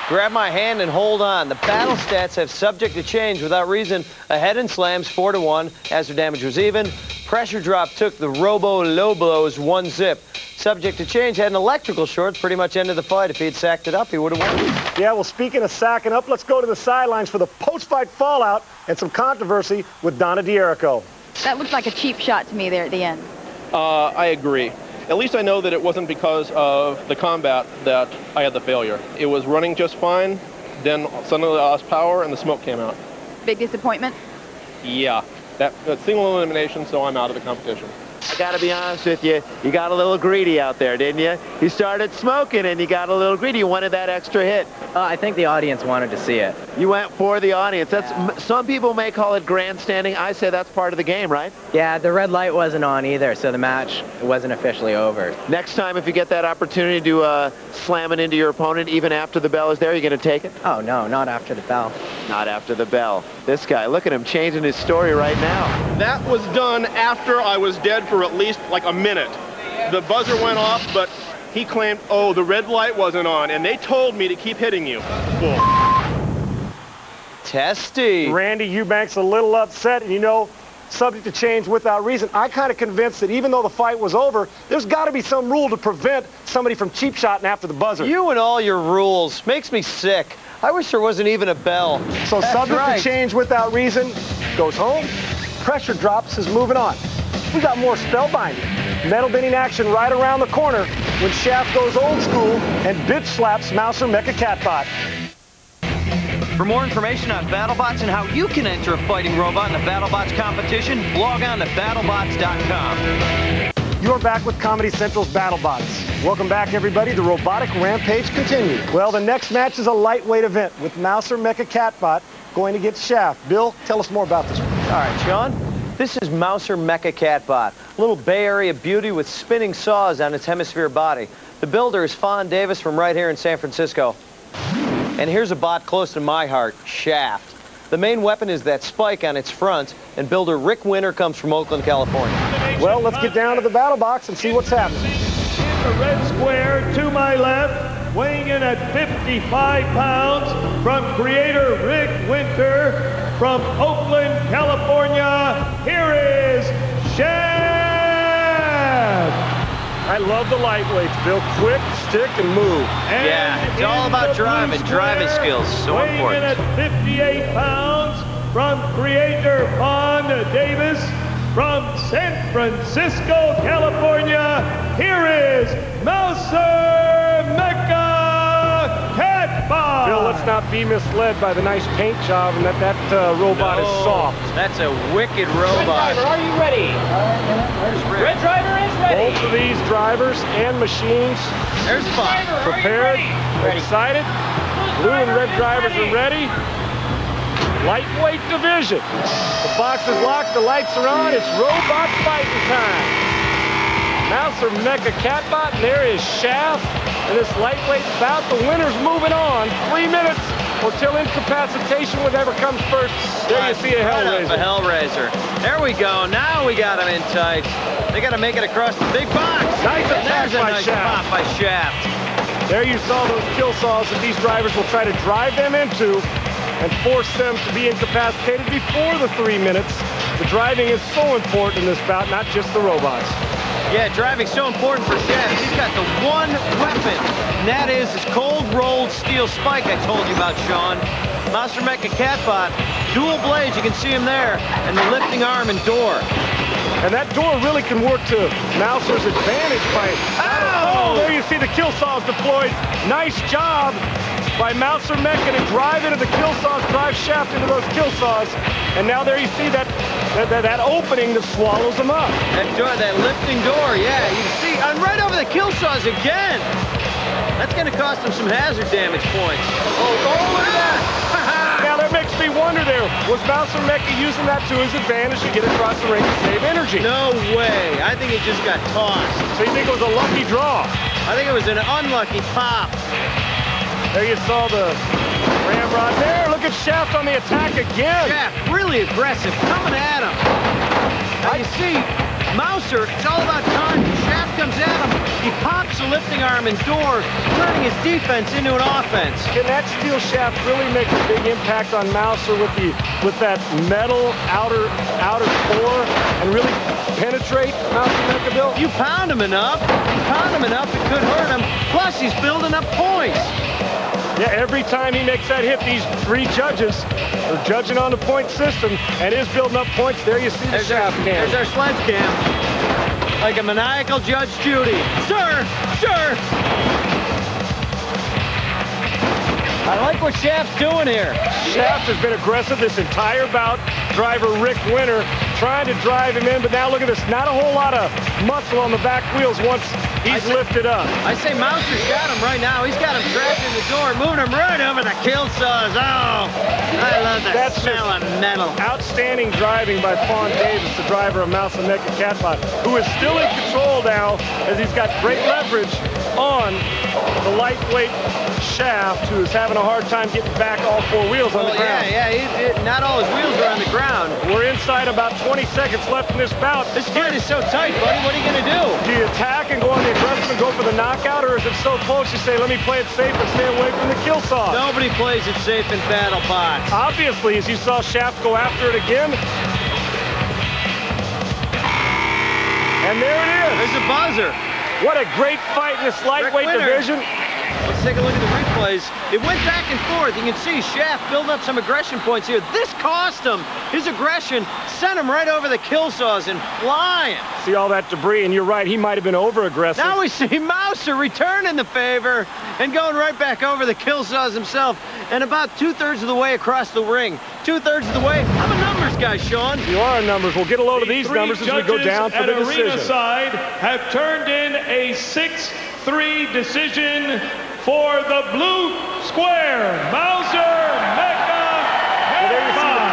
Grab my hand and hold on. The battle stats have subject to change without reason. Ahead in slams 4-1 as their damage was even. Pressure drop took the Robo low blows 1-zip. Subject to change had an electrical short, pretty much ended the fight. If he had sacked it up, he would have won. Yeah, well, speaking of sacking up, let's go to the sidelines for the post-fight fallout and some controversy with Donna D'Erico. That looked like a cheap shot to me there at the end. I agree. At least I know that it wasn't because of the combat that I had the failure. It was running just fine, then suddenly I lost power and the smoke came out. Big disappointment? Yeah, that single elimination, so I'm out of the competition. I gotta be honest with you, you got a little greedy out there, didn't you? You started smoking and you got a little greedy. You wanted that extra hit. I think the audience wanted to see it. You went for the audience. Some people may call it grandstanding. I say that's part of the game, right? Yeah, the red light wasn't on either, so the match wasn't officially over. Next time, if you get that opportunity to slam it into your opponent, even after the bell is there, you're going to take it? Oh, no, not after the bell. Not after the bell. This guy, look at him changing his story right now. That was done after I was dead for at least like a minute. The buzzer went off, but he claimed, oh, the red light wasn't on, and they told me to keep hitting you. Bull. Testy. Randy Eubanks a little upset, and you know, subject to change without reason. I kind of convinced that even though the fight was over, there's got to be some rule to prevent somebody from cheap shotting after the buzzer. You and all your rules makes me sick. I wish there wasn't even a bell. So subject to change without reason goes home. Pressure drops is moving on. We got more spellbinding. Metal bending action right around the corner when Shaft goes old school and bitch slaps Mouser Mecha Catbot. For more information on BattleBots and how you can enter a fighting robot in the BattleBots competition, log on to battlebots.com. You're back with Comedy Central's BattleBots. Welcome back, everybody. The robotic rampage continues. Well, the next match is a lightweight event with Mouser Mecha Catbot going against Shaft. Bill, tell us more about this one. All right, Sean. This is Mouser Mecha Catbot, a little Bay Area beauty with spinning saws on its hemisphere body. The builder is Fawn Davis from right here in San Francisco. And here's a bot close to my heart, Shaft. The main weapon is that spike on its front, and builder Rick Winter comes from Oakland, California. Well, let's get down to the battle box and see what's happening. In the red square to my left, weighing in at 55 pounds, from creator Rick Winter, from Oakland, California, here is Shaft. I love the lightweights, Bill. Quick, stick, and move. Yeah, it's all about driving skills. So important. Weighing in at 58 pounds, from creator Fawn Davis, from San Francisco, California, here is Mouser Mecha Catbot. Bill, let's not be misled by the nice paint job and that robot is soft. That's a wicked robot. Red driver, are you ready? Red driver is ready. Both of these drivers and machines There's fun. Prepared, excited. Blue and red drivers are ready. Lightweight division. The box is locked, the lights are on. It's robot fighting time. Mouser Mecha Catbot, and there is Shaft. In this lightweight bout, the winner's moving on. 3 minutes or till incapacitation, whatever comes first. There you see a Hellraiser. A Hellraiser. There we go. Now we got him in tight. They got to make it across the big box. Nice and attack there's a by nice Shaft. pop by Shaft. There you saw those kill saws that these drivers will try to drive them into. and force them to be incapacitated before the 3 minutes. The driving is so important in this bout, not just the robots. Yeah, driving's so important for Shaft. He's got the one weapon, and that is his cold-rolled steel spike I told you about, Sean. Monster Mecha Catbot, dual blades, you can see him there, and the lifting arm and door. And that door really can work to Mouser's advantage by... Oh, there you see the kill saws deployed. Nice job by Mouser Mecha to drive into the kill saws, drive Shaft into those kill saws. And now there you see that opening that swallows them up. That door, that lifting door, yeah, you can see, and right over the kill saws again. That's going to cost him some hazard damage points. Oh, look at that. Now that makes me wonder there, was Mouser Mecha using that to his advantage to get across the ring to save energy? No way. I think he just got tossed. So you think it was a lucky draw? I think it was an unlucky pop. There you saw the ramrod there. Look at Shaft on the attack again. Shaft, really aggressive, coming at him. Now you see, Mouser, it's all about time. Shaft comes at him. He pops the lifting arm and door, turning his defense into an offense. Can that steel shaft really make a big impact on Mouser with that metal outer core and really penetrate Mouser Mecha, Bill? You pound him enough, it could hurt him. Plus, he's building up points. Yeah, every time he makes that hit, these 3 judges are judging on the point system and is building up points. There you see the shaft cam. There's our sledge cam. Like a maniacal Judge Judy. Sir! Sir! I like what Shaft's doing here. Shaft has been aggressive this entire bout. Driver Rick Winter trying to drive him in, but now look at this. Not a whole lot of muscle on the back wheels once he's lifted up. I say Mouser's got him right now. He's got him trapped in the door, moving him right over the kill saws. Oh, I love that smell of metal. Outstanding driving by Fawn Davis, the driver of Mouser Mecha Catbot, who is still in control now as he's got great leverage on the lightweight Shaft, who is having a hard time getting back all 4 wheels on the ground. Yeah, not all his wheels are on the ground. We're inside about 20 seconds left in this bout. This fight is so tight, buddy. What are you going to do? Do you attack and go on the aggressive and go for the knockout, or is it so close you say, let me play it safe and stay away from the kill saw? Nobody plays it safe in battle bots. Obviously, as you saw Shaft go after it again. And there it is. There's a buzzer. What a great fight in this lightweight division. Let's take a look at the replays. It went back and forth. You can see Shaft building up some aggression points here. This cost him. His aggression sent him right over the kill saws and flying. See all that debris, and you're right, he might have been over-aggressive. Now we see Mouser returning the favor and going right back over the kill saws himself, and about 2/3 of the way across the ring. 2/3 of the way. I'm a numbers guy, Sean. You are a numbers. We'll get a load of these numbers as we go down for the decision. Arena side have turned in a 6-3 decision for the blue square, Mouser Mecha Catbot.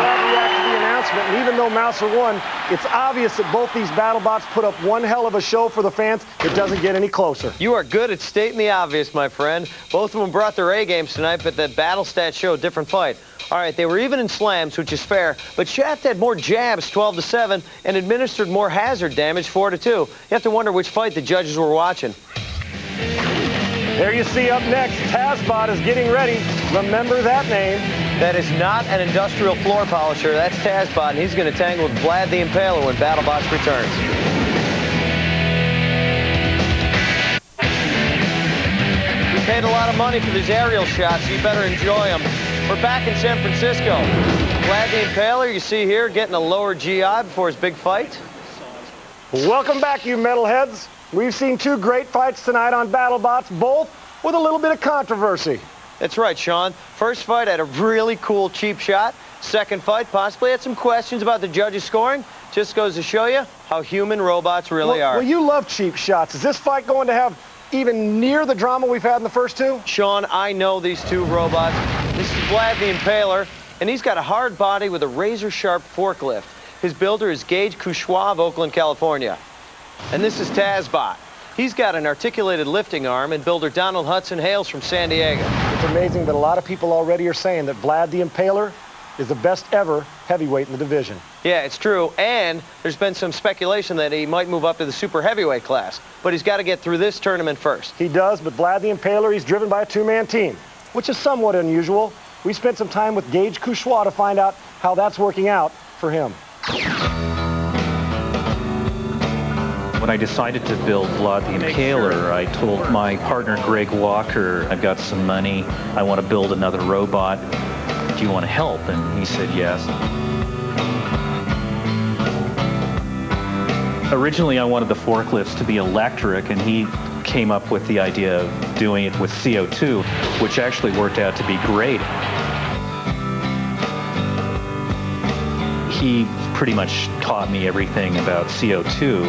The announcement, and even though Mouser won, it's obvious that both these BattleBots put up one hell of a show for the fans. It doesn't get any closer. You are good at stating the obvious, my friend. Both of them brought their A games tonight, but the battle stats show a different fight. All right, they were even in slams, which is fair, but Shaft had more jabs, 12-7, and administered more hazard damage, 4-2. You have to wonder which fight the judges were watching. There you see up next, Tazbot is getting ready. Remember that name. That is not an industrial floor polisher. That's Tazbot, and he's going to tangle with Vlad the Impaler when BattleBots returns. We paid a lot of money for these aerial shots, so you better enjoy them. We're back in San Francisco. Vlad the Impaler, you see here, getting a lower GI before his big fight. Welcome back, you metalheads. We've seen 2 great fights tonight on BattleBots, both with a little bit of controversy. That's right, Sean. First fight had a really cool cheap shot. Second fight possibly had some questions about the judges' scoring. Just goes to show you how human robots really are. Well, you love cheap shots. Is this fight going to have even near the drama we've had in the first 2? Sean, I know these 2 robots. This is Vlad the Impaler, and he's got a hard body with a razor-sharp forklift. His builder is Gage Couchois of Oakland, California. And this is Tazbot. He's got an articulated lifting arm, and builder Donald Hudson hails from San Diego. It's amazing that a lot of people already are saying that Vlad the Impaler is the best ever heavyweight in the division. Yeah, it's true, and there's been some speculation that he might move up to the super heavyweight class, but he's got to get through this tournament first. He does, but Vlad the Impaler, he's driven by a 2-man team, which is somewhat unusual. We spent some time with Gage Couchois to find out how that's working out for him. When I decided to build Vlad the Impaler, I told my partner Greg Walker, I've got some money, I want to build another robot. Do you want to help? And he said yes. Originally, I wanted the forklifts to be electric, and he came up with the idea of doing it with CO2, which actually worked out to be great. He pretty much taught me everything about CO2.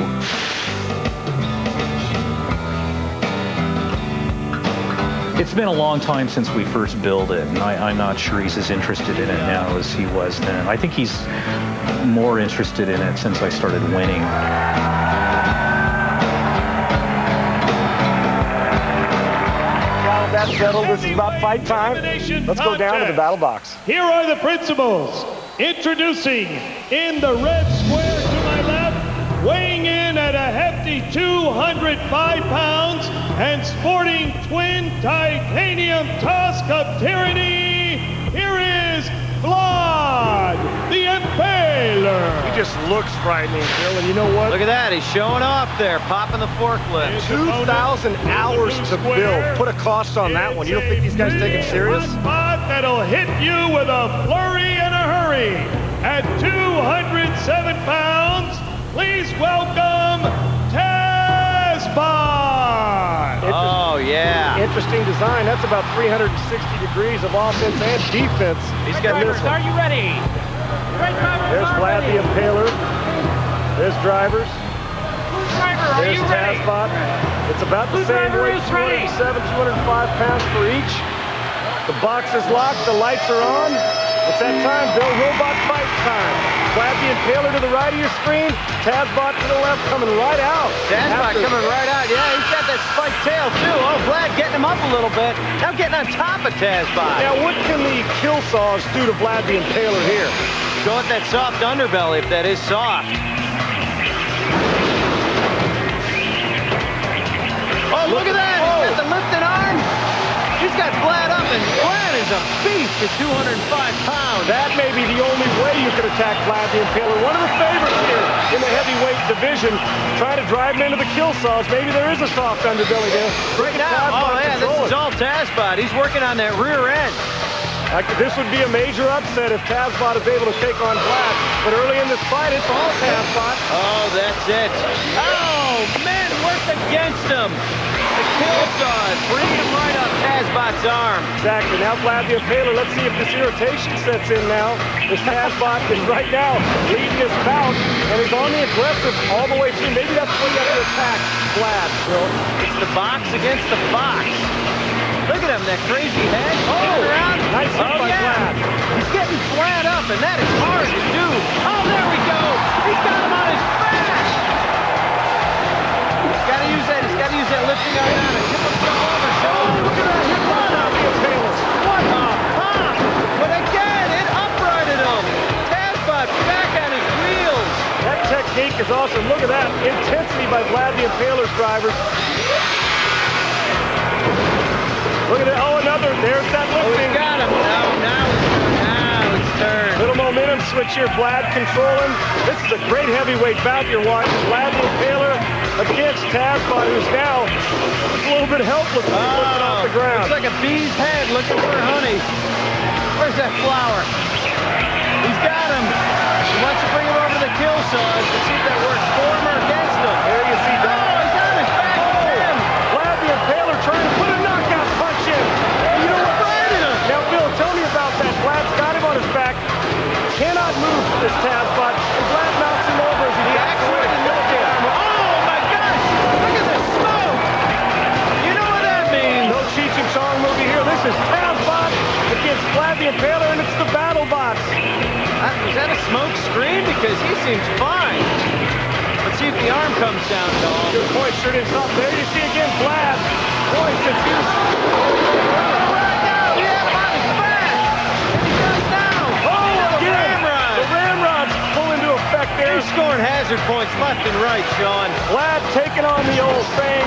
It's been a long time since we first built it, and I'm not sure he's as interested in it now as he was then. I think he's more interested in it since I started winning. Now that's settled. This is about fight time. Let's go down to the battle box. Here are the principals. Introducing in the red square to my left, weighing in at a hefty 205 pounds and sporting twin titanium tusk of tyranny, here is Vlad the Impaler. He just looks frightening, Bill, and you know what? Look at that, he's showing off there, popping the forklift. 2,000 hours to build. Put a cost on that one. You don't think these guys take it serious? Spot that'll hit you with a flurry and a hurry. At 207 pounds, please welcome TazBot. Oh, yeah. Interesting design. That's about 360 degrees of offense and defense. He's got this one. Are you ready? There's Vlad the Impaler. There's drivers. Driver, are There's you ready? TazBot. It's about the same weight, 207, 205 pounds for each. The box is locked. The lights are on. It's that time, Bill. Robot fight time. Vlad the Impaler to the right of your screen. TazBot to the left, coming right out. TazBot coming right out. Yeah, he's got that spiked tail, too. Oh, Vlad getting him up a little bit. Now getting on top of TazBot. Now, what can the kill saws do to Vlad the Impaler here? Go with that soft underbelly, if that is soft. Oh, look at that. He's got the lifted arm. He's got Vlad up, and Vlad is a beast at 205 pounds. That may be the only way you could attack Vlad the Impaler. One of the favorites here in the heavyweight division. Try to drive him into the kill saws. Maybe there is a soft underbelly there. Right now, oh yeah, this is all TazBot. He's working on that rear end. This would be a major upset if TazBot is able to take on Vlad. But early in this fight, it's all TazBot. Oh, that's it. Oh, man, worked against him. The kill saw is bringing him right up TazBot's arm. Exactly. Now Vlad the Impaler, let's see if this irritation sets in now. This TazBot is right now leading his bout, and he's on the aggressive all the way through. Maybe that's where you have to attack Vlad, Bill. It's the box against the box. Look at him, that crazy head. Oh, around. Nice hit by Vlad. He's getting Vlad up, and that is hard to do. Oh, there we go. He's got him on his back. He's got to use that. He's got to use that lifting arm down and tip himself over. Oh, look at that hit by the Impaler. What a pop. But again, it uprighted him. TazBot back on his wheels. That technique is awesome. Look at that. Intensity by Vlad the Impaler's drivers. Look at that. Oh, another. There's that lifting. Oh, got him. Now it's turned. Little momentum switch here. Vlad controlling. This is a great heavyweight bout you're watching. Vlad the Impaler against TazBot, who's now a little bit helpless lifting off the ground. Looks like a bee's head looking for honey. Where's that flower? He's got him. He wants to bring him over to the kill saws to see if that works for him or against him. There you see that. Oh, he's on his back again. Vlad the Impaler trying to put a knockout punch in. And you know what? Now, Bill, tell me about that. Vlad's got him on his back. Cannot move this TazBot. And Vlad mounts him over as he backs away. Oh, my gosh. Look at the smoke. You know what that means. No Cheech and Chong movie here. This is TazBot against Vlad the Impaler, and it's the battle box. Is that a smoke screen? Because he seems fine. Let's see if the arm comes down, dog. Good point. Sure didn't stop. There you see again Vlad. Points and shoots. scoring hazard points left and right, Sean. Vlad taking on the old thing,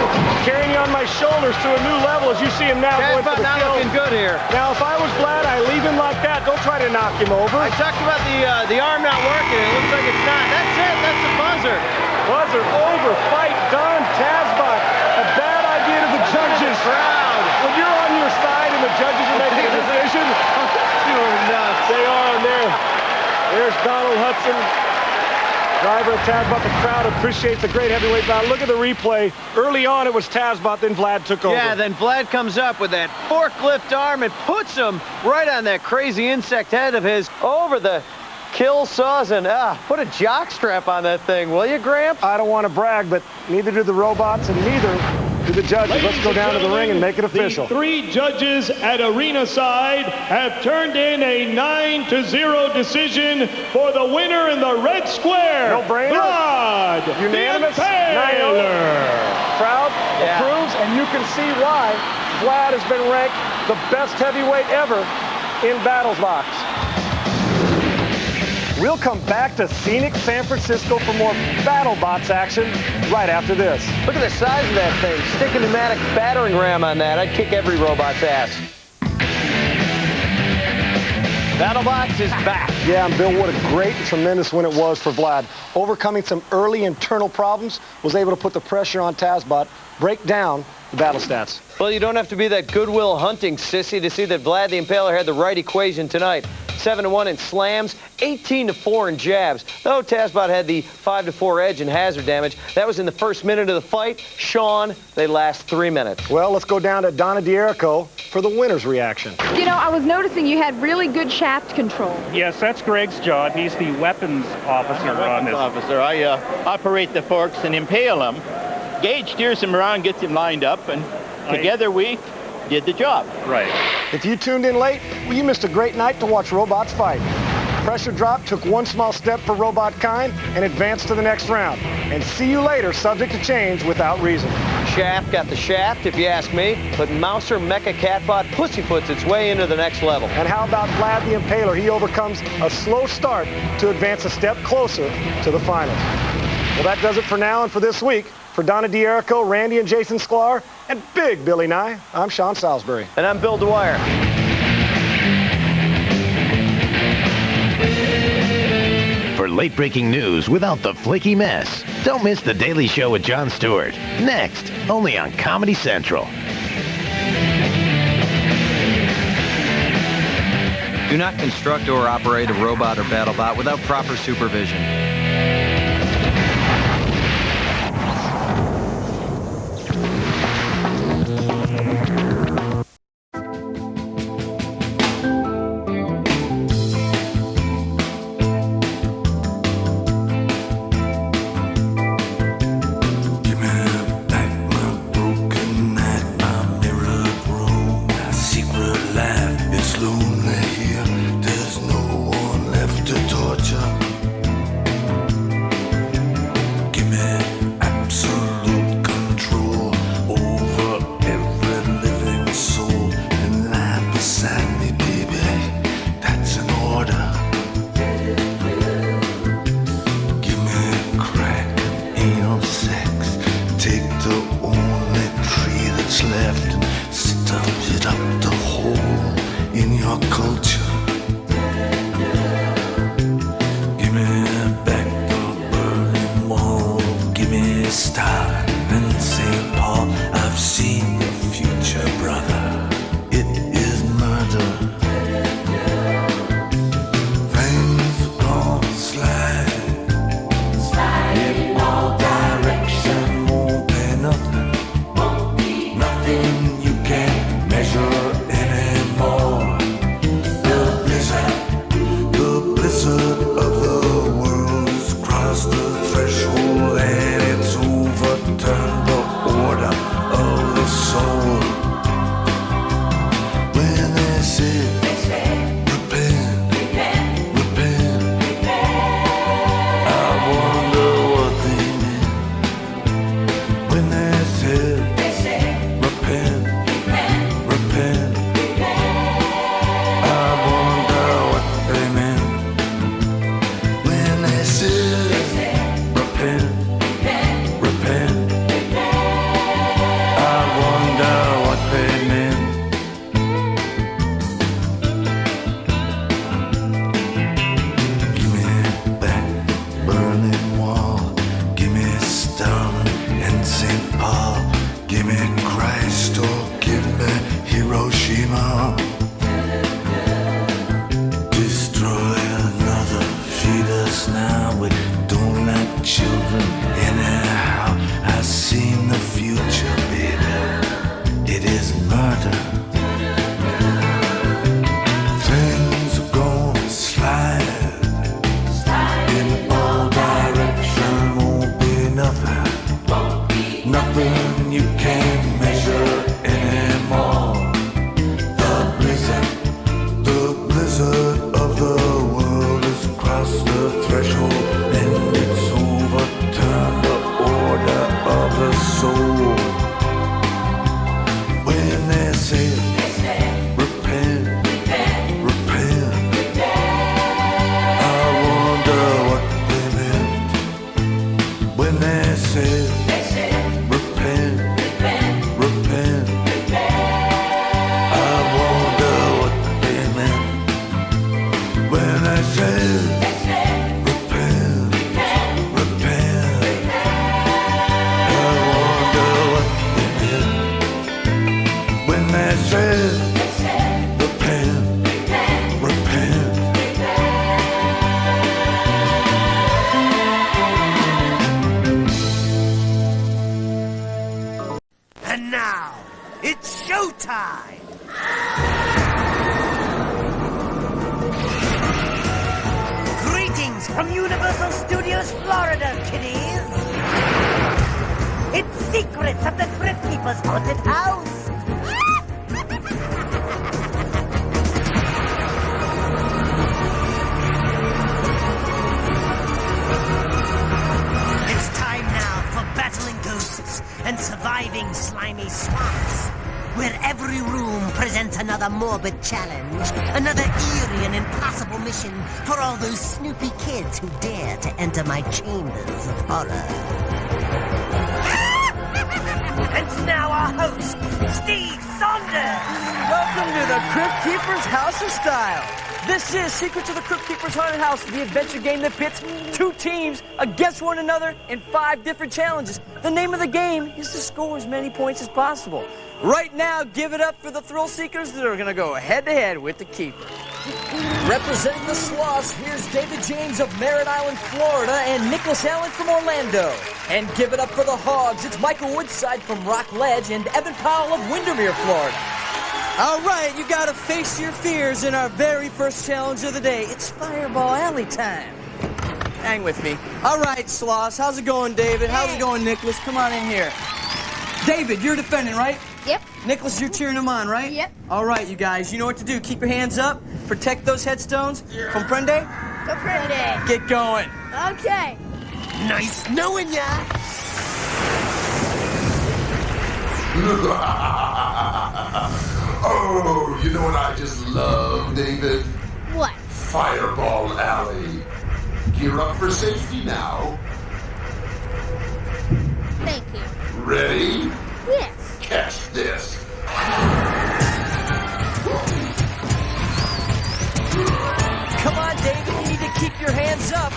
carrying on my shoulders to a new level as you see him now going for the not kill. looking good here. Now, if I was Vlad, I leave him like that. Don't try to knock him over. I talked about the arm not working. It looks like it's not. That's it. That's the buzzer. Buzzer over. Fight done. Tazbot. A bad idea to the judges. Crowd. When you're on your side and the judges are making a decision, they are on there. There's Donald Hudson, driver of Tazbot. The crowd appreciates the great heavyweight battle. Look at the replay. Early on, it was Tazbot, then Vlad took over. Yeah, then Vlad comes up with that forklift arm and puts him right on that crazy insect head of his over the kill saws. And put a jock strap on that thing, will you, Gramp? I don't want to brag, but neither do the robots and neither do the judges. Let's go down to the ring and make it official. The 3 judges at arena side have turned in a 9-0 decision for the winner in the red square. No brainer. Vlad Unanimous. 9-0. Crowd approves, and you can see why Vlad has been ranked the best heavyweight ever in BattlesBox. We'll come back to scenic San Francisco for more BattleBots action right after this. Look at the size of that thing. Stick a pneumatic battering ram on that. I'd kick every robot's ass. BattleBots is back. Yeah, and Bill, what a great, tremendous win it was for Vlad. Overcoming some early internal problems, was able to put the pressure on Tazbot, break down the battle stats. Well, you don't have to be that Goodwill Hunting sissy to see that Vlad the Impaler had the right equation tonight. 7-1 in slams, 18-4 in jabs. Though Tazbot had the 5-4 edge in hazard damage, that was in the first minute of the fight. Sean, they last 3 minutes. Well, let's go down to Donna D'Erico for the winner's reaction. You know, I was noticing you had really good shaft control. Yes, that's Greg's job. He's the weapons officer on this. Officer, I operate the forks and impale them. Gage steers him around, gets him lined up, and together we did the job. Right. If you tuned in late, well, you missed a great night to watch robots fight. Pressure Drop took one small step for robot kind and advanced to the next round. And See You Later, subject to change without reason. Shaft got the shaft, if you ask me, but Mouser Mecha Catbot pussyfoots its way into the next level. And how about Vlad the Impaler? He overcomes a slow start to advance a step closer to the finals. Well, that does it for now and for this week. For Donna D'Erico, Randy and Jason Sklar, and Big Billy Nye, I'm Sean Salisbury. And I'm Bill Dwyer. For late-breaking news without the flaky mess, don't miss The Daily Show with Jon Stewart. Next, only on Comedy Central. Do not construct or operate a robot or BattleBot without proper supervision. When they say, repent, repent, I wonder what they meant. When I said, repent, repent, I wonder what they meant. When they said, repent, repent. And now, it's showtime! Greetings from Universal Studios Florida, kiddies! It's Secrets of the Crypt Keeper's Haunted House! It's time now for battling ghosts and surviving slimy swamps, where every room presents another morbid challenge, another eerie and impossible mission for all those snoopy kids who dare to enter my chambers of horror. And now our host, Steve Saunders! Welcome to the Crypt Keeper's House of Style. This is Secrets of the Crypt Keeper's Haunted House, the adventure game that pits two teams against one another in 5 different challenges. The name of the game is to score as many points as possible. Right now, give it up for the thrill seekers that are going to go head-to-head with the Keeper. Representing the Sloths, here's David James of Merritt Island, Florida, and Nicholas Allen from Orlando. And give it up for the Hogs, it's Michael Woodside from Rock Ledge and Evan Powell of Windermere, Florida. All right, you gotta face your fears in our very first challenge of the day. It's Fireball Alley time. Hang with me. All right, Sloss, how's it going, David? How's it going, Nicholas? Come on in here. David, you're defending, right? Yep. Nicholas, you're cheering him on, right? Yep. All right, you guys, you know what to do. Keep your hands up. Protect those headstones. Comprende? Comprende. Get going. Okay. Nice knowing ya! Oh, you know what I just love, David? What? Fireball Alley. Gear up for safety now. Thank you. Ready? Yes. Catch this. Come on, David, you need to keep your hands up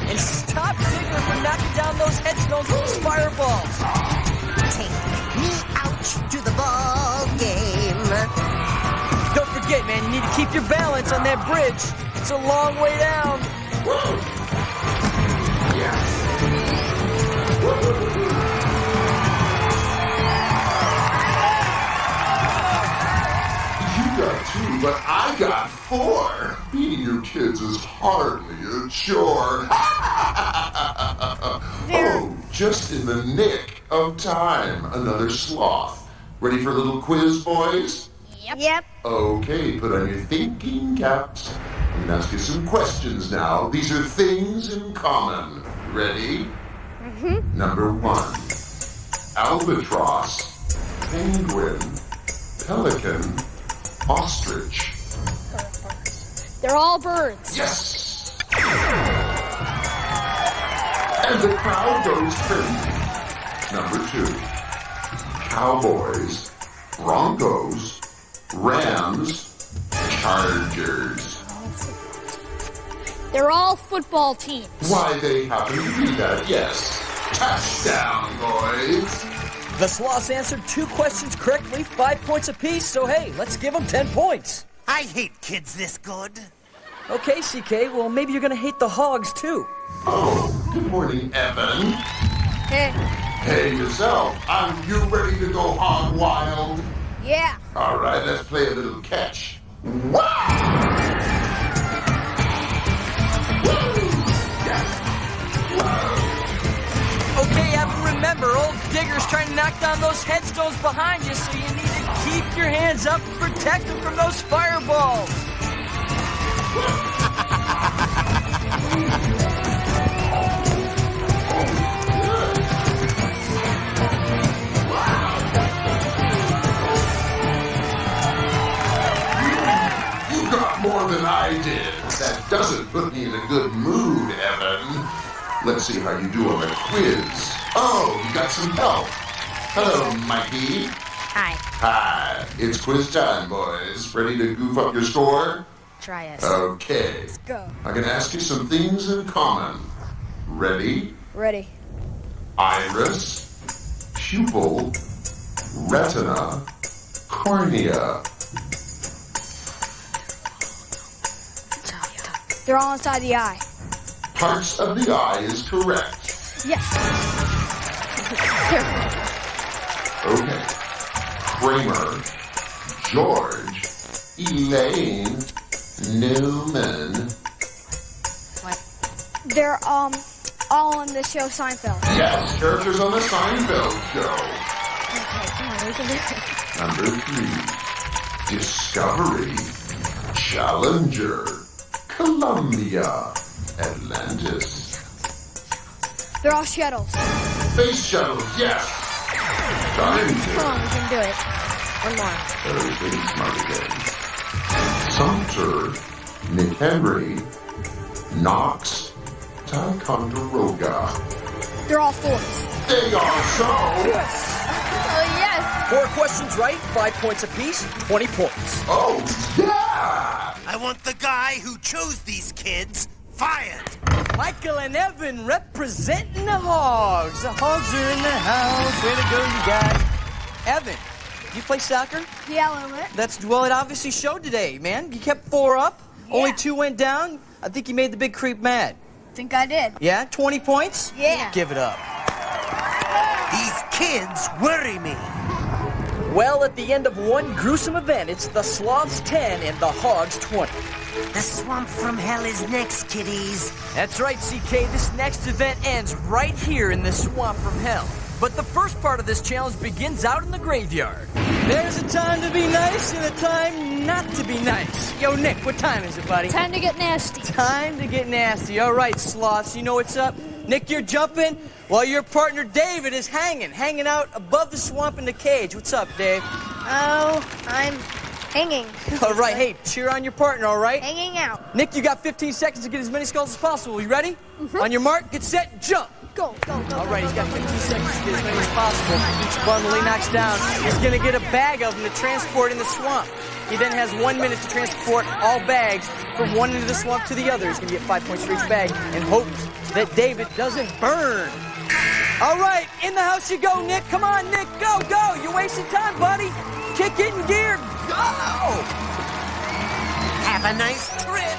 and stop Ziggler from knocking down those headstones with those fireballs. Take me out to the ball game. Don't forget, man, you need to keep your balance on that bridge. It's a long way down. You got 2, but I got 4. Beating your kids is hardly a chore. Oh, just in the nick of time. Another sloth. Ready for a little quiz, boys? Yep. Okay, put on your thinking caps. I'm gonna ask you some questions now. These are things in common. Ready? Mm-hmm. Number 1. Albatross, penguin, pelican, ostrich. They're all birds. Yes! And the crowd goes crazy. Number 2. Cowboys, Broncos, Rams, Chargers. They're all football teams. Why they happen to be that, yes. Touchdown, boys. The Sloths answered 2 questions correctly, 5 points apiece, so hey, let's give them 10 points. I hate kids this good. Okay, CK, well, maybe you're gonna hate the Hogs, too. Oh, good morning, Evan. Hey. Hey, yourself. Are you ready to go hog wild? Yeah. All right, let's play a little catch. Wow! Okay, Evan, remember, old Digger's trying to knock down those headstones behind you, so you need to keep your hands up and protect them from those fireballs. You got more than I did. That doesn't put me in a good mood, Evan. Let's see how you do on the quiz. Oh, you got some help. Hello, Mikey. Hi. Hi. It's quiz time, boys. Ready to goof up your score? Try it. Okay. Let's go. I can ask you some things in common. Ready? Ready. Iris, pupil, retina, cornea. They're all inside the eye. Parts of the eye is correct. Yes. Okay. Kramer, George, Elaine, Newman. They're all on the show Seinfeld. Yes, characters on the Seinfeld show. Okay, come on, we can do it. Number 3. Discovery, Challenger, Columbia, Atlantis. They're all shuttles. Space shuttles, yes. Come on, we can do it. One more. Everything smart again. Sumter, Nick Henry, Knox, Ticonderoga. They're all fours. They are so. Yes. Oh, yes. 4 questions right, 5 points apiece, 20 points. Oh, yeah. I want the guy who chose these kids fired. Michael and Evan representing the Hogs. The Hogs are in the house. Way to go, you guys. Evan, you play soccer? Yeah, a little bit. Well, it obviously showed today, man. You kept 4 up. Yeah. Only 2 went down. I think you made the big creep mad. Think I did. Yeah? 20 points? Yeah. Give it up. These kids worry me. Well, at the end of one gruesome event, it's the Sloths 10 and the Hogs 20. The swamp from hell is next, kiddies. That's right, CK. This next event ends right here in the swamp from hell. But the first part of this challenge begins out in the graveyard. There's a time to be nice and a time not to be nice. Yo, Nick, what time is it, buddy? Time to get nasty. Time to get nasty. All right, Sloths, you know what's up? Nick, you're jumping while your partner David is hanging out above the swamp in the cage. What's up, Dave? Oh, I'm hanging. All right, hey, cheer on your partner, all right? Hanging out. Nick, you got 15 seconds to get as many skulls as possible. You ready? Mm-hmm. On your mark, get set, jump. Go, go, go. All right, he's got 15 seconds to get as many as possible. Each bundle he knocks down, he's going to get a bag of them to transport in the swamp. He then has 1 minute to transport all bags from one end of the swamp to the other. He's going to get 5 points for each bag and hopes that David doesn't burn. All right, in the house you go, Nick. Come on, Nick, go, go. You're wasting time, buddy. Kick it in gear. Go! Have a nice trip.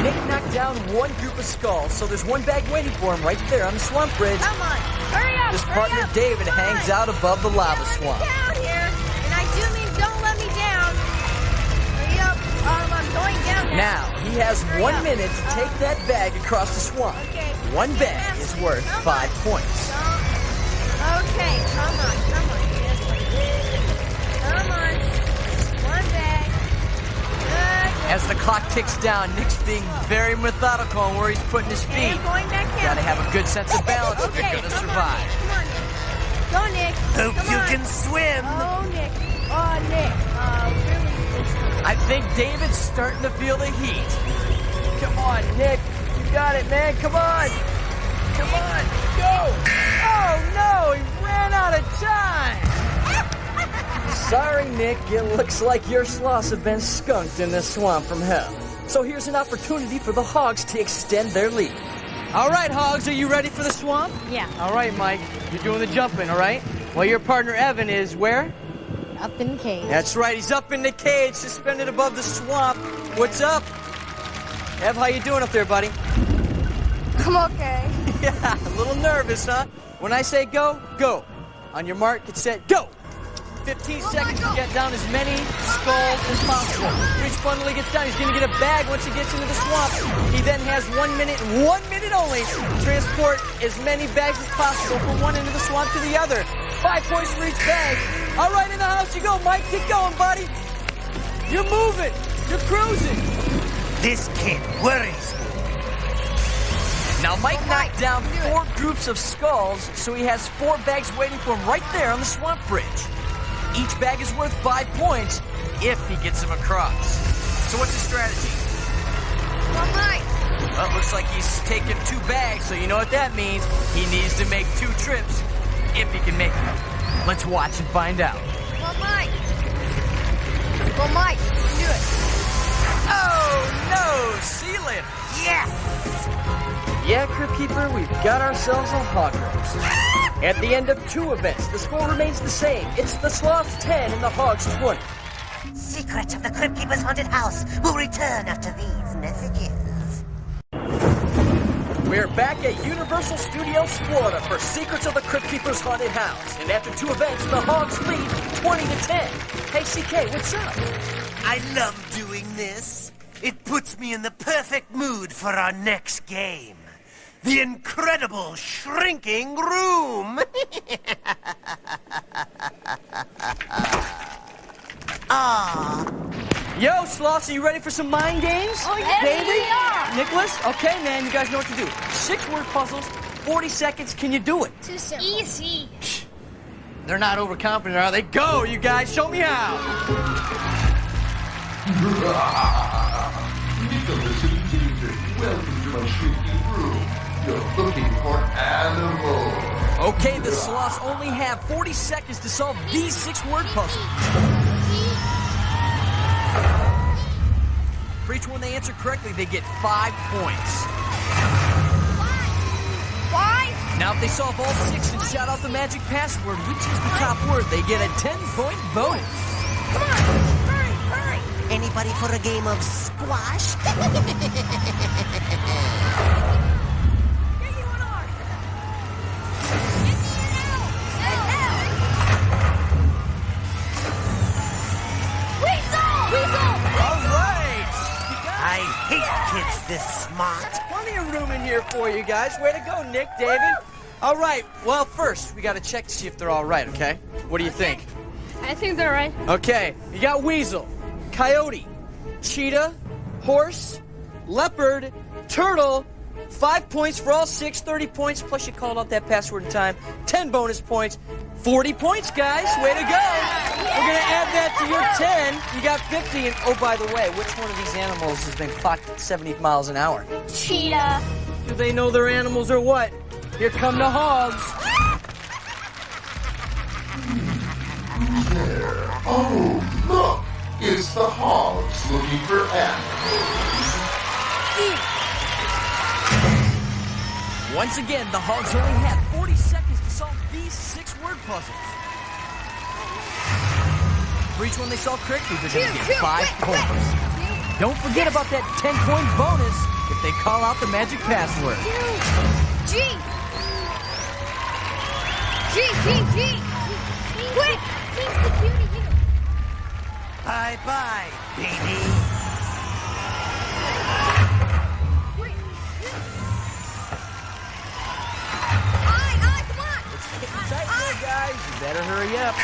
Nick knocked down one group of skulls, so there's one bag waiting for him right there on the swamp bridge. Come on, hurry up. His partner David hangs out above the lava swamp. Down here, and I do mean don't let me down. Hurry up. I'm going down now. He has 1 minute to take that bag across the swamp. Okay. One bag is worth 5 points. Okay, come on. Come on. One bag. Good. As the clock ticks down, Nick's being very methodical on where he's putting his feet. I'm going back down. Gotta have a good sense of balance if you're gonna survive. Come on, Nick. Hope you can swim. Oh, Nick. Really? I think David's starting to feel the heat. Come on, Nick. You got it, man. Come on. Come on. Go. Oh, no. He ran out of time. Sorry, Nick. It looks like your sloths have been skunked in this swamp from hell. So here's an opportunity for the Hogs to extend their lead. All right, Hogs, are you ready for the swamp? Yeah. All right, Mike. You're doing the jumping, all right? Well, your partner Evan is where? Up in the cage. That's right. He's up in the cage, suspended above the swamp. What's up? Ev, how you doing up there, buddy? I'm okay. Yeah, a little nervous, huh? When I say go, go. On your mark, get set, go. 15 seconds to get down as many skulls as possible. For each bundle he gets down, he's going to get a bag once he gets into the swamp. He then has 1 minute, 1 minute only, to transport as many bags as possible from one end of the swamp to the other. 5 points for each bag. All right, in the house you go, Mike. Get going, buddy. You're moving. You're cruising. This kid worries me. Now, Mike knocked down 4 groups of skulls, so he has 4 bags waiting for him right there on the swamp bridge. Each bag is worth 5 points if he gets them across. So what's his strategy? Come on, Mike. Well, looks like he's taking 2 bags, so you know what that means. He needs to make 2 trips, if he can make them. Let's watch and find out. Come on, Mike. Come on, Mike. You can do it. Oh, no! See you later. Yes! Yeah, Crypt Keeper, we've got ourselves a hog roast. At the end of 2 events, the score remains the same. It's the Sloths 10 and the Hogs 20. Secrets of the Crypt Keeper's haunted house will return after these messages. We're back at Universal Studios, Florida for Secrets of the Crypt Keeper's haunted house. And after 2 events, the Hogs lead 20-10. Hey, CK, what's up? I love doing this. It puts me in the perfect mood for our next game. The incredible shrinking room. Yo, Sloths, are you ready for some mind games? Oh, yes, David? we are. Nicholas? Okay, man, you guys know what to do. 6-word puzzles, 40 seconds. Can you do it? Too simple. Easy. They're not overconfident, are they? Go, you guys. Show me how. Nicholas and David, welcome to my shrinking room. You're looking for animals. Okay, the Sloths only have 40 seconds to solve these 6-word puzzles. For each one they answer correctly, they get 5 points. Why? Now, if they solve all 6 and shout out the magic password, which is the top word, they get a 10-point bonus. Come on. Hurry, hurry. Anybody for a game of squash? I hate kids this smart. Plenty of room in here for you guys. Way to go, Nick, David. All right. Well, first, we got to check to see if they're all right, okay? What do you think? I think they're right. Okay. You got weasel, coyote, cheetah, horse, leopard, turtle. 5 points for all 6, 30 points. Plus, you called out that password in time. 10 bonus points. 40 points, guys. Way to go. We're going to add that to your 10. You got 50. And, oh, by the way, which one of these animals has been clocked at 70 miles an hour? Cheetah. Do they know they're animals or what? Here come the hogs. There. Oh, look. It's the hogs looking for animals. Once again, the hogs only have 40 seconds to solve these 6-word puzzles. For each one they solve correctly, they're going to get 5 points. Don't forget about that 10-point bonus if they call out the magic password. G. Quick. Teach the Q to you. Bye-bye, baby. Guys, you better hurry up. Oh,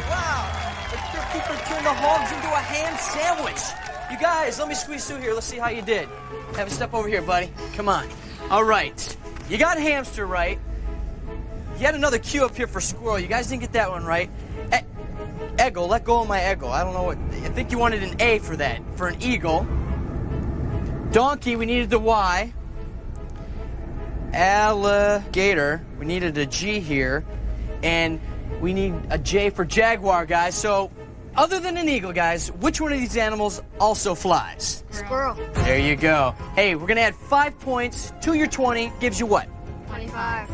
wow. The Crypt Keeper turned the hogs into a ham sandwich. You guys, let me squeeze through here. Let's see how you did. Have a step over here, buddy. Come on. All right. You got hamster right. You had another Q up here for squirrel. You guys didn't get that one right. Eagle. Let go of my eagle. I don't know what. I think you wanted an A for that. For an eagle. Donkey, we needed the Y. Alligator, we needed a G here, and we need a J for jaguar, guys. So, other than an eagle, guys, which one of these animals also flies? Squirrel. There you go. Hey, we're gonna add 5 points to your 20. Gives you what? 25.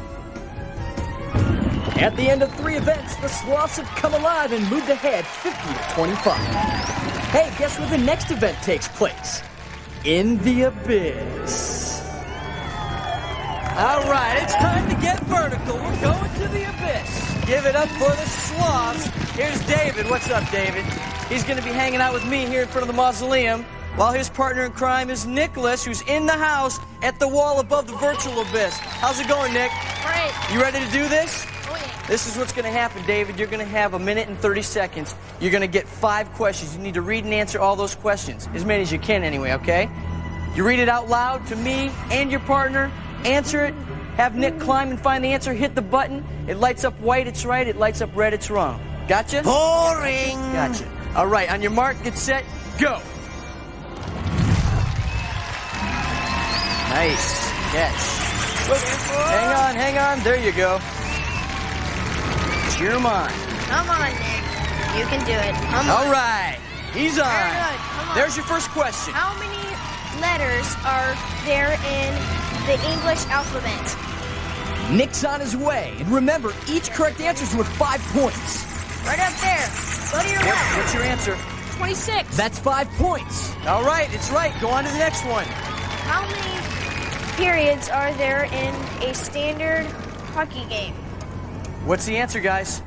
At the end of 3 events, the Sloths have come alive and moved ahead 50-25. Hey, guess where the next event takes place? In the abyss. All right, it's time to get vertical. We're going to the abyss. Give it up for the Sloths. Here's David. What's up, David? He's going to be hanging out with me here in front of the mausoleum, while his partner in crime is Nicholas, who's in the house at the wall above the virtual abyss. How's it going, Nick? Great. You ready to do this? Oh, yeah. This is what's going to happen, David. You're going to have 1 minute and 30 seconds. You're going to get 5 questions. You need to read and answer all those questions, as many as you can anyway, okay? You read it out loud to me and your partner. Answer it, have Nick climb and find the answer, hit the button. It lights up white, it's right. It lights up red, it's wrong. Gotcha? Boring. Gotcha. All right, on your mark, get set, go. Nice catch. Hang on. There you go. Cheer him on. Come on, Nick. You can do it. Come on. All right. He's on. Very good. Come on. There's your first question. How many letters are there in the English alphabet? Nick's on his way. And remember, each correct answer is worth 5 points. Right up there. Go to your left. What's your answer? 26. That's 5 points. All right, it's right. Go on to the next one. How many periods are there in a standard hockey game? What's the answer, guys?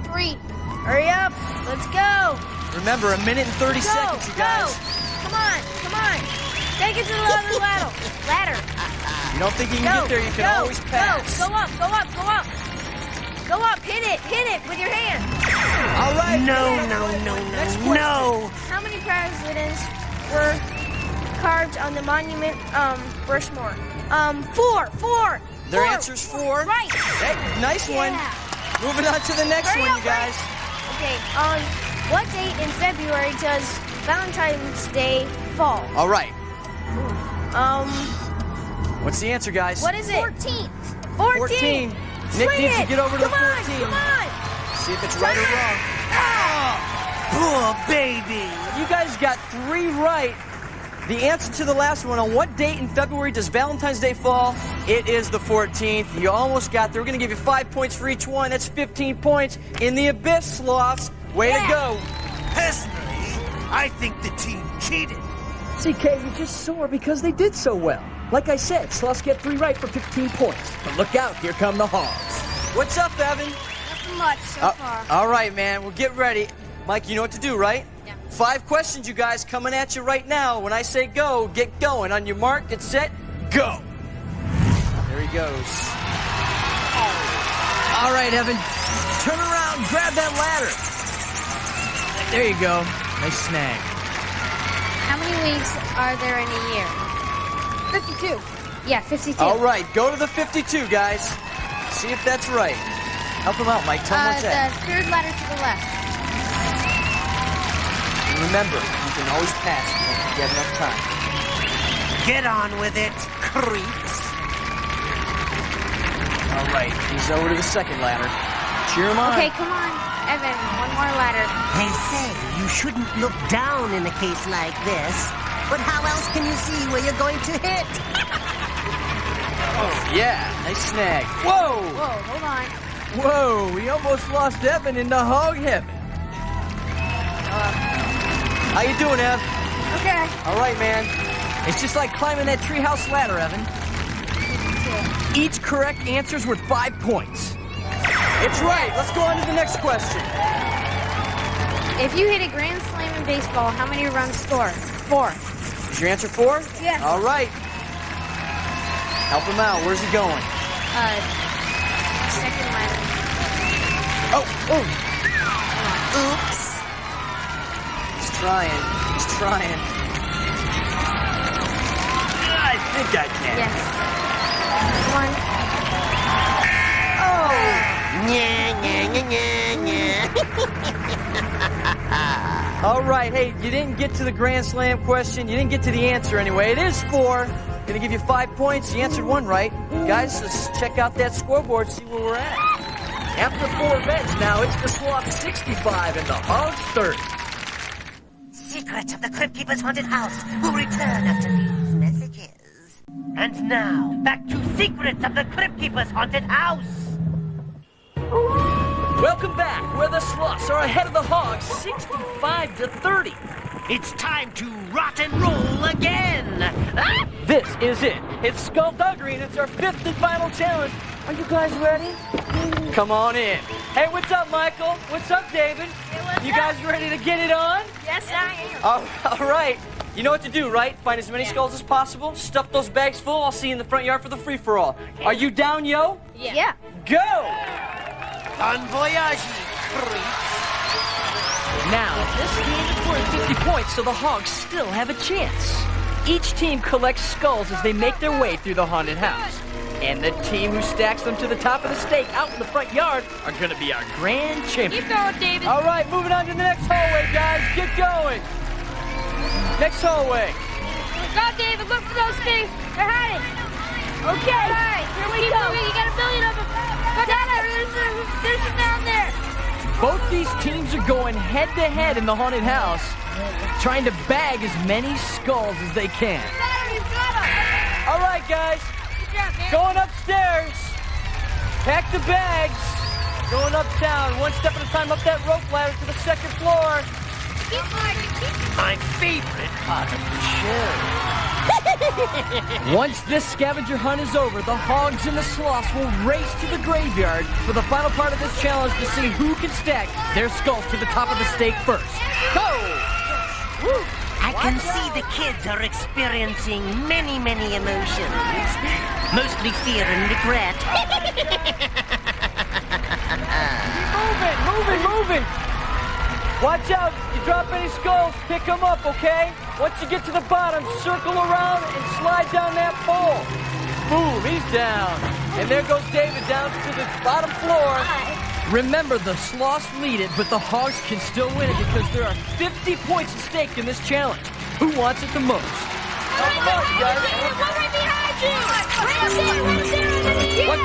3. Hurry up. Let's go. Remember, 1 minute and 30 seconds, you guys. Come on. Take it to the other ladder. You don't think you can get there, you can always pass. Go up. Go up. Hit it with your hand. All right. No. How many presidents were carved on the monument, Rushmore? 4. Their answer's 4. Right. Hey, nice one. Moving on to the next one, you guys. Okay, on what date in February does Valentine's Day fall? All right. What's the answer, guys? What is it? 14th. 14. Nick needs to get over to the 14. Come on. See if it's right or wrong. Poor baby. You guys got 3 right. The answer to the last one, on what date in February does Valentine's Day fall? It is the 14th. You almost got there. We're going to give you 5 points for each one. That's 15 points in the abyss, Sloths. Way to go. Personally, I think the team cheated. CK, you just sore because they did so well. Like I said, Sloths get 3 right for 15 points. But look out, here come the Hogs. What's up, Evan? Nothing much so far. All right, man. Well, get ready. Mike, you know what to do, right? 5 questions, you guys, coming at you right now. When I say go, get going. On your mark, get set, go. There he goes. All right, Evan. Turn around, grab that ladder. There you go. Nice snag. How many weeks are there in a year? 52. Yeah, 52. All right, go to the 52, guys. See if that's right. Help him out, Mike. Tell him what's that. The third letter to the left. Remember, you can always pass if you get enough time. Get on with it, creeps. All right, he's over to the second ladder. Cheer him on. Okay, come on, Evan. One more ladder. They say you shouldn't look down in a case like this. But how else can you see where you're going to hit? Oh, yeah, nice snag. Whoa! Whoa, hold on. Whoa, we almost lost Evan into hog heaven. How you doing, Ev? Okay. All right, man. It's just like climbing that treehouse ladder, Evan. Each correct answer's worth 5 points. It's right. Let's go on to the next question. If you hit a grand slam in baseball, how many runs score? 4. Is your answer 4? Yes. All right. Help him out. Where's he going? Second ladder. Oh. Oops. He's trying. I think I can. Yes. One. Oh! All right, hey, you didn't get to the Grand Slam question. You didn't get to the answer anyway. It is 4. Gonna give you 5 points. You answered 1 right. Guys, let's check out that scoreboard, see where we're at. After 4 events now, it's the Sloth 65 and the Hogs 30. Secrets of the Crypt Keeper's haunted house will return after these messages. And now, back to Secrets of the Crypt Keeper's haunted house. Welcome back, where the Sloths are ahead of the Hogs, 65-30. It's time to rock and roll again. Ah! This is it. It's Skullduggery, and it's our 5th and final challenge. Are you guys ready? Come on in. Hey, what's up, Michael? What's up, David? Hey, what's you up? guys ready to get it on? Yes, I am. All right. You know what to do, right? Find as many skulls as possible. Stuff those bags full. I'll see you in the front yard for the free-for-all. Are you down, yo? Yeah. Go! Bon voyage, creeps. Now, this game is worth 50 points, so the Hogs still have a chance. Each team collects skulls as they make their way through the haunted house. And the team who stacks them to the top of the stake out in the front yard are going to be our grand champion. Keep going, David. All right, moving on to the next hallway, guys. Get going. Next hallway. Look out, David. Look for those things. They're hiding. Okay. All right, here we go. You got a million of them. There's some down there. Both these teams are going head-to-head in the haunted house, trying to bag as many skulls as they can. All right, guys. Going upstairs. Pack the bags. Going uptown, one step at a time up that rope ladder to the second floor. My favorite part of the show. Once this scavenger hunt is over, the hogs and the sloths will race to the graveyard for the final part of this challenge to see who can stack their skulls to the top of the stake first. Go! Woo. I can see the kids are experiencing many, many emotions. Mostly fear and regret. Moving! Watch out, you drop any skulls, pick them up, okay? Once you get to the bottom, circle around and slide down that pole. Boom, he's down. And there goes David down to the bottom floor. Remember, the sloths lead it, but the hogs can still win it because there are 50 points at stake in this challenge. Who wants it the most? One right behind you! Right there! What?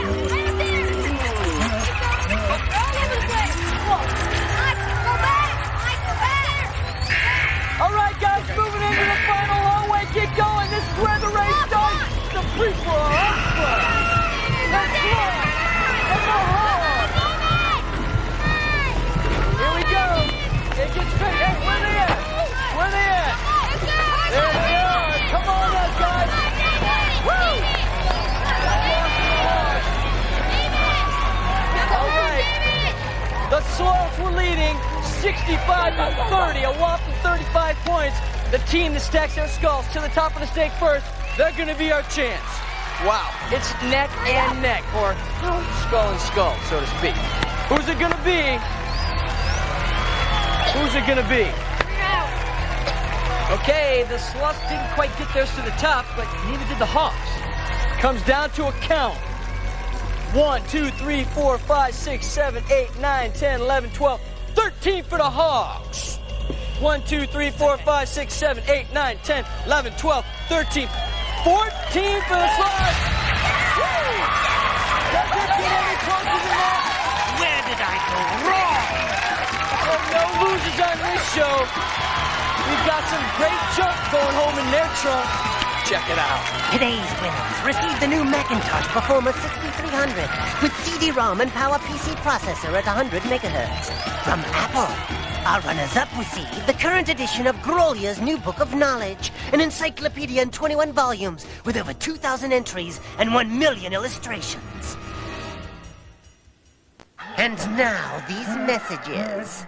All right, guys, moving into the final hallway. Get going. This is where the race starts. The people are up front. Let's go. And the hog. Here we go. It gets fit. Hey, where they at? Where they at? There they are. Come on up, guys. Woo! All right. The sloths were leading 65-30, a whopping 35 points. The team that stacks their skulls to the top of the stake first, they're going to be our chance. Wow, it's neck and neck, or skull and skull, so to speak. Who's it going to be? Who's it going to be? Okay, the sloths didn't quite get theirs to the top, but neither did the hogs. Comes down to a count. 1, 2, 3, 4, 5, 6, 7, 8, 9, 10, 11, 12, 13 for the hogs. 1, 2, 3, 4, 5, 6, 7, 8, 9, 10, 11, 12, 13, 14 for the sloths. Does it get any closer than that? Where did I go wrong? Oh, no losers on this show. We've got some great junk going home in their trunk. Check it out. Today's winners received the new Macintosh Performance 6300 with CD-ROM and PowerPC processor at 100 megahertz. From Apple, our runners-up received the current edition of Grolia's new Book of Knowledge, an encyclopedia in 21 volumes with over 2,000 entries and 1 million illustrations. And now, these messages.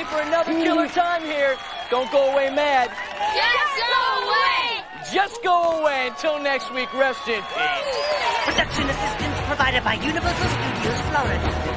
For another killer time here. Don't go away mad. Just go away! Just go away. Until next week, rest in peace. Production assistance provided by Universal Studios, Florida.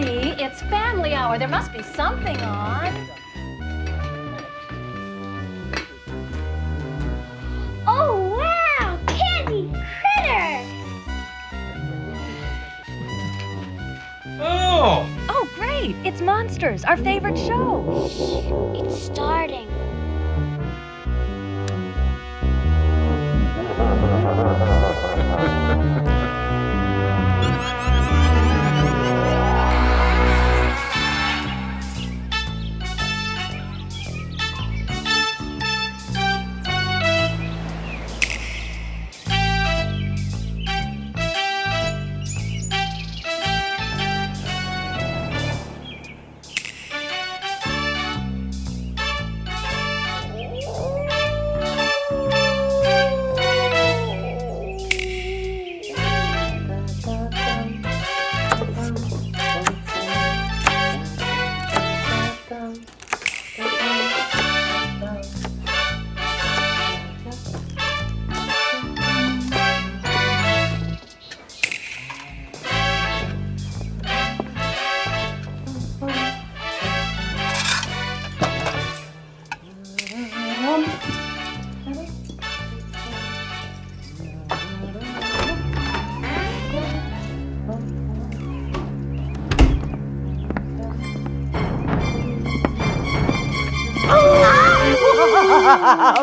Honey, it's family hour. There must be something on. Oh, wow! Candy critters! Oh! Oh, great! It's Monsters, our favorite show. It's starting.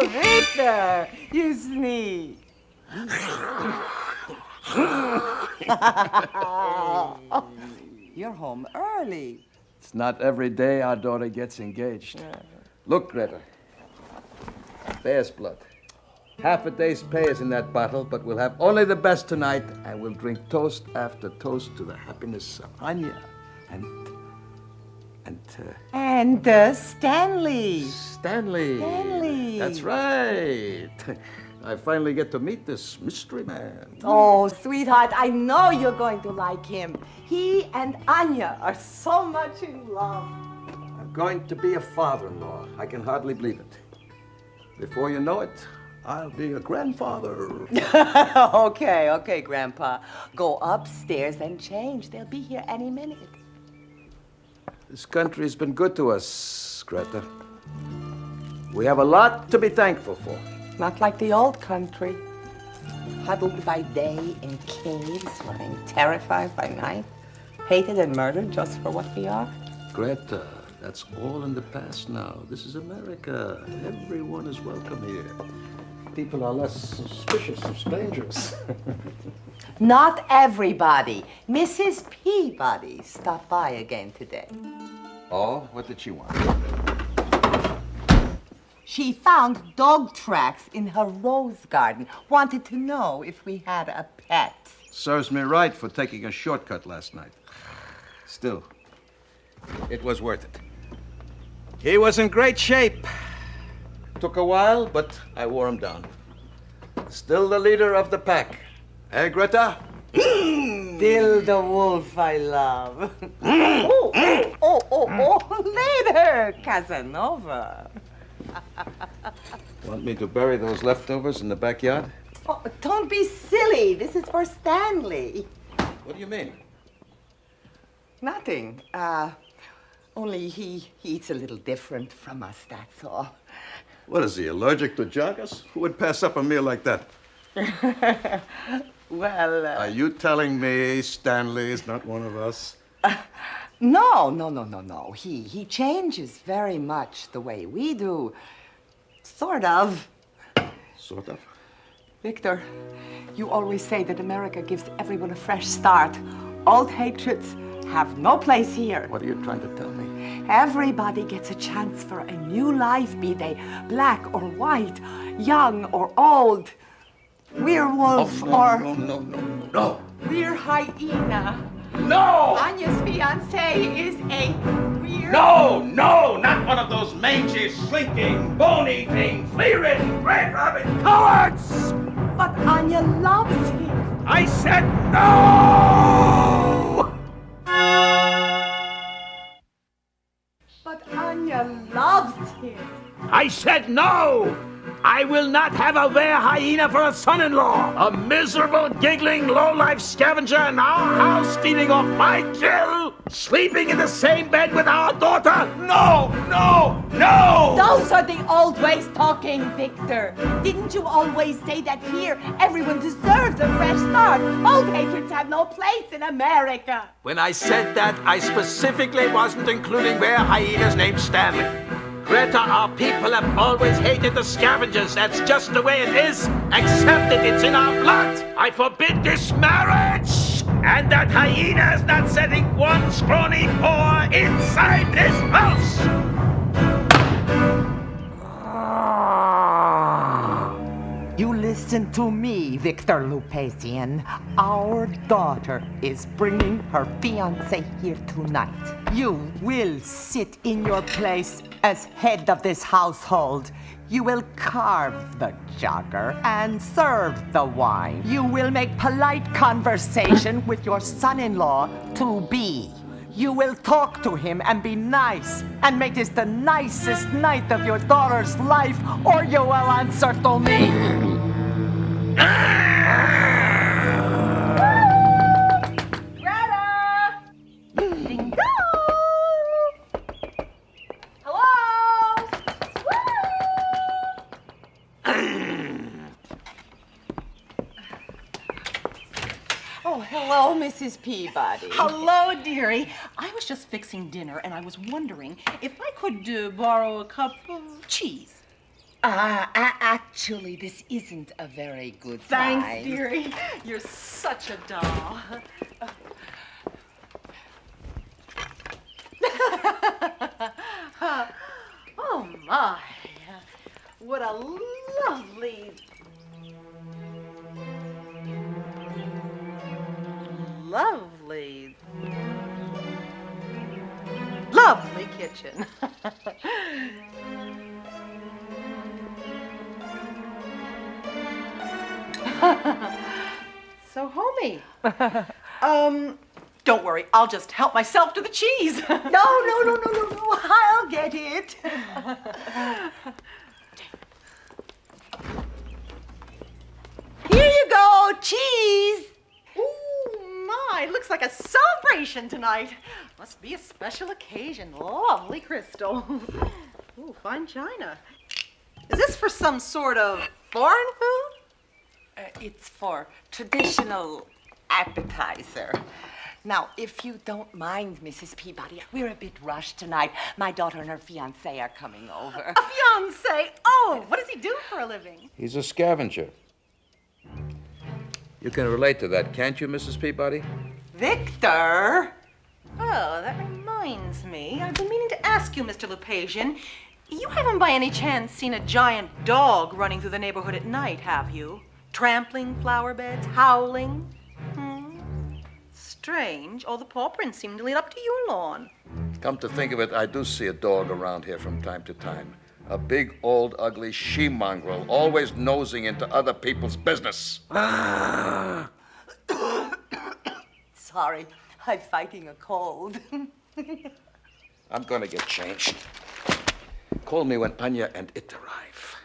Victor, you sneak. You're home early. It's not every day our daughter gets engaged. Look, Greta. Bear's blood. Half a day's pay is in that bottle, but we'll have only the best tonight, and we'll drink toast after toast to the happiness of Anya and Stanley. Stanley. That's right. I finally get to meet this mystery man. Oh, sweetheart, I know you're going to like him. He and Anya are so much in love. I'm going to be a father-in-law. I can hardly believe it. Before you know it, I'll be a grandfather. Okay, Grandpa. Go upstairs and change. They'll be here any minute. This country has been good to us, Greta. We have a lot to be thankful for. Not like the old country. Huddled by day in caves, running terrified by night. Hated and murdered just for what we are. Greta, that's all in the past now. This is America. Everyone is welcome here. People are less suspicious of strangers. Not everybody. Mrs. Peabody stopped by again today. Oh, what did she want? She found dog tracks in her rose garden. Wanted to know if we had a pet. Serves me right for taking a shortcut last night. Still, it was worth it. He was in great shape. Took a while, but I wore him down. Still the leader of the pack. Hey, Greta? Still the wolf I love. Later, Casanova. Want me to bury those leftovers in the backyard? Oh, don't be silly. This is for Stanley. What do you mean? Nothing. Only he eats a little different from us, that's all. What is he, allergic to joggers? Who would pass up a meal like that? Well... Are you telling me Stanley is not one of us? No. He changes very much the way we do. Sort of. Sort of? Victor, you always say that America gives everyone a fresh start. Old hatreds have no place here. What are you trying to tell me? Everybody gets a chance for a new life, be they black or white, young or old, werewolf or... No. We're hyena. No! Anya's fiancé is a weird... No, not one of those mangy, slinking, bone-eating, flea-ridden, red rabbit cowards! But Anya loves him. I said no! But Anya loves him. I said no! I will not have a were-hyena for a son-in-law! A miserable, giggling, low-life scavenger in our house stealing off my kill! Sleeping in the same bed with our daughter? No, no, no! Those are the old ways talking, Victor. Didn't you always say that here everyone deserves a fresh start? Old hatreds have no place in America. When I said that, I specifically wasn't including rare hyenas named Stanley. Greta, our people have always hated the scavengers. That's just the way it is. Accept it, it's in our blood. I forbid this marriage. And that hyena is not setting one scrawny paw inside this house. You listen to me, Victor Lupasian. Our daughter is bringing her fiancé here tonight. You will sit in your place as head of this household. You will carve the jugger and serve the wine. You will make polite conversation with your son-in-law to be. You will talk to him and be nice and make this the nicest night of your daughter's life, or you will answer to me. Greta! Ding dong! Hello? Oh, hello, Mrs. Peabody. Hello, dearie. I was just fixing dinner, and I was wondering if I could borrow a cup of cheese. Actually, this isn't a very good time. Thanks, dearie. You're such a doll. Oh, my. What a lovely... lovely kitchen. So homey. Don't worry, I'll just help myself to the cheese. No, I'll get it. Here you go, cheese. Ooh, my, looks like a celebration tonight. Must be a special occasion. Lovely crystal. Ooh, fine china. Is this for some sort of foreign food? It's for traditional appetizer. Now, if you don't mind, Mrs. Peabody, we're a bit rushed tonight. My daughter and her fiancé are coming over. A fiancé? Oh, what does he do for a living? He's a scavenger. You can relate to that, can't you, Mrs. Peabody? Victor! Oh, that reminds me. I've been meaning to ask you, Mr. Lupasian. You haven't by any chance seen a giant dog running through the neighborhood at night, have you? Trampling flower beds, howling? Strange. All the paw prints seem to lead up to your lawn. Come to think of it, I do see a dog around here from time to time. A big, old, ugly she-mongrel, always nosing into other people's business. Sorry, I'm fighting a cold. I'm gonna get changed. Call me when Anya and it arrive.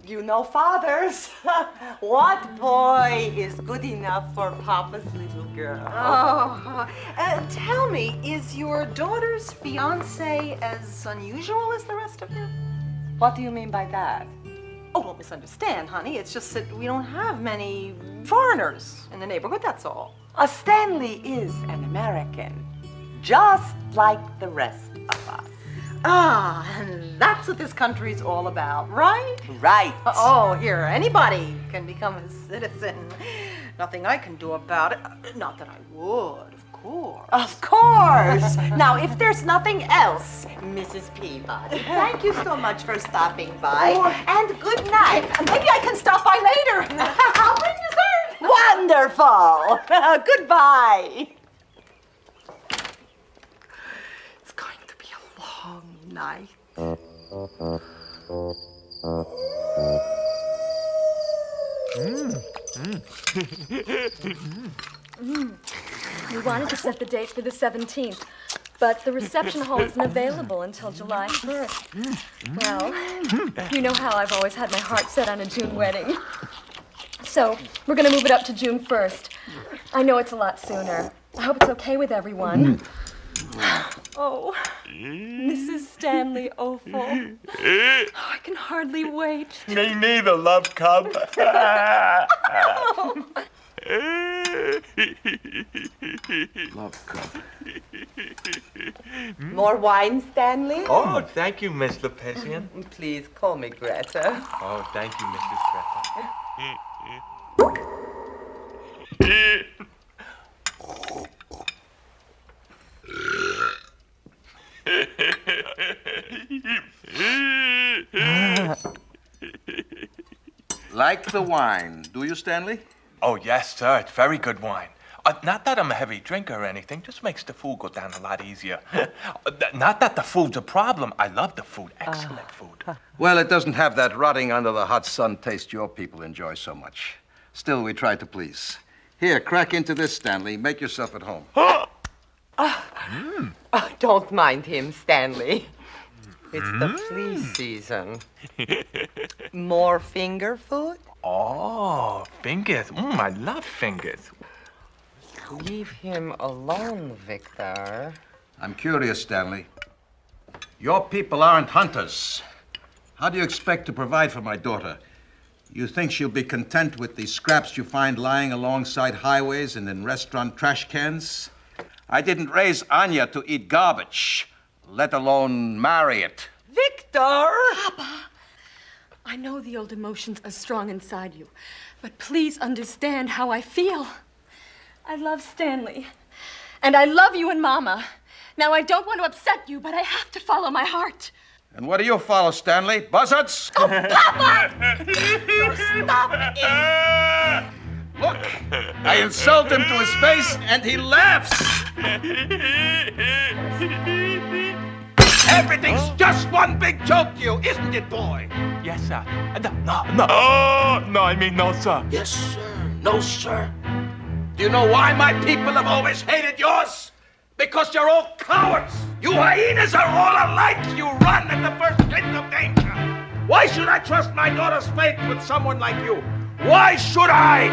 You know fathers. What boy is good enough for Papa's little girl? Oh, tell me, is your daughter's fiancé as unusual as the rest of you? What do you mean by that? Oh, don't misunderstand, honey. It's just that we don't have many foreigners in the neighborhood, that's all. Stanley is an American, just like the rest of us. Ah, and that's what this country's all about, right? Right. Oh, here, anybody can become a citizen. Nothing I can do about it. Not that I would, of course. Of course. Now, if there's nothing else, Mrs. Peabody, thank you so much for stopping by, and good night. Maybe I can stop by later. I'll bring dessert. Wonderful. Goodbye. It's going to be a long night. We wanted to set the date for the 17th, but the reception hall isn't available until July 1st. Well, you know how I've always had my heart set on a June wedding. So we're going to move it up to June 1st. I know it's a lot sooner, I hope it's okay with everyone. Oh, Mrs. Stanley Opal. Oh, I can hardly wait. Me neither, love cub. Love cup. More wine, Stanley? Oh, thank you, Miss Lepesian. Please call me Greta. Oh, thank you, Mrs. Like the wine, do you, Stanley? Oh, yes, sir. It's very good wine. Not that I'm a heavy drinker or anything. Just makes the food go down a lot easier. Not that the food's a problem. I love the food. Excellent food. Well, it doesn't have that rotting under the hot sun taste your people enjoy so much. Still, we try to please. Here, crack into this, Stanley. Make yourself at home. Don't mind him, Stanley. It's the flea season. More finger food? Oh, fingers. I love fingers. Leave him alone, Victor. I'm curious, Stanley. Your people aren't hunters. How do you expect to provide for my daughter? You think she'll be content with the scraps you find lying alongside highways and in restaurant trash cans? I didn't raise Anya to eat garbage, let alone marry it. Victor! Papa, I know the old emotions are strong inside you, but please understand how I feel. I love Stanley, and I love you and Mama. Now, I don't want to upset you, but I have to follow my heart. And what do you follow, Stanley? Buzzards? Oh, Papa! Stop it! Look, I insult him to his face, and he laughs. Everything's just one big joke to you, isn't it, boy? Yes, sir. No, I mean no, sir. Yes, sir. No, sir. Do you know why my people have always hated yours? Because you're all cowards. You hyenas are all alike. You run at the first hint of danger. Why should I trust my daughter's fate with someone like you? Why should I?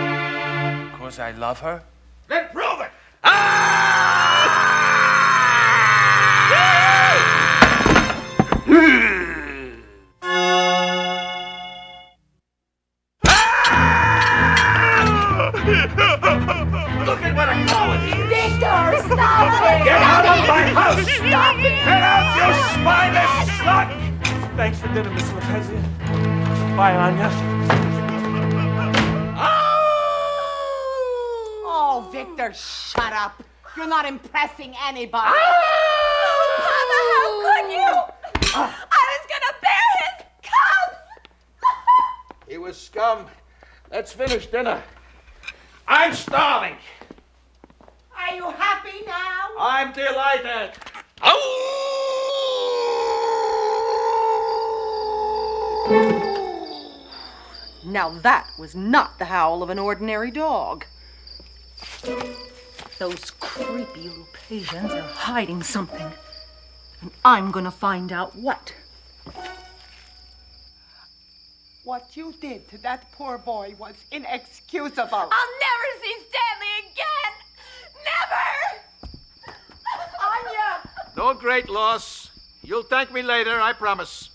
Because I love her? Then prove it. Look at what a coward he is. Victor, stop it! Get out of my house! Stop it! Get out, you spineless slut! Thanks for dinner, Miss Lepesian. Bye, Anya. Oh, Victor, shut up. You're not impressing anybody. Mama, how could you? I was gonna bear his cubs! He was scum. Let's finish dinner. I'm starving. Are you happy now? I'm delighted. Now that was not the howl of an ordinary dog. Those creepy Lupasians are hiding something. And I'm gonna find out what. What you did to that poor boy was inexcusable. I'll never see Stanley again! Never! Anya! No great loss. You'll thank me later, I promise.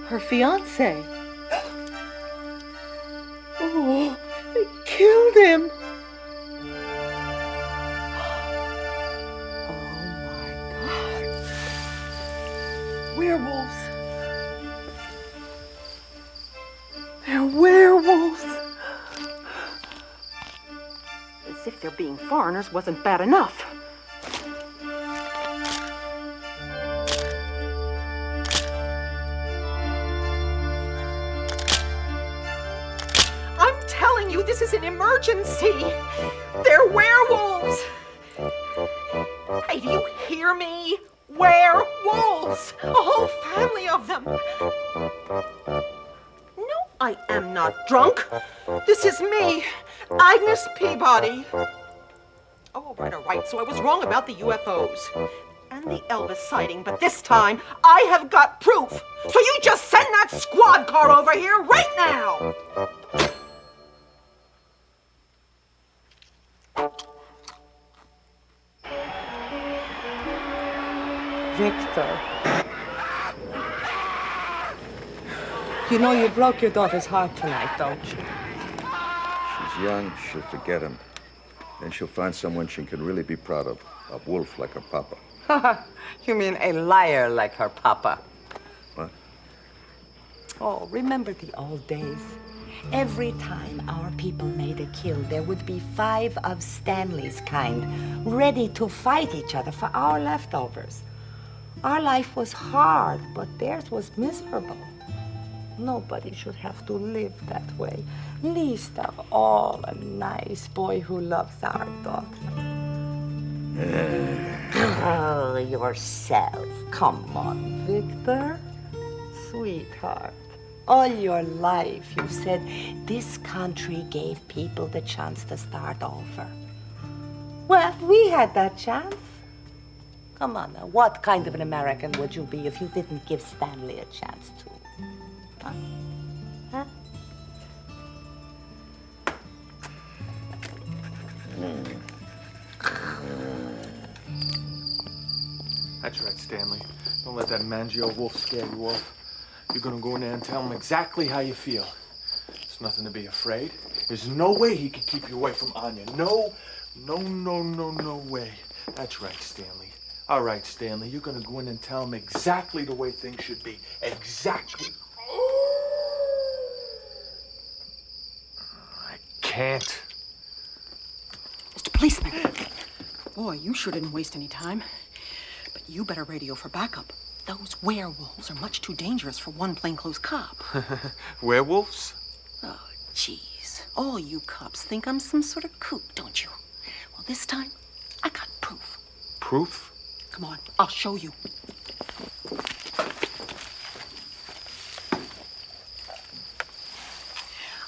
Her fiancé. Oh, they killed him. Oh my God. Werewolves. They're werewolves. As if their being foreigners wasn't bad enough. telling you this is an emergency. They're werewolves. Hey, do you hear me? Werewolves! A whole family of them. No, I am not drunk. This is me, Agnes Peabody. Oh, all right. So I was wrong about the UFOs and the Elvis sighting, but this time I have got proof. So you just send that squad car over here right now. Victor. You know you broke your daughter's heart tonight, don't you? She's young, she'll forget him. Then she'll find someone she can really be proud of. A wolf like her papa. You mean a liar like her papa? What? Oh, remember the old days? Every time our people made a kill, there would be 5 of Stanley's kind ready to fight each other for our leftovers. Our life was hard, but theirs was miserable. Nobody should have to live that way. Least of all, a nice boy who loves our daughter. Oh, yourself. Come on, Victor. Sweetheart. All your life you said this country gave people the chance to start over. Well, we had that chance. Come on now, what kind of an American would you be if you didn't give Stanley a chance to? Huh? Huh? That's right, Stanley. Don't let that Mangio wolf scare you off. You're gonna go in there and tell him exactly how you feel. There's nothing to be afraid. There's no way he can keep you away from Anya. No way. That's right, Stanley. All right, Stanley, you're gonna go in and tell him exactly the way things should be. Exactly. I can't. Mr. Policeman. Boy, you sure didn't waste any time. But you better radio for backup. Those werewolves are much too dangerous for one plainclothes cop. Werewolves? Oh, jeez. All you cops think I'm some sort of kook, don't you? Well, this time, I got proof. Proof? Come on, I'll show you.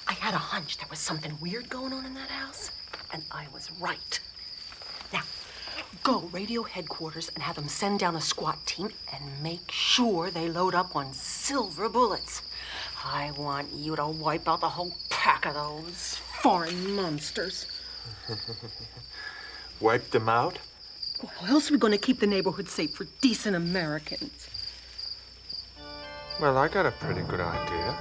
I had a hunch there was something weird going on in that house, and I was right. Now, go radio headquarters and have them send down a SWAT team and make sure they load up on silver bullets. I want you to wipe out the whole pack of those foreign monsters. Wipe them out? How else are we going to keep the neighborhood safe for decent Americans? Well, I got a pretty good idea.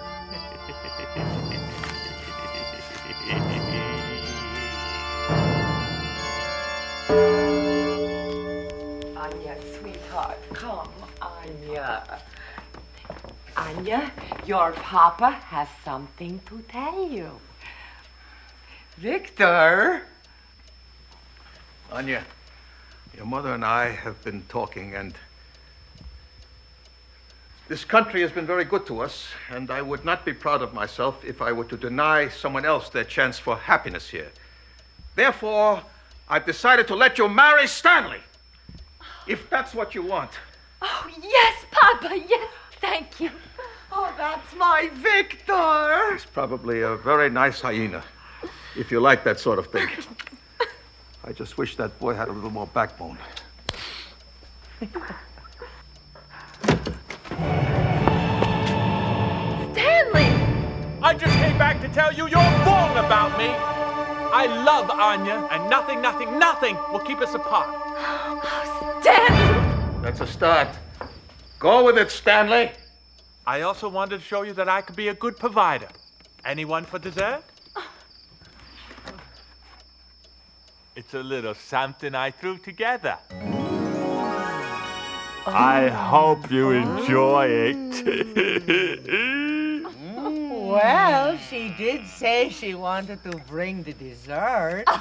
Anya, sweetheart, come, Anya. Anya, your papa has something to tell you. Victor? Anya, your mother and I have been talking, and this country has been very good to us, and I would not be proud of myself if I were to deny someone else their chance for happiness here. Therefore, I've decided to let you marry Stanley, if that's what you want. Oh, yes, Papa, yes, thank you. Oh, that's my Victor. He's probably a very nice hyena, if you like that sort of thing. I just wish that boy had a little more backbone. Stanley! I just came back to tell you you're wrong about me. I love Anya, and nothing will keep us apart. Oh, Stanley! That's a start. Go with it, Stanley. I also wanted to show you that I could be a good provider. Anyone for dessert? It's a little something I threw together. I hope you enjoy it. Well, she did say she wanted to bring the dessert. I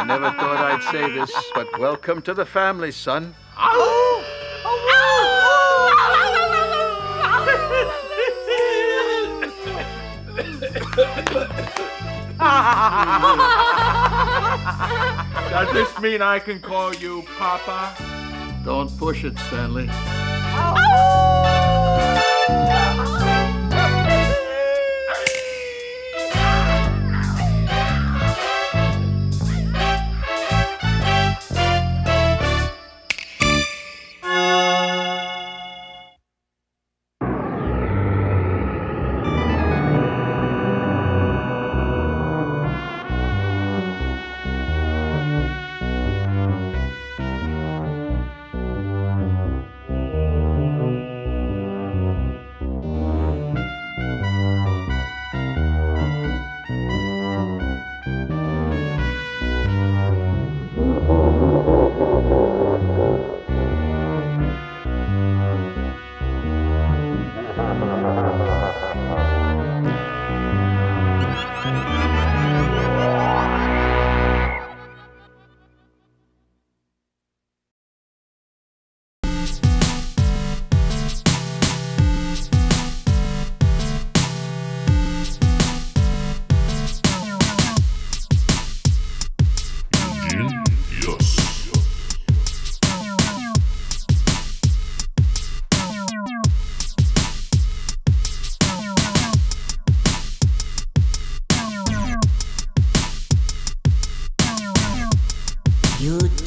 never thought I'd say this, but welcome to the family, son. Does this mean I can call you Papa? Don't push it, Stanley.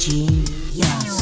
Genius.